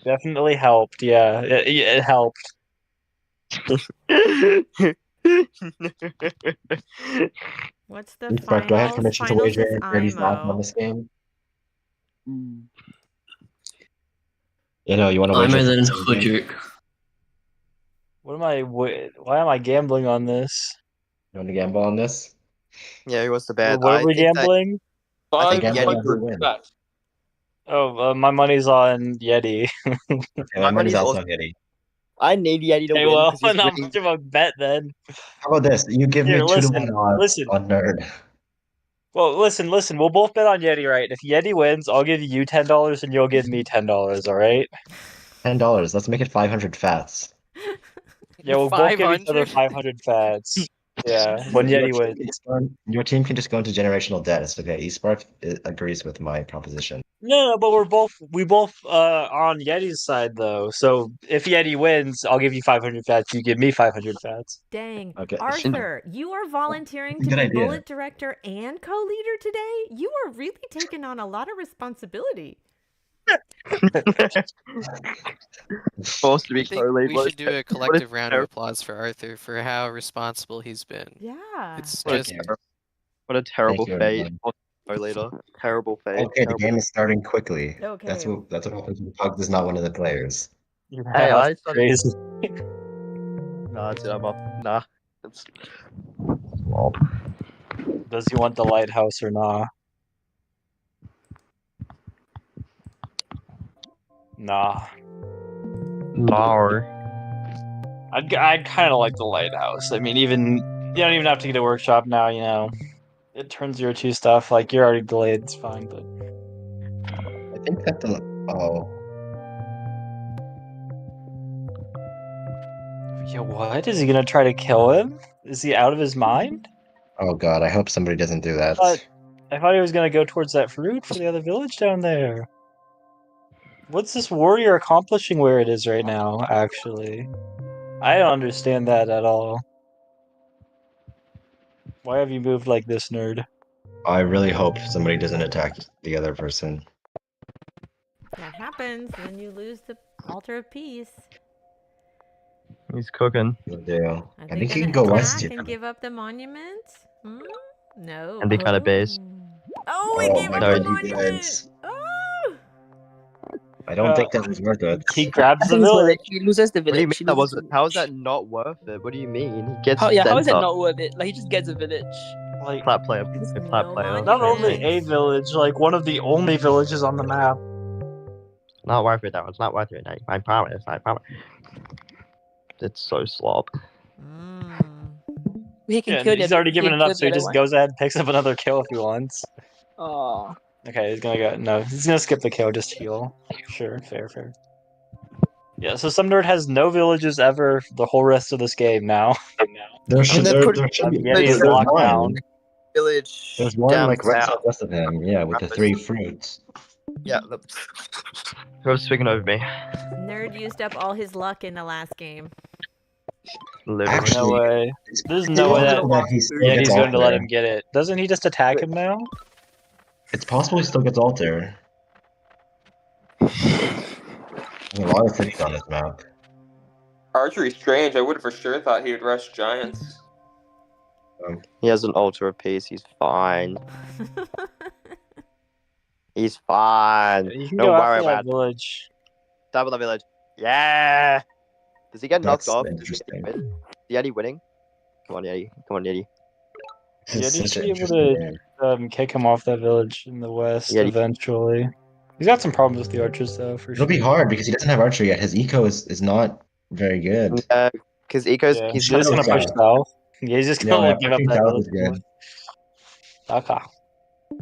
Definitely helped. Yeah, it helped. What's the Spark, do I have finals? permission to Finals wager is Nerdy's life on IMO. this game? You know, you want to wager? I'm for in this game? Juju. What am I? Why am I gambling on this? You want to gamble on this? Yeah, he wants to bet. What are we gambling? I think Gamble Yeti on who wins. Oh, my money's on Yeti. Okay, my money's also on Yeti. I need Yeti to Hey, win well, because he's not winning. much of a bet then. How about this? You give Here, me 2 to 1 listen, odds listen. on Nerd. Well, listen. We'll both bet on Yeti, right? If Yeti wins, I'll give you $10 and you'll give me $10. All right? $10. Let's make it 500 fats. Yeah, we'll both give each other 500? 500 fats. Yeah, when Yeti wins. Your team can just go into generational debt. It's okay. eSpark agrees with my proposition. No, but we both are on Yeti's side though. So if Yeti wins, I'll give you 500 fats. You give me 500 fats. Dang. Okay. Arthur, you are volunteering to Good be idea. bullet director and co-leader today? You are really taking on a lot of responsibility. Supposed to be I think co-lead. we What should do a collective round of applause for Arthur for how responsible he's been. Yeah. It's What a just What a terrible you, fate. everyone. Co-leader. Terrible fate. Okay, the Terrible. game is starting quickly. Okay. That's what happens when Pugs is not one of the players. Hey, Yeah, I that's started. crazy. Nah, dude, I'm up. Nah. It's... Does he want the lighthouse or not? Nah. No. I'd kind of like the lighthouse. I mean, even you don't even have to get a workshop now. You know, it turns 0-2 stuff. Like you're already delayed. It's fine, but I think that the yeah, what is he gonna try to kill him? Is he out of his mind? oh god, I hope somebody doesn't do that. I thought he was gonna go towards that fruit for the other village down there. What's this warrior accomplishing where it is right now? Actually, I don't understand that at all. Why have you moved like this, nerd? I really hope somebody doesn't attack the other person. That happens, and then you lose the altar of peace. He's cooking. Yeah. I think he an can go west attack here. and give up the monument? Hmm? No. And they kind of base. Oh, he Oh gave my up god, the you monument! guys. Oh! I don't think that was worth it. He grabs I the think it's worth village. it. He loses the What do you village. mean that wasn't? How is that not worth it? What do you mean? He gets How is it center. not worth it? Like he just gets a village. Like Clap player. Clap player. not only a village, like one of the only villages on the map. Not worth it. That was not worth it. I promise. I promise. It's so slob. He can Yeah, kill he's the- already he given can enough, kill so the he other just one. goes ahead and picks up another kill if he wants. Oh. Okay, he's gonna go. No, he's gonna skip the kill, just heal. Sure, fair. Yeah, so some nerd has no villages ever the whole rest of this game now. There should be Yeti is there's locked one. down. Village. There's one down like right south. southwest of him, yeah, with the 3 fruits. Yeah. Who's speaking over me? Nerd used up all his luck in the last game. Literally. No way. There's no way that that he still Yeti's gets going to let altar. him get it. Doesn't he just attack him now? It's possible he still gets altar. There's a lot of cities on this map. Archery's strange. I would have for sure thought he would rush giants. He has an altar of peace. He's fine. He's fine. You can Don't go worry after that about it. village. Double the village. Yeah. Does he get knocked That's off? interesting. Is Yeti winning? Come on, Yeti. Come on, Yeti. This is Yeti such should an be able interesting to game. kick him off that village in the west Yeti. eventually. He's got some problems with the archers though, for It'll sure. be hard because he doesn't have archery yet. His eco is not very good. Yeah, because Eco's Yeah, he's he's just gonna push south. Yeah, he's just gonna give up that village. Okay.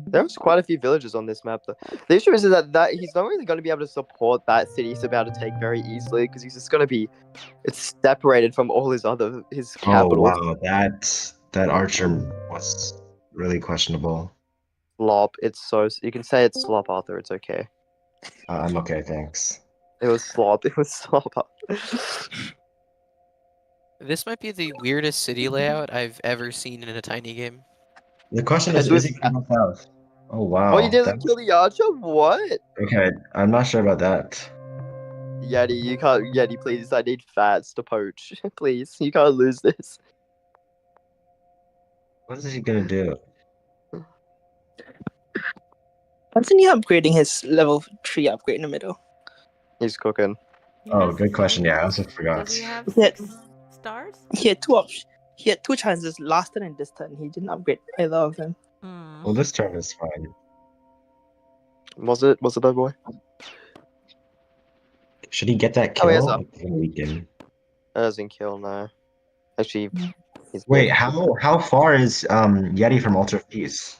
There's quite a few villages on this map though. The issue is that he's not really going to be able to support that city he's about to take very easily because he's just going to be separated from all his capital. Oh wow, that archer was really questionable. Slop. You can say it's slop, Arthur. It's okay. I'm okay, thanks. It was slop. It was slop. This might be the weirdest city layout I've ever seen in a tiny game. The question is he coming south? Oh wow. Oh, you didn't kill the archer? What? Okay, I'm not sure about that. Yeti, you can't. Yeti, please. I need fats to poach. Please, you can't lose this. What is he gonna do? Wasn't he upgrading his level 3 upgrade in the middle? He's cooking. Oh, good question. Yeah, I also forgot. Does he have He had, 6 stars? he had two options. He had 2 chances last turn and this turn. He didn't upgrade either of them. Well, this turn is fine. Was it that boy? Should he get that kill? Oh, he has Weaken. Doesn't kill, no. Actually, he's Wait, how far is Yeti from Altar of Peace?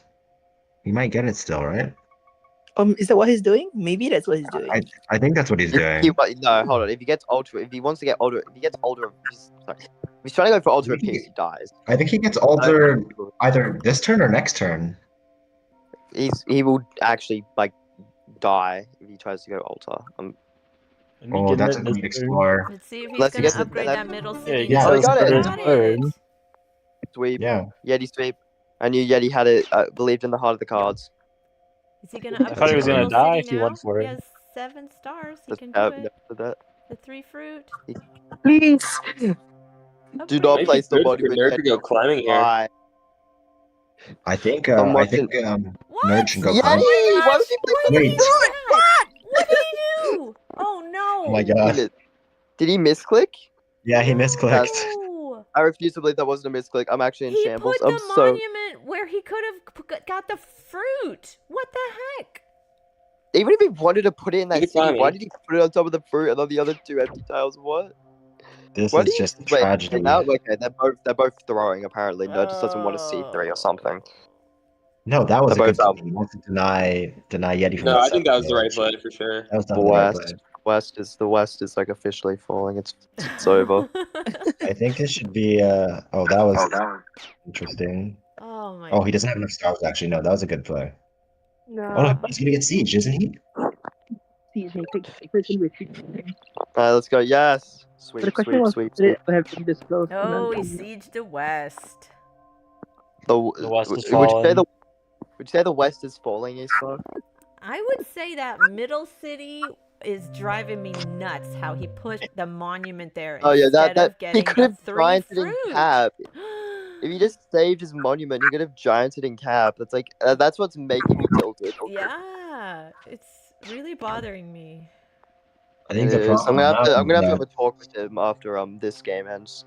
He might get it still, right? Is that what he's doing? Maybe that's what he's doing. I think that's what he's doing. No, hold on. If he gets if he wants to get if he gets if he's trying to go for Altar of Peace, he dies. I think he gets Altar either this turn or next turn. He will actually die if he tries to go Altar. Oh, that's a good explorer. Let's see if he's going to upgrade that middle city. Yeah, now. he got it. Got it. Sweep. Yeah. Yeti sweep. I knew Yeti had it. Believed in the heart of the cards. Is he going to upgrade I thought he was the gonna middle die city if he now? went for it. He has 7 stars. He can No, do it. that. The 3 fruit. Please. Do not Might place be the good body for with Nerd to go climbing here. I think Someone Nerd should go Yeti! climb. Why would you play Wait. What? What did he do? Oh no! Oh my god. Did he misclick? Yeah, he misclicked. No. I refuse to believe that wasn't a misclick. I'm actually in He shambles. put I'm the so. monument where he could have got the fruit. What the heck? Even if he wanted to put it in that Keep city, why climbing. did he put it on top of the fruit and on the other 2 empty tiles? What? This Why is do you- just a wait, tragedy. Now, okay, they're both throwing. Apparently, Nerd just doesn't want to see 3 or something. No, that was a They're good both play. He wants to deny Yeti from No, the I think that was the second right play. play for sure. That was The definitely the right play. the West is officially falling. It's over. I think it should be oh, that was interesting. Oh my. Oh, he doesn't have enough stars actually. No, that was a good play. No. Oh no, he's gonna get siege, isn't he? Alright, let's go. Yes. Sweep, But the question sweep, was, sweep, did sweep. it have to be disclosed? Oh, he sieged the West. The West is would you falling. say the West is falling, Issa? I would say that middle city is driving me nuts. How he put the monument there Oh yeah, instead that of getting he could the have 3 gianted in fruit. cap. If he just saved his monument, he could have gianted in cap. That's that's what's making me tilted. Yeah, it's really bothering me. I think the It is. problem I'm gonna have to now have a talk with him after this game ends.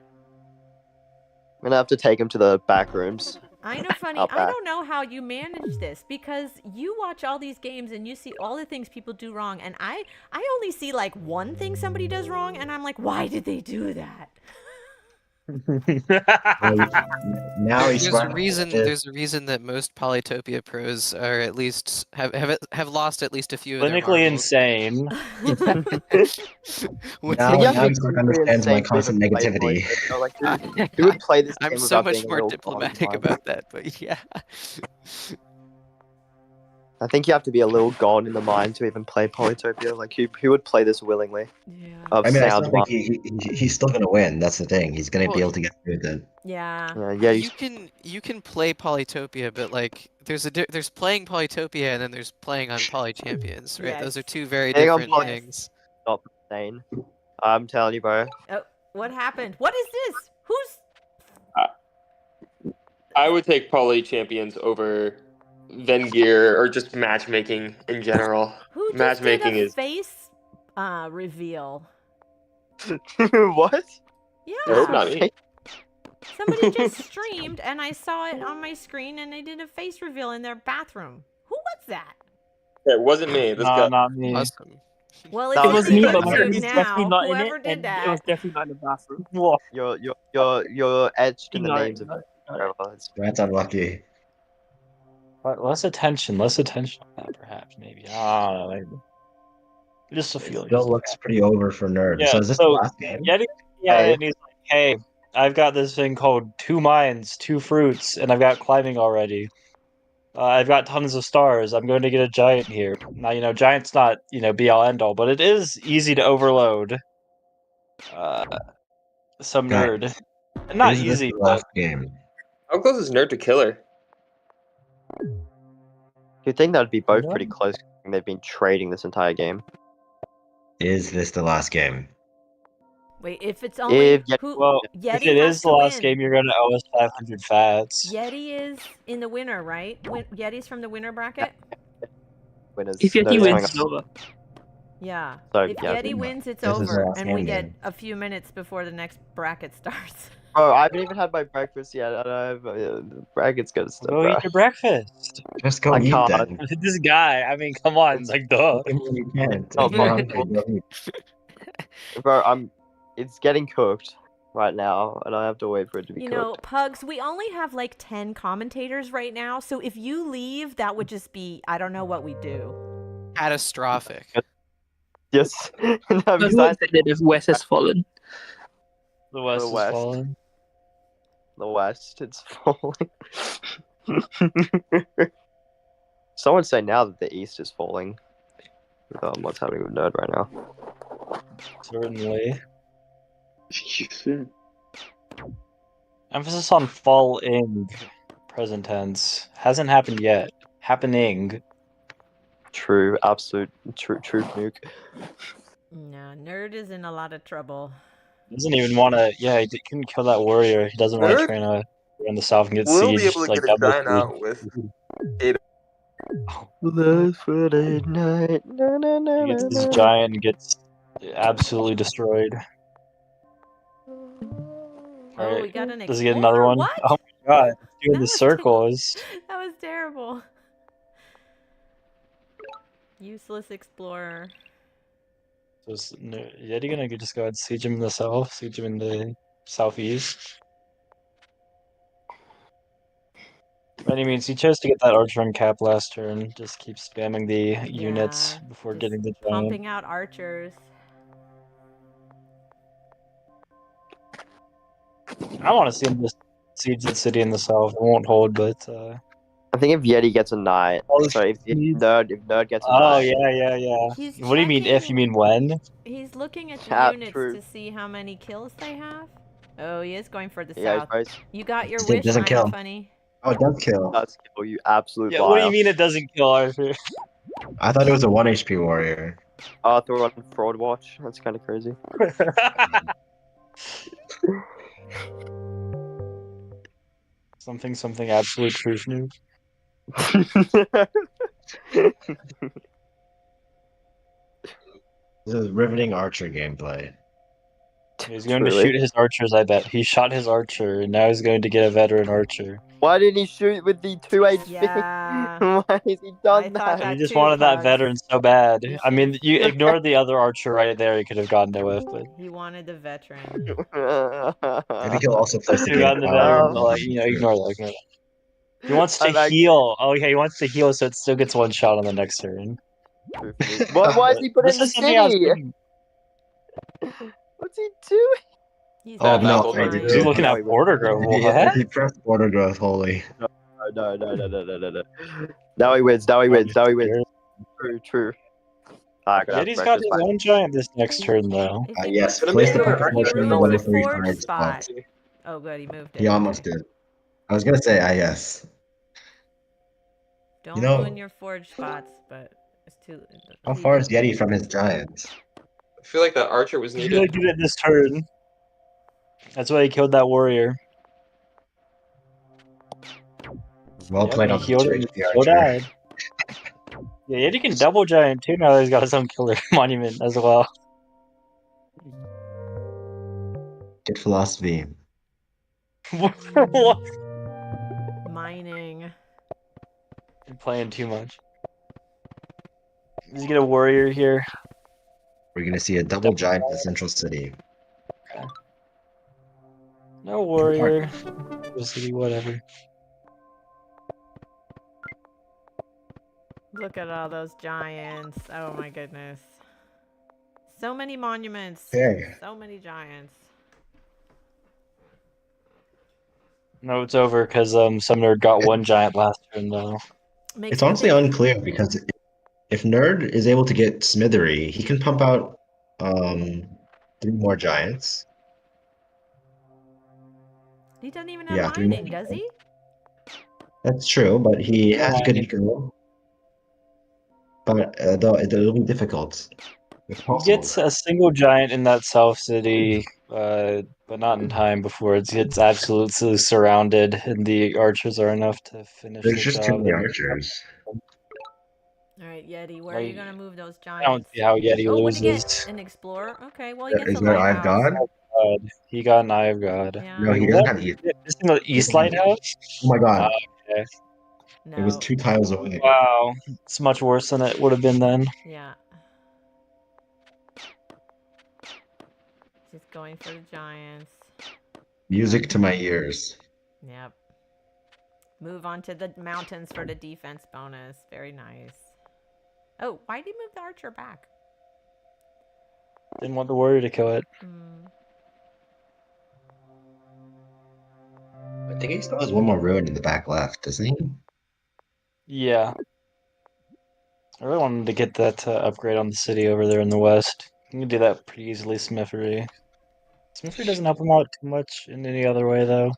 I'm gonna have to take him to the back rooms. I know, funny. Out I back. don't know how you manage this because you watch all these games and you see all the things people do wrong, and I only see like one thing somebody does wrong, and I'm like, why did they do that? now he's There's a reason that most Polytopia pros are at least have lost at least a few of their Clinically marbles. insane. now he's going to understand my constant negativity. Who would play this game I'm so without much being a more little diplomatic gone? about that, but yeah. I think you have to be a little gone in the mind to even play Polytopia. Like, who would play this willingly? Yeah. Of I mean, I sound still think he's still going to win. That's the thing. He's going to be able to get through with it. Yeah. You can play Polytopia, but like there's playing Polytopia and then there's playing on Poly Champions, right? Yes. Those are 2 very Playing on different Poly- things. Not insane. I'm telling you, bro. Oh, what happened? What is this? Who's? I would take Poly Champions over Vengear or just matchmaking in general. Who just Matchmaking did a is face reveal? What? Yeah. Nope, not me. Somebody just streamed and I saw it on my screen and they did a face reveal in their bathroom. Who was that? It wasn't me. This No, guy. not me. Awesome. Well, It it's was in me, the but my YouTube is definitely now. not in it, Whoever did and it that. was definitely not in the bathroom. You're etched in the Ignore it, names of ignore it, ignore it. forever. That's unlucky. But less attention on that, perhaps, maybe. I don't know, maybe. Just a It feeling. still looks pretty over for Nerd. Yeah, So is this the last game? Yeti, and he's like, hey, I've got this thing called 2 mines, 2 fruits, and I've got climbing already. I've got tons of stars. I'm going to get a giant here. Now, giant's not, be all end all, but it is easy to overload. Some Guys, Nerd. Not is this easy, the but last game? How close is Nerd to Killer? You'd think that'd be both Yeah. pretty close. They've been trading this entire game. Is this the last game? Wait, if it's only who? well, Yeti if it has is the to last win. game, you're going to owe us 500 fats. Yeti is in the winner, right? Yeti's from the winner bracket. Winners. If Yeti wins, it's over. Yeah. So, if yeah. Yeti wins, it's This is the over, last and we game get then. a few minutes before the next bracket starts. Bro, I haven't even had my breakfast yet. I don't have brackets good stuff. Go eat your breakfast. Just go I eat can't. then. This guy, I mean, come on, it's like, duh. You can't. Oh, If you're hungry, go eat. Bro, it's getting cooked right now, and I have to wait for it to be You cooked. know, Pugs, we only have like 10 commentators right now, so if you leave, that would just be, I don't know what we do. Catastrophic. Yes. No, But because who I said that if West has fallen? The West The is West. falling. The West, it's falling. Someone say now that the East is falling. What's happening with Nerd right now? Certainly. Emphasis on falling. Present tense. Hasn't happened yet. Happening. True, absolute, truth nuke. No, Nerd is in a lot of trouble. Doesn't even want to. Yeah, he couldn't kill that warrior. He doesn't want to Nerd train around the south and get We'll be sieged. able to Like get his double giant out with 8. Last Friday night. Na, na, na, He gets na, this na. giant and gets absolutely destroyed. Oh, we got an Does he get another explorer? one? What? Oh my god, it's doing That the was circles. That was terrible. Useless explorer. So is Yeti gonna just go ahead and siege him in the south? Siege him in the southeast? By any means, he chose to get that archer on cap last turn. Just keep spamming the units before just getting the giant. pumping out archers. I want to see him just siege the city in the south. It won't hold, but I think if Yeti gets a knight, sorry, if Nerd gets a oh knight. yeah. He's What do you mean if? You mean when? He's looking at the Yeah, units true. to see how many kills they have. Oh, he is going for the Yeah, south. right. You got your It wish, doesn't Mino kill. Funny. Oh, it does kill. That's kill you, absolute Yeah, liar. what do you mean it doesn't kill Arthur? I thought it was a 1 HP warrior. Arthur on fraud watch. That's kind of crazy. Something absolute truth news. This is riveting archer gameplay. He's going Truly. to shoot his archers, I bet. He shot his archer, and now he's going to get a veteran archer. Why didn't he shoot with the 2 HP? Yeah. Why has he done that? He just wanted that veteran so bad. I mean, you ignored the other archer right there. He could have gotten it with, but He wanted the veteran. Maybe he'll also place the he got the game. veteran. But, like, ignore that. He wants to heal. Oh yeah, he wants to heal, so it still gets one shot on the next turn. Why is he put in This the is something I was city? thinking. What's he doing? He's Oh, no. He's looking at border growth. What? He pressed border growth, holy. No. Now he wins. True. Yeti's got his own giant this next turn, though. Yes, place the puppet motion in the Ruins level a 3 forge guard spot. spot. Oh, good, he moved it. He almost did. I was gonna say, yes. Don't You know- ruin your forge spots, but it's too. How far is Yeti from his giant? I feel like that archer was He needed. really did it this turn. That's why he killed that warrior. Well played on he healed the him. 2 HP So archer. died. Yeah, Yeti can double giant too now that he's got his own killer monument as well. Good philosophy. What? Mining. You're playing too much. Does he get a warrior here? We're gonna see a double giant in the central city. No warrior. City, whatever. Look at all those giants. Oh my goodness. So many monuments. Okay. So many giants. No, it's over because some nerd got one giant last turn though. It's honestly unclear because if Nerd is able to get Smithery, he can pump out 3 more giants. He doesn't even have Yeah, 3 more mining, does he? That's true, but he Yeah, has good mining. eco. But though it'll be difficult. It's He possible. gets a single giant in that South City, but not in time before it gets absolutely surrounded, and the archers are enough to finish There's the just job. too many archers. All right, Yeti, where are you gonna move those I don't giants? see how Yeti Oh, what did he get? loses. An explorer? Okay, well he gets Is a there I've lighthouse. God? God. He got an Eye of God. Yeah. No, he doesn't have East. This in the East Lighthouse? Oh my god. Okay. It was No. 2 tiles away. Wow. It's much worse than it would have been then. Yeah. Just going for the giants. Music to my ears. Yep. Move on to the mountains for the defense bonus. Very nice. Oh, why did he move the archer back? Didn't want the warrior to kill it. I think he still has 1 more ruin in the back left, doesn't he? Yeah. I really wanted to get that upgrade on the city over there in the west. You can do that pretty easily, Smithery. Smithery doesn't help him out too much in any other way, though.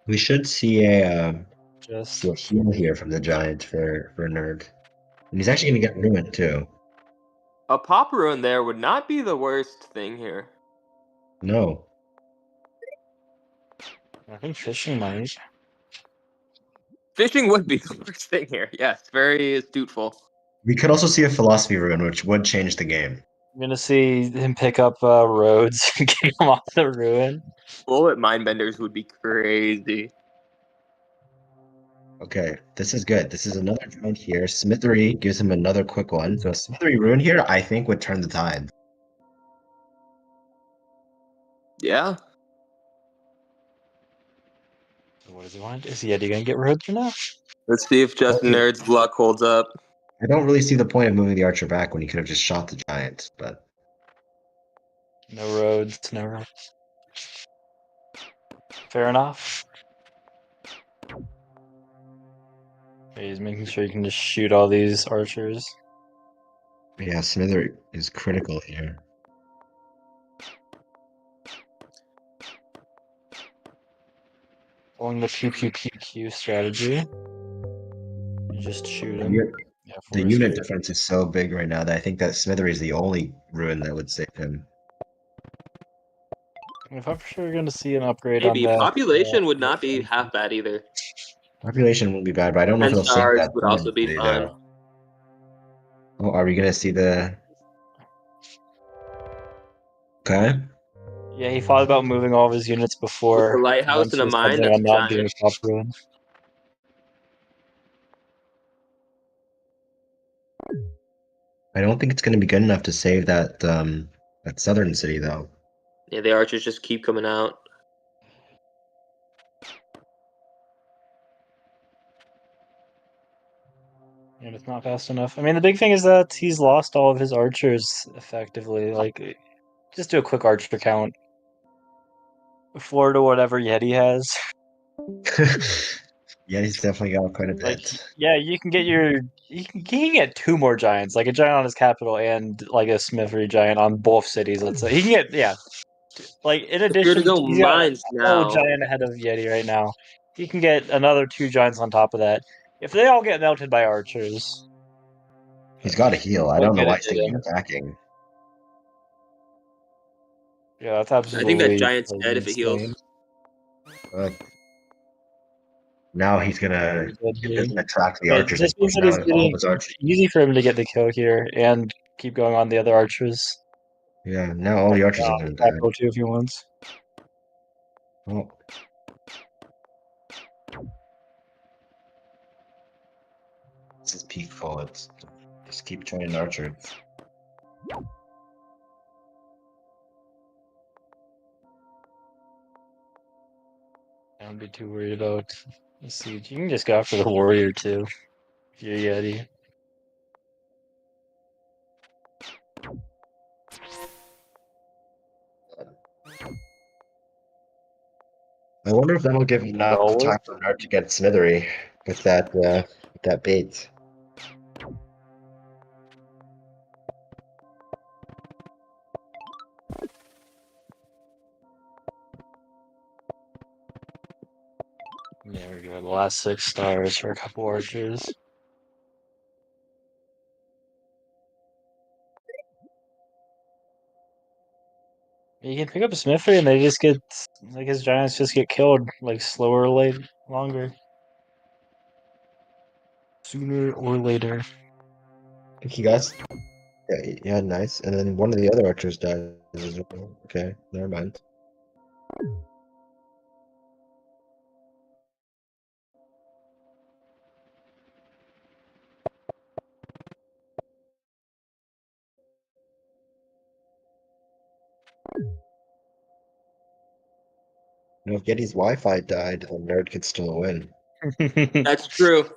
We should see a Just heal here from the giant for Nerd. And he's actually gonna get ruined too. A pop ruin there would not be the worst thing here. No. I think fishing might. Fishing would be the worst thing here. Yes, very astuteful. We could also see a philosophy ruin, which would change the game. I'm gonna see him pick up roads and get him off the ruin. Bullet mindbenders would be crazy. Okay, this is good. This is another giant here. Smithery gives him another quick one. So a Smithery ruin here, I think, would turn the tide. Yeah. So what does he want? Is Yeti gonna get roads or not? Let's see if just Nerd's luck holds up. I don't really see the point of moving the archer back when he could have just shot the giant, but No roads, no roads. Fair enough. He's making sure you can just shoot all these archers. yeah, Smithery is critical here. Following the PQQQ strategy. You just shoot him. Yeah, The forest unit here. difference is so big right now that I think that Smithery is the only ruin that would save him. If I'm for sure gonna see an upgrade Maybe on that. population would not be half bad either. Population will be bad, but I don't know if 10 it'll save stars that. would also be city, fine. though. Oh, are we gonna see the? Okay. Yeah, he thought about moving all of his units before. With the lighthouse and a mine, I'm that's not doing giant. a pop ruin. I don't think it's gonna be good enough to save that that southern city though. Yeah, the archers just keep coming out. And it's not fast enough. I mean, the big thing is that he's lost all of his archers effectively. Like, just do a quick archer count. 4 to whatever Yeti has. Yeah, he's definitely got quite a bit. Like, yeah, you can get you can get 2 more giants, like a giant on his capital and like a Smithery giant on both cities. Let's say he can get like in If you're to addition, go he's got mines a whole now, giant ahead of Yeti right now. He can get another 2 giants on top of that. If they all get melted by archers, He's got a heal. I we'll don't know get why it he's taking in. attacking. Yeah, that's I absolutely. think that giant's like, dead if it heals. insane. Now he's gonna it doesn't attract the Yeah, archers. this means that Now he's all of getting his archers. easy for him to get the kill here and keep going on the other archers. Yeah, now all the archers are gonna die. Capital too if he wants. Oh. This is peak forwards. Just keep training archers. Don't be too worried about the siege. You can just go after the warrior too. If you're Yeti. I wonder if that'll give enough Always. time for Nerd to get Smithery with that bait. There we go. The last 6 stars for a couple archers. You can pick up a Smithery and they just get, like, his giants just get killed, like, slower or late, longer. Sooner or later. I think he got. Yeah, nice. And then one of the other archers died as well. Okay, never mind. You know, if Yeti's Wi-Fi died, then Nerd could still win. That's true.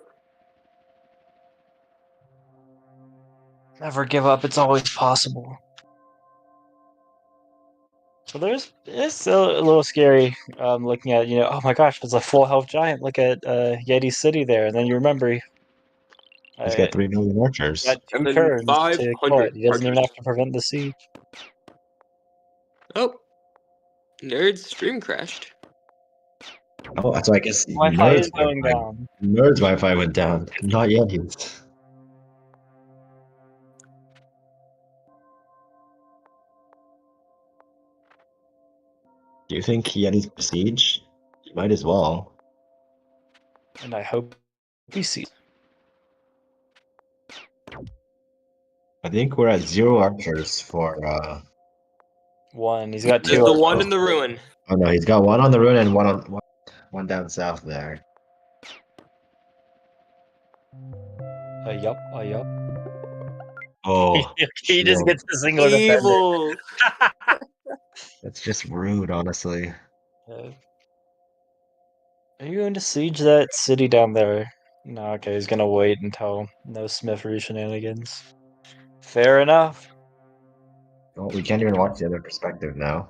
Never give up, it's always possible. So it's a little scary looking at, oh my gosh, it's a full health giant. Look at Yeti City there. And then you remember He's got 3 million archers. got 2 And then turns to kill it. 500 He doesn't even archers. have to prevent the siege. Oh, Nerd's stream crashed. Oh, so I guess Wi-Fi is going down. Nerd's Wi-Fi went down, not Yeti's. Do you think Yeti's besiege? You might as well. And I hope we see. I think we're at 0 archers for 1. He's got 2. There's the one in the ruin. Oh no, he's got 1 on the ruin and one down south there. Yup. Oh, he just shield. gets the single Evil. That's just rude, honestly. defender. Are you going to siege that city down there? No, okay, he's gonna wait until no Smithery shenanigans. Fair enough. Oh, we can't even watch the other perspective now.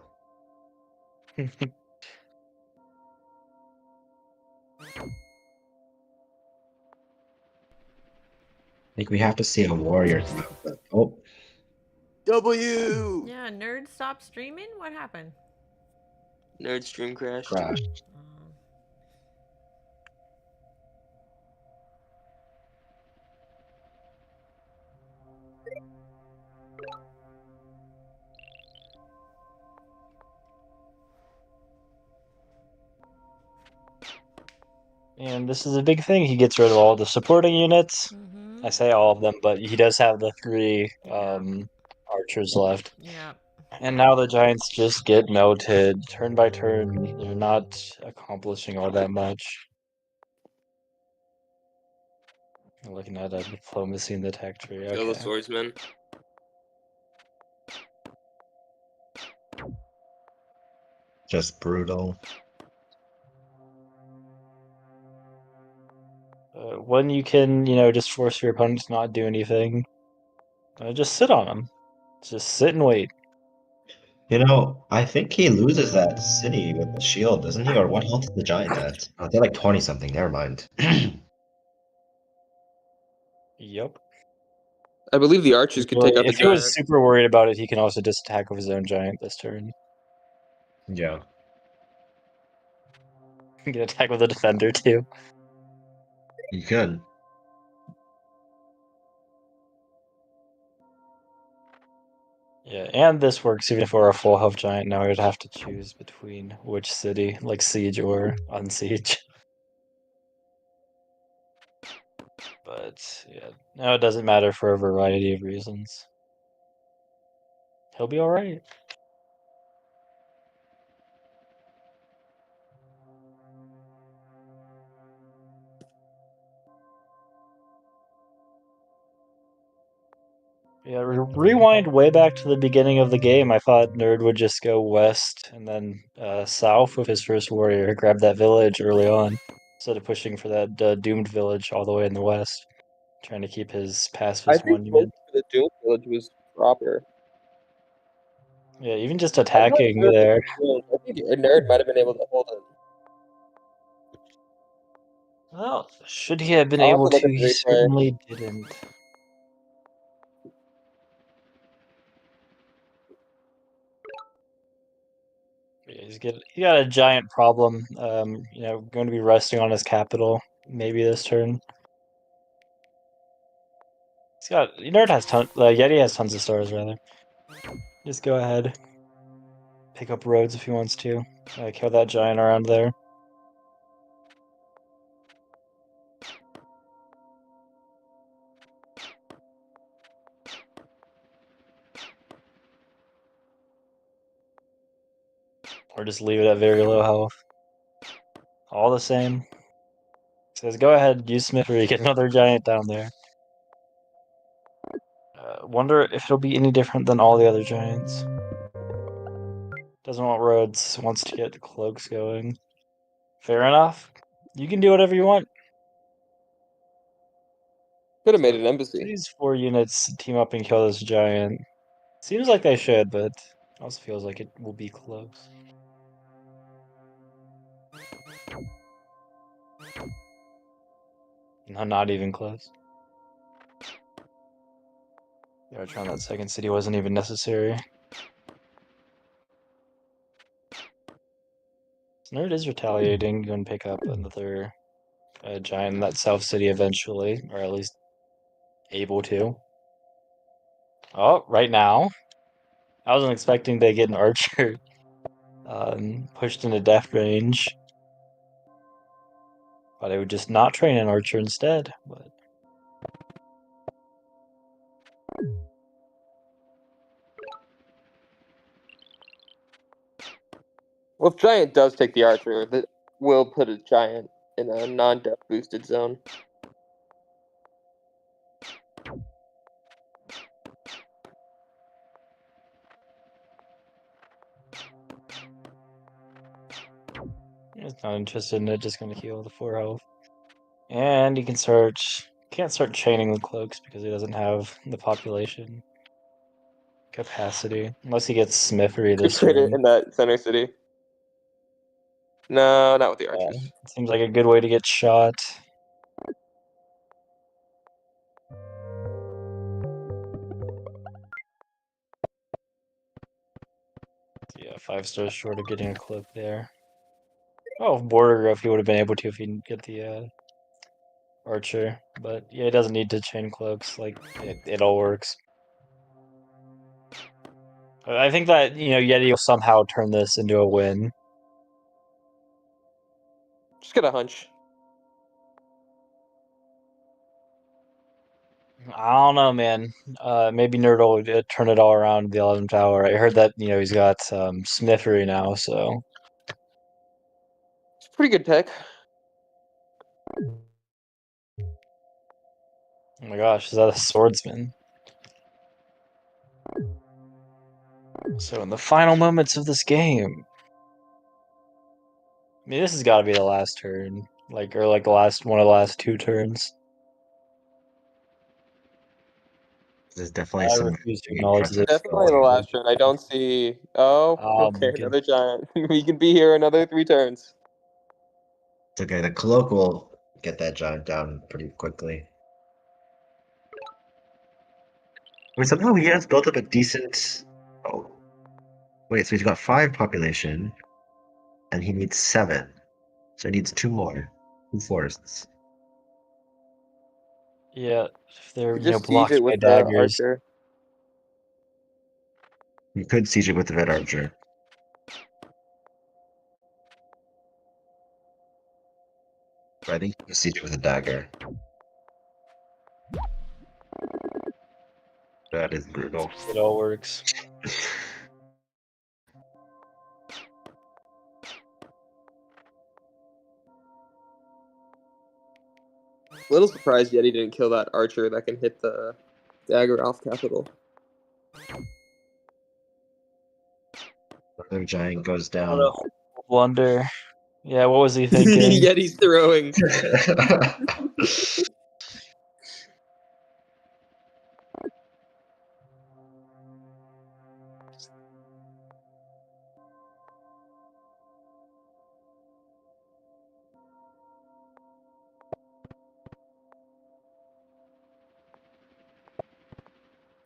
I think we have to see a warrior. Oh, W. Yeah, Nerd stopped streaming? What happened? Nerd stream crashed. crash. And this is a big thing. He gets rid of all the supporting units. I say all of them, but he does have the 3 archers left. Yeah. And now the giants just get melted turn by turn. They're not accomplishing all that much. Looking at diplomacy in the tech tree. Kill the Okay. swordsman. Just brutal. When you can, just force your opponent to not do anything, just sit on them. Just sit and wait. You know, I think he loses that city with the shield, doesn't he? Or what health is the giant at? Oh, they're like 20 something. Never mind. Yep. I believe the archers could take out the If he was giant. super worried about it, he can also just attack with his own giant this turn. Yeah. He can attack with a defender too. You could. Yeah, and this works even if we're a full health giant. Now we'd have to choose between which city, like siege or unsiege. But yeah, no, it doesn't matter for a variety of reasons. He'll be alright. Yeah, rewind way back to the beginning of the game. I thought Nerd would just go west and then south with his first warrior, grab that village early on, instead of pushing for that doomed village all the way in the west, trying to keep his I pacifist think monument. most of the Doom Village was proper. Yeah, even just I thought attacking Nerd there. was I think Nerd might have been able to hold it. Well, should he have been I'll have able to look to? at the He replay. certainly didn't. Yeah, he got a giant problem. Going to be resting on his capital maybe this turn. Nerd has Yeti has tons of stars rather. Just go ahead, pick up roads if he wants to. Kill that giant around there. Or just leave it at very low health. All the same. Says go ahead, use Smithery, get another giant down there. Wonder if it'll be any different than all the other giants. Doesn't want roads, wants to get cloaks going. Fair enough. You can do whatever you want. Could have made an embassy. These 4 units team up and kill this giant. Seems like they should, but also feels like it will be close. No, not even close. Yeah, trying that second city wasn't even necessary. Nerd is retaliating, going to pick up another giant in that south city eventually, or at least able to. Oh, right now. I wasn't expecting to get an archer pushed into death range. But I would just not train an archer instead. But Well, if Giant does take the archer, that will put a Giant in a non-death boosted zone. he's not interested in it, just going to heal the 4 health. And he can't start chaining the cloaks because he doesn't have the population capacity. Unless he gets Smithery Could this trade it turn. in that center city. No, not with the archers. Seems like a good way to get shot. Yeah, 5 stars short of getting a cloak there. Oh, border growth he would have been able to if he didn't get the archer. But yeah, he doesn't need to chain cloaks. Like, it all works. I think that, Yeti will somehow turn this into a win. Just get a hunch. I don't know, man. Maybe Nerd will turn it all around in the 11th hour. I heard that, he's got Smithery now, so. It's a pretty good pick. Oh my gosh, is that a swordsman? So in the final moments of this game, I mean, this has got to be the last turn, or the last one of the last 2 turns. There's definitely I some refuse to acknowledge this. Definitely the last turn. I don't see. Oh, okay, my another giant. We can be here another 3 turns. It's okay. The cloak will get that giant down pretty quickly. I mean, somehow he has built up a decent. Oh, wait. So he's got 5 population, and he needs 7. So he needs 2 more. 2 forests. Yeah, if they're Could just siege blocked it by with the daggers. archer. You could siege it with the red archer. But I think you can siege it with a dagger. That is brutal. It all works. A little surprised Yeti didn't kill that archer that can hit the Dagger off capital. Another giant goes down. What a blunder. Yeah, what was he thinking? Yeti's throwing.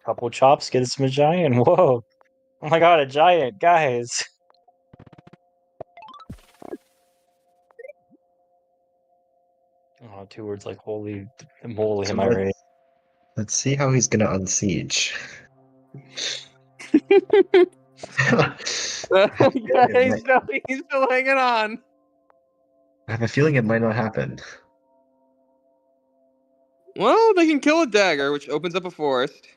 Couple chops, gets him a giant. Whoa. Oh my god, a giant, guys. Oh, two words like holy moly, am I right? Let's see how he's gonna unsiege. He's still hanging on. I have a feeling it might not happen. Well, they can kill a dagger, which opens up a forest.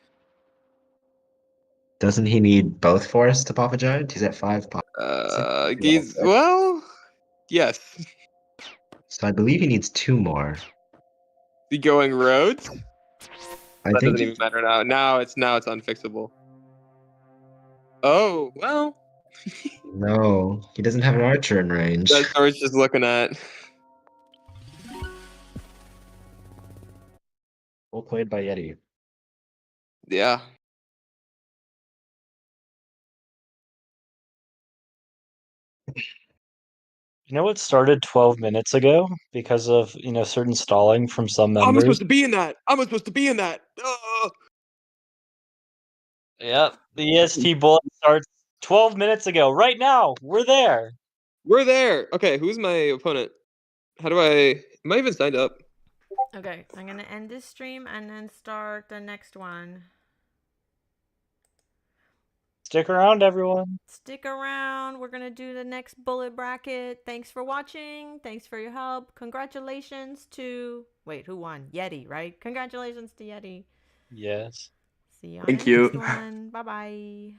Doesn't he need both forests to pop a giant? He's at 5 pop. Well, yes. So I believe he needs 2 more. The going roads. I That think doesn't even matter now. Now it's unfixable. Oh well. no, he doesn't have an archer in range. That's what I was just looking at. Well played by Yeti. Yeah. You know what started 12 minutes ago because of, certain stalling from some members? I'm supposed to be in that. I'm supposed to be in that. Yep. The EST bullet starts 12 minutes ago. Right now. We're there. We're there. Okay, who's my opponent? How do I... Am I even signed up? Okay, I'm going to end this stream and then start the next one. Stick around, everyone. Stick around. We're going to do the next bullet bracket. Thanks for watching. Thanks for your help. Congratulations to... Wait, who won? Yeti, right? Congratulations to Yeti. Yes. See you on Thank the you. next one. Bye-bye.